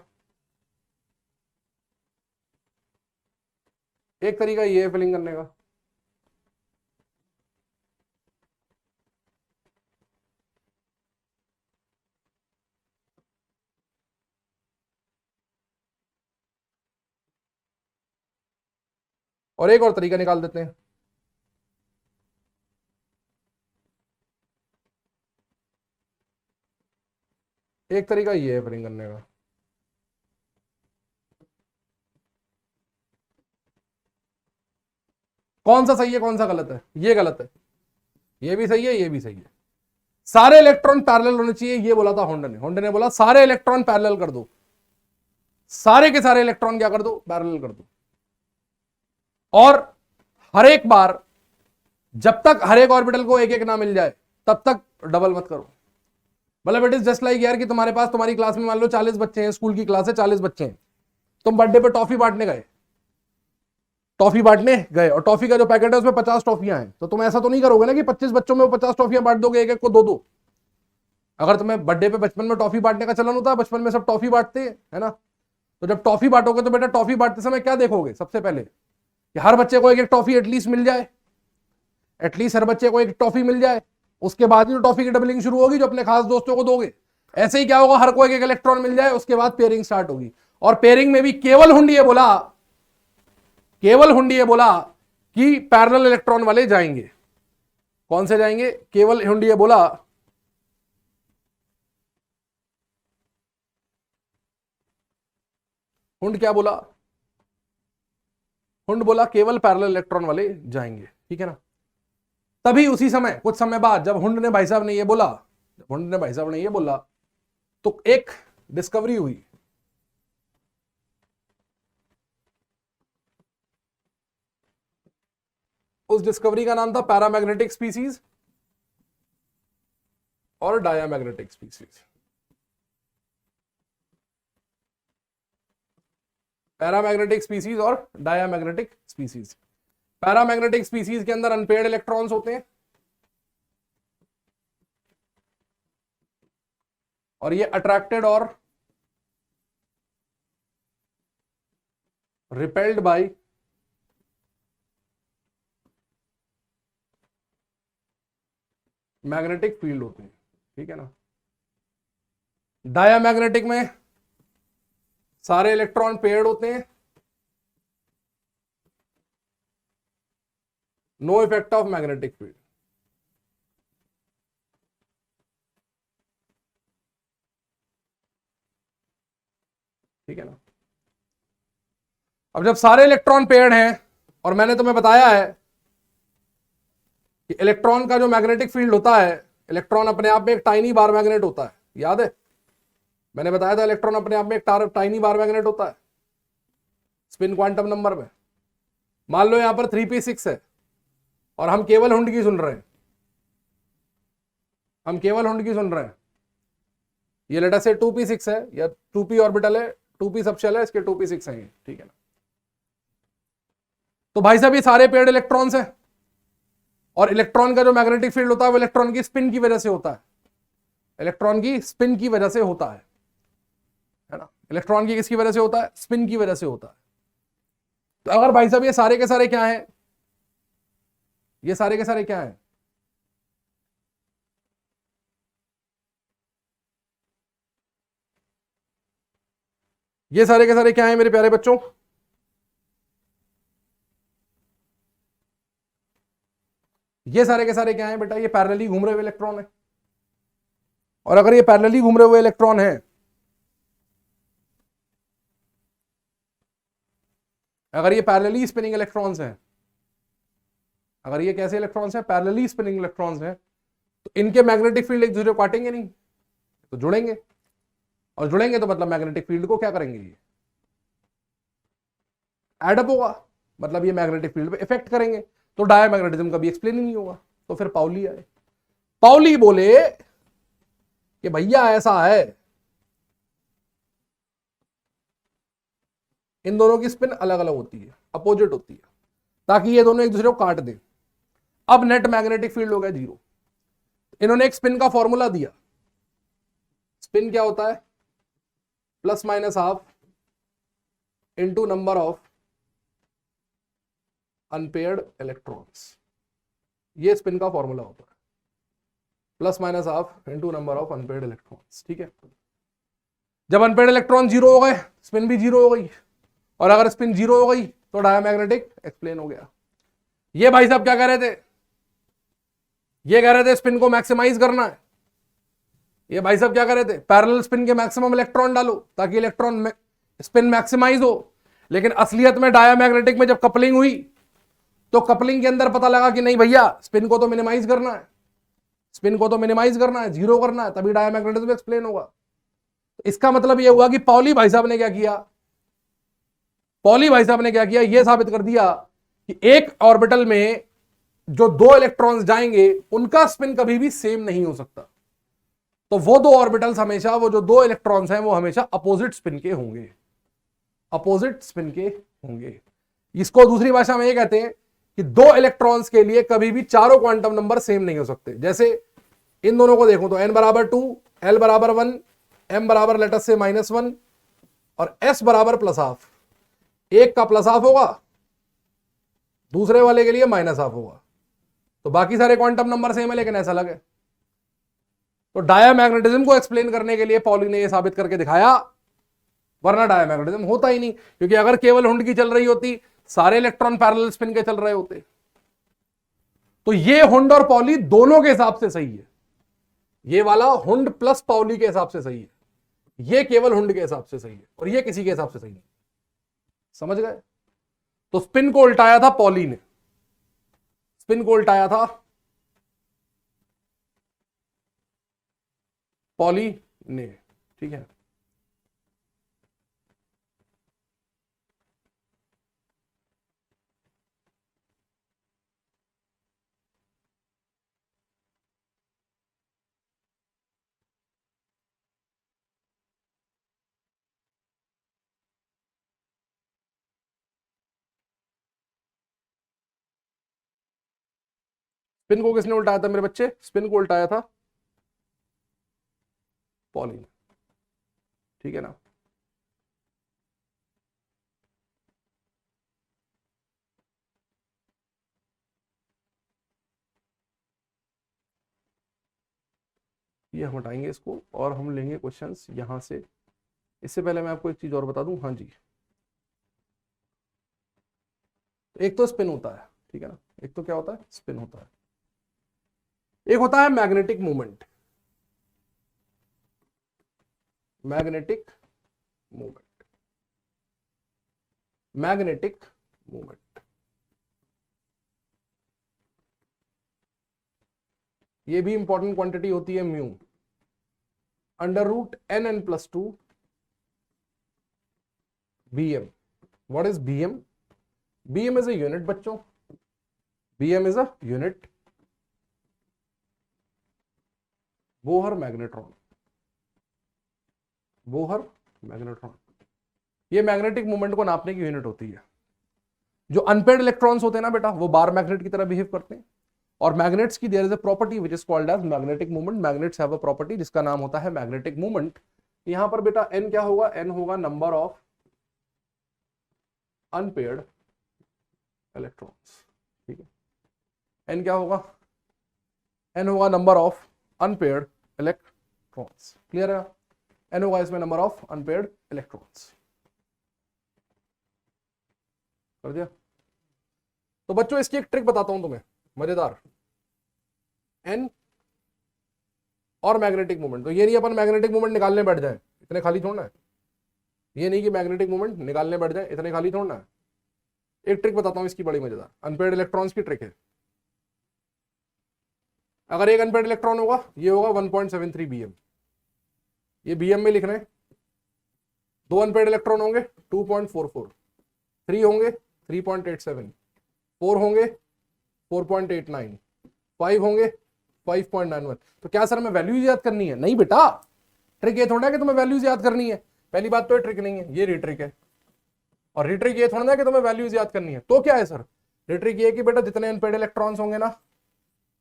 एक तरीका ये है फिलिंग करने का। और एक और तरीका निकाल देते हैं। एक तरीका ये है फिलिंग करने का। कौन सा सही है कौन सा गलत है? ये गलत है, ये भी सही है, ये भी सही है। सारे इलेक्ट्रॉन पैरेलल होने चाहिए, ये बोला था होंडा ने। होंडा ने बोला सारे इलेक्ट्रॉन पैरेलल कर दो, सारे के सारे इलेक्ट्रॉन क्या कर दो? पैरेलल कर दो। और हर एक बार जब तक हर एक ऑर्बिटल को एक एक ना मिल जाए तब तक डबल मत करो। मतलब इट इज जस्ट लाइक यार कि तुम्हारे पास तुम्हारी क्लास में मान लो 40 बच्चे हैं, स्कूल की क्लास है 40 बच्चे हैं, तुम बर्थडे पे टॉफी बांटने गए, और टॉफी का जो पैकेट है उसमें 50 टॉफियां हैं, तो तुम ऐसा तो नहीं करोगे ना कि 25 बच्चों में वो 50 टॉफियां बांट दोगे, एक एक को दो दो। अगर तुम्हें बर्थडे पे बचपन में टॉफी बांटने का चलन होता है, बचपन में सब टॉफी बांटते हैं, है ना, तो जब टॉफी बांटोगे तो बेटा टॉफी बांटते समय क्या देखोगे सबसे पहले कि हर बच्चे को एक एक टॉफी एटलीस्ट मिल जाए, एटलीस्ट हर बच्चे को एक टॉफी मिल जाए, उसके बाद ही तो टॉफी की डबलिंग शुरू होगी जो अपने खास दोस्तों को दोगे। ऐसे ही क्या होगा, हर को एक एक इलेक्ट्रॉन मिल जाए, उसके बाद पेयरिंग स्टार्ट होगी। और पेयरिंग में भी केवल हुंडी बोला कि पैरेलल इलेक्ट्रॉन वाले जाएंगे। कौन से जाएंगे? केवल हुंडी बोला हुंड क्या बोला? हुंड बोला केवल पैरेलल इलेक्ट्रॉन वाले जाएंगे, ठीक है ना। तभी उसी समय कुछ समय बाद जब हुंड ने भाई साहब ने ये बोला तो एक डिस्कवरी हुई। उस डिस्कवरी का नाम था पैरामैग्नेटिक स्पीसीज और डायामैग्नेटिक स्पीसीज। पैरामैग्नेटिक स्पीसीज और डायामैग्नेटिक स्पीसीज। पैरामैग्नेटिक स्पीसीज के अंदर अनपेयर्ड इलेक्ट्रॉन्स होते हैं और ये अट्रैक्टेड और रिपेल्ड बाय मैग्नेटिक फील्ड होते हैं, ठीक है ना। डायामैग्नेटिक में सारे इलेक्ट्रॉन पेयर्ड होते हैं, no effect of magnetic field. ठीक है ना। अब जब सारे इलेक्ट्रॉन पेयर्ड हैं और मैंने तुम्हें बताया है कि इलेक्ट्रॉन का जो मैग्नेटिक फील्ड होता है, इलेक्ट्रॉन अपने आप में एक टाइनी बार मैग्नेट होता है, याद है मैंने बताया था इलेक्ट्रॉन अपने आप में एक टाइनी बार मैग्नेट होता है स्पिन क्वांटम नंबर में। मान लो यहां पर 3p6 है और हम केवल हुंड की सुन रहे हैं, ये लेटर से 2p6 है या 2p ऑर्बिटल है, 2p सबशेल है, इसके 2p6 है, ठीक है ना। तो भाई साहब ये सारे पेयर्ड इलेक्ट्रॉन्स हैं और इलेक्ट्रॉन का जो मैग्नेटिक फील्ड होता है वो इलेक्ट्रॉन की स्पिन की वजह से होता है, इलेक्ट्रॉन की स्पिन की वजह से होता है ना। इलेक्ट्रॉन की किसकी वजह से होता है? स्पिन की वजह से होता है। तो अगर भाई साहब ये सारे के सारे क्या हैं, ये सारे के सारे क्या हैं? ये सारे के सारे क्या हैं मेरे प्यारे बच्चों? ये सारे के सारे क्या हैं बेटा? ये पैरेलली घूम रहे हुए इलेक्ट्रॉन है। और अगर ये पैरेलली घूम रहे हुए इलेक्ट्रॉन है, अगर ये पैरेलली स्पिनिंग इलेक्ट्रॉन्स हैं, अगर ये कैसे इलेक्ट्रॉन्स हैं? पैरेलली स्पिनिंग इलेक्ट्रॉन्स हैं, तो इनके मैग्नेटिक फील्ड एक दूसरे को काटेंगे नहीं, तो जुड़ेंगे, और जुड़ेंगे तो मतलब मैग्नेटिक फील्ड को क्या करेंगे? ये एडअप होगा, मतलब ये मैग्नेटिक फील्ड पे इफेक्ट करेंगे, तो डायमैग्नेटिज्म कभी एक्सप्लेन ही नहीं होगा। तो फिर पाउली आए, पाउली बोले कि भैया ऐसा है, इन दोनों की स्पिन अलग अलग होती है, अपोजिट होती है, ताकि ये दोनों एक दूसरे को काट दें। अब नेट मैग्नेटिक फील्ड हो गया 0। इन्होंने एक स्पिन का फॉर्मूला दिया, स्पिन क्या होता है? Plus minus half into number of unpaired electrons, ये स्पिन का फॉर्मूला होता है, plus minus half into number of unpaired electrons, ठीक है। जब अनपेयर्ड इलेक्ट्रॉन 0 हो गए, स्पिन भी 0 हो गई, और अगर स्पिन 0 हो गई तो डायमैग्नेटिक एक्सप्लेन हो गया। ये भाई साहब क्या कह रहे थे? ये कह रहे थे स्पिन को मैक्सिमाइज करना है। ये भाई साहब क्या कह रहे थे? पैरेलल स्पिन के मैक्सिमम इलेक्ट्रॉन डालो ताकि इलेक्ट्रॉन स्पिन मैक्सिमाइज हो। लेकिन असलियत में डायमैग्नेटिक में जब कपलिंग हुई तो कपलिंग के अंदर पता लगा कि नहीं भैया, स्पिन को तो मिनिमाइज करना है, स्पिन को तो मिनिमाइज करना है, 0 करना है, तभी डायमैग्नेटिज्म एक्सप्लेन होगा। तो इसका मतलब यह हुआ कि पाउली भाई साहब ने क्या किया? पाउली भाई साहब ने क्या किया? यह साबित कर दिया कि एक ऑर्बिटल में जो दो इलेक्ट्रॉन्स जाएंगे उनका स्पिन कभी भी सेम नहीं हो सकता। तो वो दो ऑर्बिटल्स हमेशा, वो जो दो इलेक्ट्रॉन्स हैं वो हमेशा अपोजिट स्पिन के होंगे, अपोजिट स्पिन के होंगे। इसको दूसरी भाषा में ये कहते हैं कि दो इलेक्ट्रॉन्स के लिए कभी भी चारों क्वांटम नंबर सेम नहीं हो सकते। जैसे इन दोनों को देखो तो n बराबर 2, l बराबर 1, m बराबर लेटर से -1 और s बराबर +½ एक का +½ होगा, दूसरे वाले के लिए -½ होगा। तो बाकी सारे क्वांटम नंबर सेम है लेकिन ऐसा अलग है। तो डायामैग्नेटिज्म को एक्सप्लेन करने के लिए पॉली ने यह साबित करके दिखाया, वरना डायामैग्नेटिज्म होता ही नहीं, क्योंकि अगर केवल हुंड की चल रही होती सारे इलेक्ट्रॉन पैरेलल स्पिन के चल रहे होते। तो ये हुंड और पॉली दोनों के हिसाब से सही है, ये वाला हुंड प्लस पॉली के हिसाब से सही है, ये केवल हुंड के हिसाब से सही है और ये किसी के हिसाब से सही नहीं। समझ गए? तो स्पिन को उल्टाया था पॉली ने, स्पिन को उल्टाया था पॉली ने। ठीक है, स्पिन को किसने उल्टाया था मेरे बच्चे? स्पिन को उल्टाया था पॉली ने। ठीक है ना? ये हम हटाएंगे इसको और हम लेंगे क्वेश्चंस यहां से। इससे पहले मैं आपको एक चीज और बता दूं। हाँ जी, एक तो स्पिन होता है, ठीक है ना, एक तो क्या होता है? स्पिन होता है। एक होता है magnetic movement, magnetic movement, magnetic movement. ये भी इंपॉर्टेंट क्वांटिटी होती है mu, √NN+2 BM। What is BM? BM is a unit बच्चों, BM is a unit, Bohr magnetron, Bohr magnetron. ये मैग्नेटिक मूवमेंट को नापने की यूनिट होती है। जो अनपेयर्ड इलेक्ट्रॉन्स होते हैं ना बेटा, वो बार मैग्नेट की तरह बिहेव करते हैं। और मैग्नेट्स की there is a property which is called as magnetic movement. Magnets have a property जिसका नाम होता है मैग्नेटिक मूवमेंट। यहां पर बेटा n क्या होगा? n होगा नंबर ऑफ अनपेयर्ड इलेक्ट्रॉन्स। ठीक है, n क्या होगा? n होगा number of unpaired electrons. Clear है? n होगा इसमें नंबर ऑफ अनपेयर्ड इलेक्ट्रॉन्स। कर दिया? तो बच्चों इसकी एक ट्रिक बताता हूं तुम्हें, मजेदार। n और मैग्नेटिक मूवमेंट, तो ये नहीं अपन मैग्नेटिक मूवमेंट निकालने बैठ जाए, इतने खाली छोड़ना है। ये नहीं कि मैग्नेटिक मूवमेंट निकालने बैठ जाए, इतने खाली छोड़ना है। एक ट्रिक बताता हूं इसकी, बड़ी मजेदार, अनपेयर्ड इलेक्ट्रॉन्स की ट्रिक है। अगर एक अनपेयर्ड इलेक्ट्रॉन होगा, ये होगा 1.73 BM, ये BM में लिखना है। दो अनपेयर्ड इलेक्ट्रॉन होंगे 2.44, 3 होंगे 3.87, 4 होंगे 4.89, 5 होंगे 5.91। तो क्या सर हमें वैल्यूज याद करनी है? नहीं बेटा, ट्रिक ये थोड़ा है कि तुम्हें वैल्यूज याद करनी है। पहली बात तो ये ट्रिक नहीं है, ये रिट्रिक है। और रिट्रिक ये थोड़ा ना कि तुम्हें वैल्यूज याद करनी है। तो क्या है सर? रिट्रिक ये कि बेटा जितने अनपेयर्ड इलेक्ट्रॉन्स होंगे ना,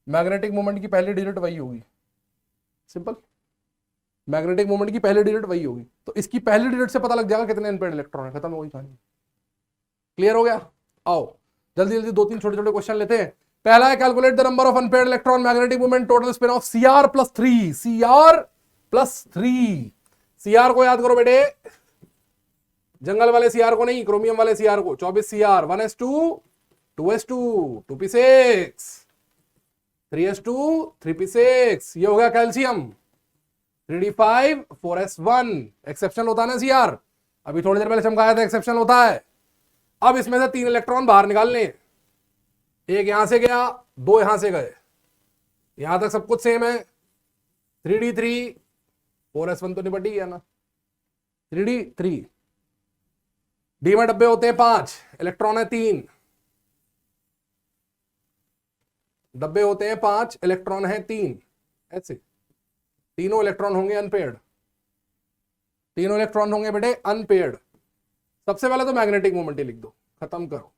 मैग्नेटिक मूवमेंट की पहली डिजिट वही होगी। सिंपल, मैग्नेटिक मूवमेंट की पहली डिजिट वही होगी। तो इसकी पहली डिजिट से पता लग जाएगा कितने अनपेयर्ड इलेक्ट्रॉन है। खत्म हो गई कहानी। क्लियर हो गया? आओ जल्दी जल्दी दो तीन छोटे छोटे क्वेश्चन लेते हैं। पहला है calculate the number of unpaired electron magnetic movement total spin off Cr+3। Cr+3, Cr को याद करो बेटे, जंगल वाले Cr को नहीं, क्रोमियम वाले Cr को। 24 Cr, 1s2 2s2 2p6 3s2 3p6। ये हो गया कैल्शियम 3d5 4s1। एक्सेप्शन होता है ना Cr, अभी थोड़ी देर पहले चमकाया था, एक्सेप्शन होता है। अब इसमें से 3 इलेक्ट्रॉन बाहर निकालने, एक यहां से गया, 2 यहां से गए, यहां तक सब कुछ सेम है। 3d3 4s1 तो निपट ही गया ना। 3d3, डी में डब्बे होते हैं 5, इलेक्ट्रॉन है 3, डब्बे होते हैं 5, इलेक्ट्रॉन है 3, ऐसे तीनों इलेक्ट्रॉन होंगे अनपेयर्ड, तीनों इलेक्ट्रॉन होंगे बेटे अनपेयर्ड। सबसे पहले तो मैग्नेटिक मोमेंट ही लिख दो, खत्म करो।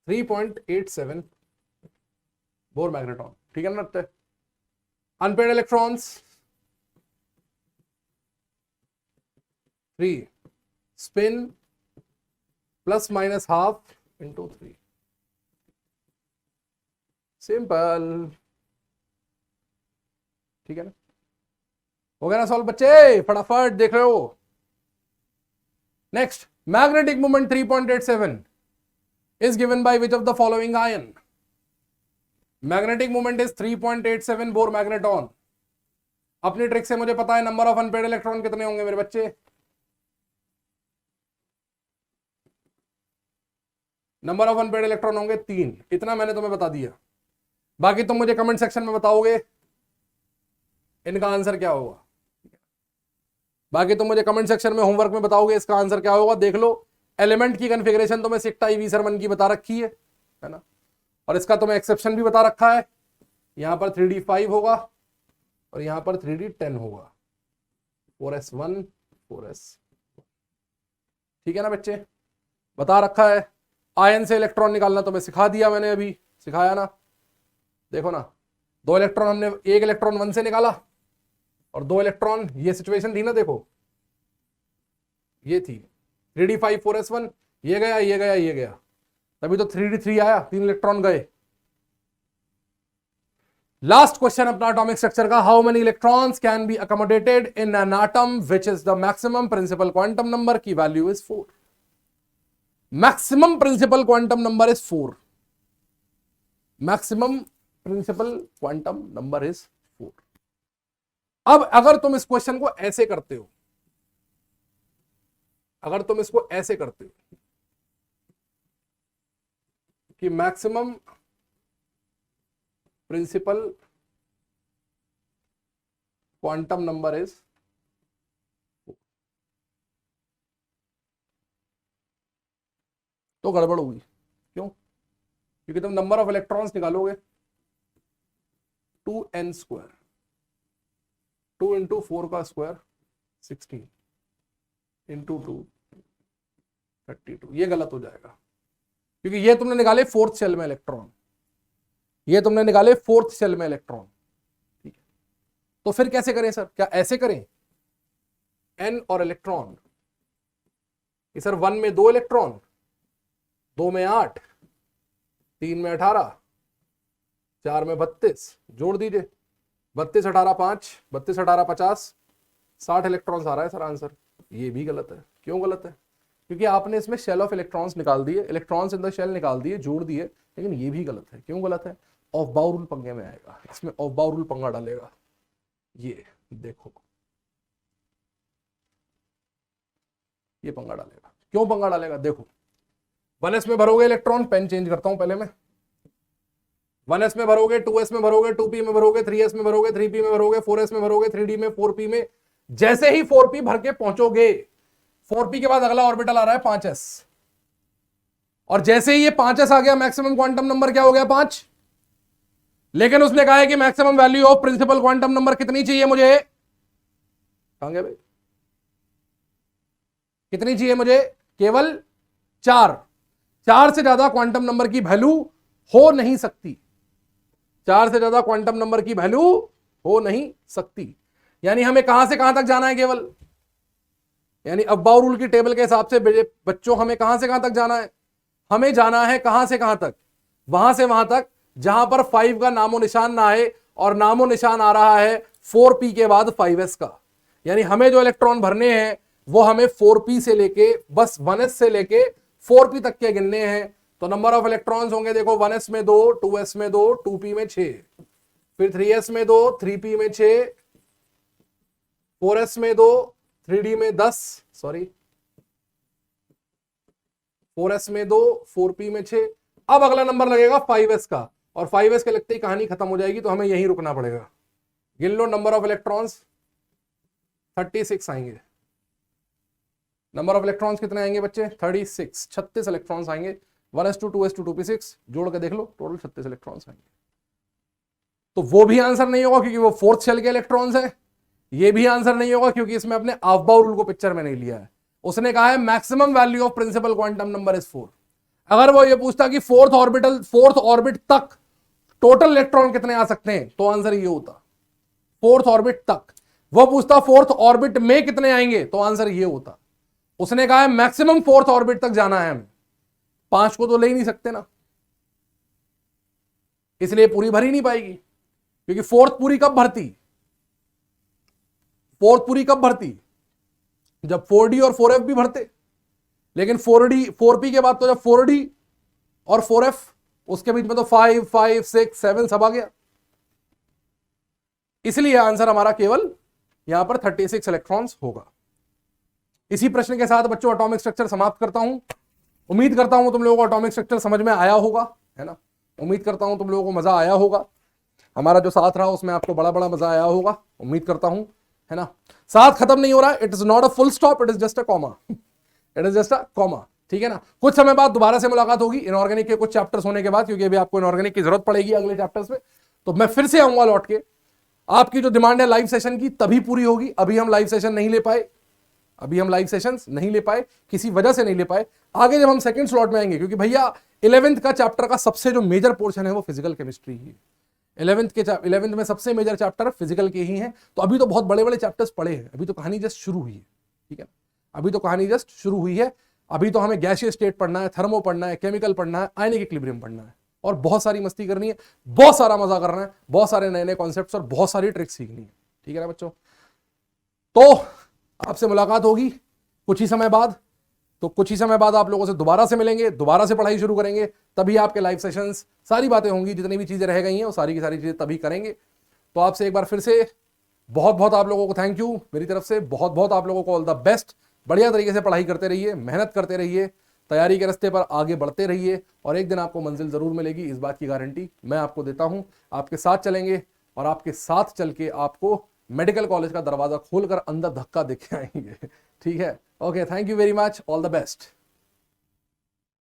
3.87 बोर मैग्नेटॉन, ठीक है ना। Unpaired electrons 3, spin plus minus half into 3, simple, ठीक है ना। हो गया ना सॉल्व बच्चे, फटाफट देख रहे हो। Next, magnetic moment 3.87 is given by which of the following ion? Magnetic moment is 3.87 bore magneton. अपनी ट्रिक से मुझे पता है नंबर ऑफ अनपेयर्ड इलेक्ट्रॉन कितने होंगे मेरे बच्चे। नंबर ऑफ अनपेयर्ड इलेक्ट्रॉन होंगे 3, इतना मैंने तुम्हें बता दिया। बाकी तुम मुझे कमेंट सेक्शन में बताओगे इनका आंसर क्या होगा। बाकी तुम मुझे कमेंट सेक्शन में होमवर्क में बताओगे इसका आंसर क्या होगा। देख लो, एलिमेंट की कॉन्फ़िगरेशन तो मैं सिक्टा ईवी सरमन की बता रखी है ना, और इसका तो मैं एक्सेप्शन भी बता रखा है। यहां पर 3d5 होगा और यहां पर 3d10 होगा, 4s1 4s, ठीक है ना बच्चे, बता रखा है। आयन से इलेक्ट्रॉन निकालना तो मैं सिखा दिया, मैंने अभी सिखाया ना। देखो ना, 2 इलेक्ट्रॉन हमने, 1 इलेक्ट्रॉन 1 से निकाला और 2 इलेक्ट्रॉन, ये सिचुएशन थी ना, देखो ये थी 3d5 4s1, ये गया ये गया ये गया, तभी तो 3d3 आया, 3 इलेक्ट्रॉन गए। लास्ट क्वेश्चन अपना एटॉमिक स्ट्रक्चर का, how many electrons can be accommodated in an atom which is the maximum principal quantum number की value is 4। Maximum principal quantum number is 4, maximum principal quantum number is 4। अब अगर तुम इस question को ऐसे करते हो, अगर तुम इसको ऐसे करते हो कि maximum principal quantum number is, तो गड़बड़ होगी। क्यों? क्योंकि तुम नंबर ऑफ इलेक्ट्रॉन्स निकालोगे 2n², 2 इंटू 4 का स्क्वायर 16 इंटू 2 32, ये गलत हो जाएगा क्योंकि ये तुमने निकाले 4th शेल में इलेक्ट्रॉन, ये तुमने निकाले 4th शेल में इलेक्ट्रॉन, ठीक है। तो फिर कैसे करें सर? क्या ऐसे करें, n और इलेक्ट्रॉन, सर 1 में 2 इलेक्ट्रॉन, 2 में 8, 3 में 18, 4 में 32, जोड़ दीजिए 32 18 5, 32 18 50, 60 इलेक्ट्रॉन्स आ रहा है सर आंसर। ये भी गलत है। क्यों गलत है? क्योंकि आपने इसमें शेल ऑफ इलेक्ट्रॉन्स निकाल दिए, इलेक्ट्रॉन्स इन द शेल निकाल दिए, जोड़ दिए, लेकिन ये भी गलत है। क्यों गलत है? ऑफ बाउ रूल पंगे में आएगा, इसमें ऑफ बाउ रूल पंगा डालेगा। ये देखो, ये पंगा डालेगा। क्यों पंगा डालेगा? देखो, 1s में भरोगे इलेक्ट्रॉन, पेन चेंज करता हूं पहले मैं, 1s में भरोगे, 2s में भरोगे, 2p में भरोगे, 3s में भरोगे, 3p में भरोगे, 4s में भरोगे, 3d में, 4p में। जैसे ही 4p भर के पहुंचोगे, 4p के बाद अगला ऑर्बिटल आ रहा है 5s, और जैसे ही ये 5s आ गया, मैक्सिमम क्वांटम नंबर क्या हो गया? 5। लेकिन उसने कहा है कि maximum value of principal quantum number कितनी चाहिए मुझे? कहांगे भाई, कितनी चाहिए मुझे? केवल 4। 4 से ज्यादा क्वांटम नंबर की वैल्यू हो नहीं सकती, 4 से ज्यादा क्वांटम नंबर की वैल्यू हो नहीं सकती। यानी हमें कहां से कहां तक जाना है केवल, यानी अब्बाउ रूल की टेबल के हिसाब से बच्चों हमें कहां से कहां तक जाना है? हमें जाना है कहां से कहां तक? वहां से वहां तक जहां पर 5 का नामो निशान ना आए, और नामो निशान आ रहा है 4p के बाद 5s का। यानी हमें जो इलेक्ट्रॉन भरने हैं वो हमें 4p से लेके, बस 1s से लेके 4p तक के गिनने हैं। तो नंबर ऑफ इलेक्ट्रॉन्स होंगे, देखो 1s में 2, 2s में 2, 2p में 6, फिर 3s में 2, 3p में 6, 4s में 2, 3d में 10, सॉरी 4s में 2, 4p में 6। अब अगला नंबर लगेगा 5s का, और 5s के लगते ही कहानी खत्म हो जाएगी, तो हमें यहीं रुकना पड़ेगा। गिन लो नंबर ऑफ इलेक्ट्रॉन्स, 36 आएंगे। नंबर ऑफ इलेक्ट्रॉन्स कितने आएंगे बच्चे? 36 इलेक्ट्रॉन्स आएंगे 1s2 2s2 2p6 जोड़ के देख लो, टोटल 36 इलेक्ट्रॉन्स आएंगे। तो वो भी आंसर नहीं होगा क्योंकि वो फोर्थ शेल के इलेक्ट्रॉन्स है। ये भी आंसर नहीं होगा क्योंकि इसमें अपने ऑफ-बाउ रूल को पिक्चर में नहीं लिया है। उसने कहा है maximum value of principal quantum number is 4। अगर वो ये पूछता कि फोर्थ ऑर्बिट तक टोटल इलेक्ट्रॉन कितने आ सकते हैं, तो आंसर ये होता फोर्थ ऑर्बिट तक। वो पूछता फोर्थ ऑर्बिट में कितने आएंगे, तो आंसर ये होता। उसने कहा है मैक्सिमम फोर्थ ऑर्बिट तक जाना है हमें, 5 को तो ले ही नहीं सकते ना, इसलिए पूरी भर ही नहीं पाएगी। क्योंकि फोर्थ पूरी कब भरती, जब 4d और 4f भी भरते। लेकिन 4p के बाद तो जब 4d और 4f, उसके बीच में तो 5, 5, 6, 7 सब आ गया। इसलिए आंसर हमारा केवल यहां पर 36 इलेक्ट्रॉन्स होगा। इसी प्रश्न के साथ बच्चों एटॉमिक स्ट्रक्चर समाप्त करता हूं। उम्मीद करता हूं तुम लोगों को एटॉमिक स्ट्रक्चर समझ में आया होगा, है ना। उम्मीद करता हूं तुम लोगों को मजा आया होगा। हमारा जो साथ रहा उसमें आपको बड़ा बड़ा मजा आया होगा, उम्मीद करता हूं, है ना। साथ खत्म नहीं हो रहा, it is not a full stop, it is just a comma, it is just a comma, ठीक है ना। कुछ समय बाद दोबारा से मुलाकात होगी इनऑर्गेनिक के कुछ चैप्टर्स होने के बाद, क्योंकि अभी आपको इनऑर्गेनिक की जरूरत पड़ेगी अगले चैप्टर्स में। तो मैं फिर से आऊंगा लौट के। आपकी जो डिमांड है लाइव सेशन की तभी पूरी होगी। अभी हम लाइव सेशन नहीं ले पाए, किसी वजह से नहीं ले पाए। आगे जब हम सेकंड स्लॉट में आएंगे, क्योंकि भैया 11th का चैप्टर का सबसे जो मेजर पोर्शन है वो फिजिकल केमिस्ट्री ही है। 11th में सबसे मेजर चैप्टर फिजिकल के ही हैं। तो अभी तो बहुत बड़े बड़े चैप्टर्स पढ़े हैं, अभी तो कहानी जस्ट शुरू हुई है, ठीक है। अभी तो कहानी जस्ट शुरू हुई है। अभी तो हमें गैसियस स्टेट पढ़ना है, थर्मो पढ़ना है, केमिकल पढ़ना है, आयनिक इक्विलिब्रियम पढ़ना है, और बहुत सारी मस्ती करनी है, बहुत सारा मजा करना है, बहुत सारे नए नए कॉन्सेप्ट्स और बहुत सारी ट्रिक्स सीखनी है, ठीक है ना बच्चों। तो आपसे मुलाकात होगी कुछ ही समय बाद। तो कुछ ही समय बाद आप लोगों से दोबारा से मिलेंगे, दोबारा से पढ़ाई शुरू करेंगे, तभी आपके लाइव सेशंस, सारी बातें होंगी, जितनी भी चीजें रह गई हैं वो सारी की सारी चीजें तभी करेंगे। तो आपसे एक बार फिर से बहुत बहुत आप लोगों को थैंक यू, मेरी तरफ से बहुत बहुत आप लोगों को ऑल द बेस्ट। बढ़िया तरीके से पढ़ाई करते रहिए, मेहनत करते रहिए, तैयारी के रास्ते पर आगे बढ़ते रहिए, और एक दिन आपको मंजिल जरूर मिलेगी, इस बात की गारंटी मैं आपको देता हूं। आपके साथ चलेंगे और आपके साथ चल के आपको मेडिकल कॉलेज का दरवाजा खोलकर अंदर धक्का देके आएंगे, ठीक है। Okay, thank you very much, all the best.